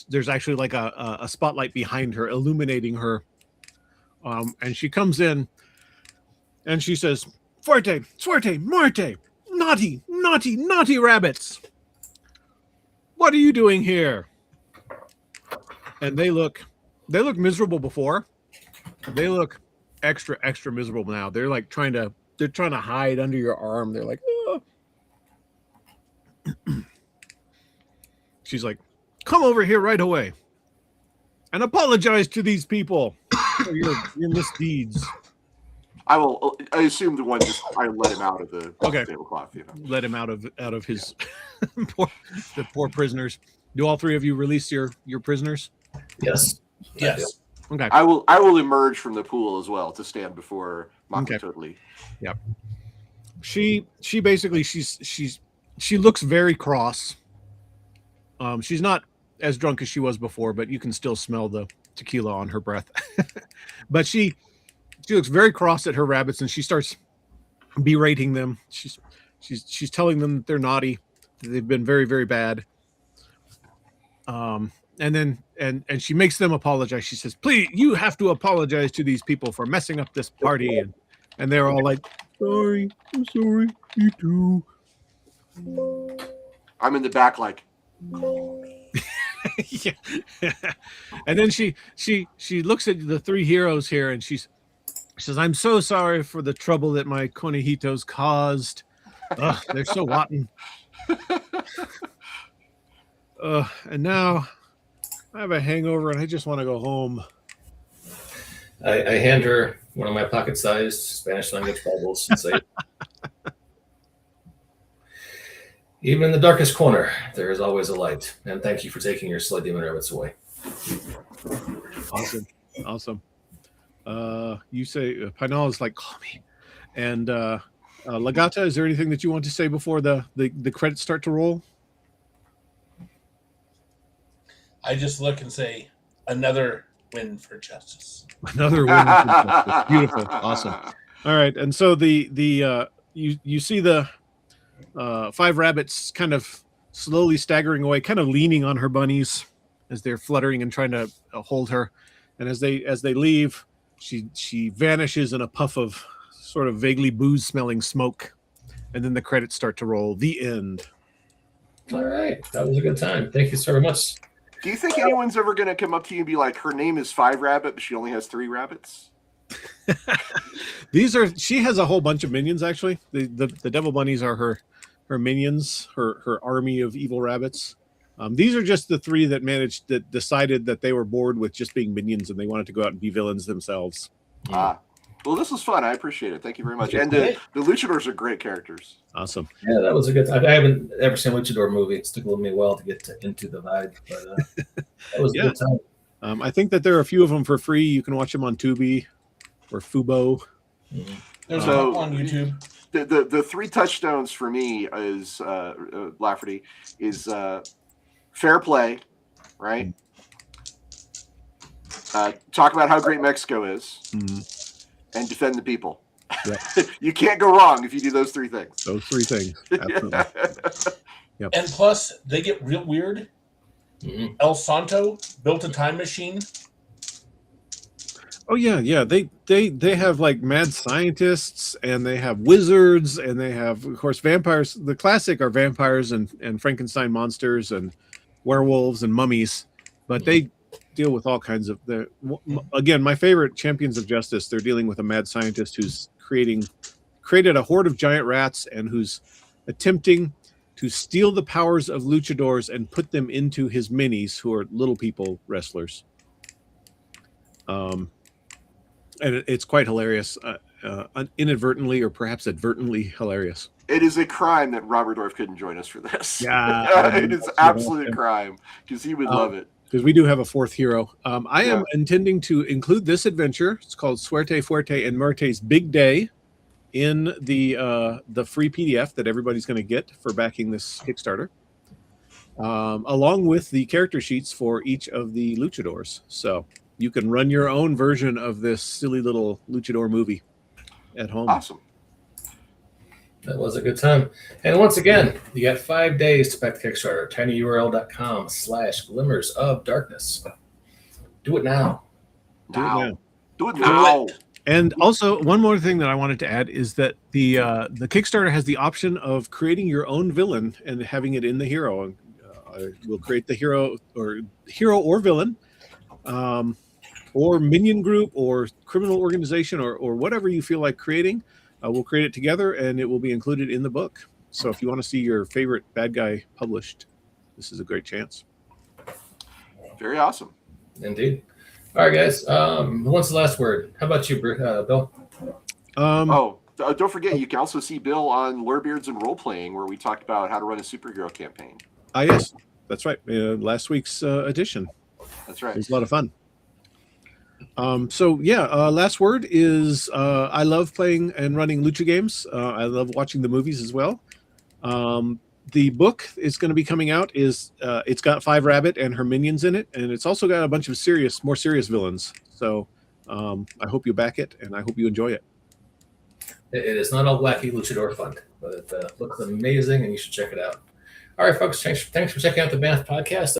There's actually like a spotlight behind her, illuminating her. And she comes in, and she says, "Fuerte, suerte, muerte, naughty, naughty, naughty rabbits. What are you doing here?" And they look miserable before. They look extra, extra miserable now. They're like trying to hide under your arm. They're like, oh. She's like, "Come over here right away and apologize to these people for your misdeeds." I assume the one I let him out of the tablecloth. Let him out of his the poor prisoners. Do all 3 of you release your prisoners? Yes. Yes. Okay. I will emerge from the pool as well to stand before Makototli. Yep. She basically she looks very cross. She's not as drunk as she was before, but you can still smell the tequila on her breath. But she looks very cross at her rabbits, and she starts berating them. She's telling them that they're naughty, that they've been very, very bad. And then she makes them apologize. She says, "Please, you have to apologize to these people for messing up this party." And they're all like, "Sorry, I'm sorry, you too." I'm in the back like, Yeah. And then she looks at the 3 heroes here, and she says, "I'm so sorry for the trouble that my conejitos caused. They're so rotten. And now I have a hangover and I just want to go home." I hand her one of my pocket-sized Spanish language Bibles and say, "Even in the darkest corner, there is always a light. And thank you for taking your sled demon rabbits away." Awesome. You say Pinal is like, "Call me." And Lagata, is there anything that you want to say before the credits start to roll? I just look and say, "Another win for justice." Another win. Beautiful. Awesome. All right. And so you see the 5 rabbits kind of slowly staggering away, kind of leaning on her bunnies as they're fluttering and trying to hold her. And as they leave, she vanishes in a puff of sort of vaguely booze smelling smoke, and then the credits start to roll. The end. All right, that was a good time. Thank you so very much. Do you think anyone's ever going to come up to you and be like, her name is 5 Rabbit, but she only has 3 rabbits? She has a whole bunch of minions, actually. The devil bunnies are her minions, her army of evil rabbits. These are just the 3 that decided that they were bored with just being minions and they wanted to go out and be villains themselves. Well, this was fun. I appreciate it. Thank you very much. And the luchadors are great characters. Awesome. Yeah, that was a good time. I haven't ever seen a luchador movie. It took me a while to get into the vibe, but that was a good time. I think that there are a few of them for free. You can watch them on Tubi or Fubo. Mm-hmm. There's a couple on YouTube. The 3 touchstones for me is Lafferty is fair play, right? Talk about how great Mexico is, and defend the people. Yep. You can't go wrong if you do those 3 things. Those 3 things. Absolutely. Yep. And plus, they get real weird. Mm-hmm. El Santo built a time machine. Oh yeah. They have like mad scientists, and they have wizards, and they have, of course, vampires. The classic are vampires and Frankenstein monsters and werewolves and mummies, but they deal with all kinds of again, my favorite, Champions of Justice. They're dealing with a mad scientist who's created a horde of giant rats and who's attempting to steal the powers of luchadors and put them into his minis, who are little people wrestlers. And it's quite hilarious, inadvertently or perhaps advertently hilarious. It is a crime that Robert Dorff couldn't join us for this. Yeah, it is absolute crime, because he would love it. Because we do have a 4th hero. I am intending to include this adventure. It's called Suerte, Fuerte, and Muerte's Big Day in the free PDF that everybody's going to get for backing this Kickstarter, along with the character sheets for each of the luchadors. So you can run your own version of this silly little luchador movie at home. Awesome. That was a good time. And once again, you got 5 days to back the Kickstarter. tinyurl.com/glimmers of darkness. Do it now. Do it now. And also, one more thing that I wanted to add is that the Kickstarter has the option of creating your own villain and having it in the hero. We'll create the hero or villain, or minion group or criminal organization or whatever you feel like creating. We'll create it together, and it will be included in the book. So if you want to see your favorite bad guy published, this is a great chance. Very awesome. Indeed. All right, guys. What's the last word? How about you, Bill? Don't forget, you can also see Bill on Lurebeards and Role Playing, where we talked about how to run a superhero campaign. Yes, that's right. Last week's edition. That's right. It was a lot of fun. Last word is I love playing and running lucha games. I love watching the movies as well. The book is going to be coming out. It's got 5 Rabbit and her minions in it, and it's also got a bunch of more serious villains. So I hope you back it, and I hope you enjoy it. It is not all wacky luchador fun, but it looks amazing, and you should check it out. All right, folks. Thanks for checking out the Math Podcast.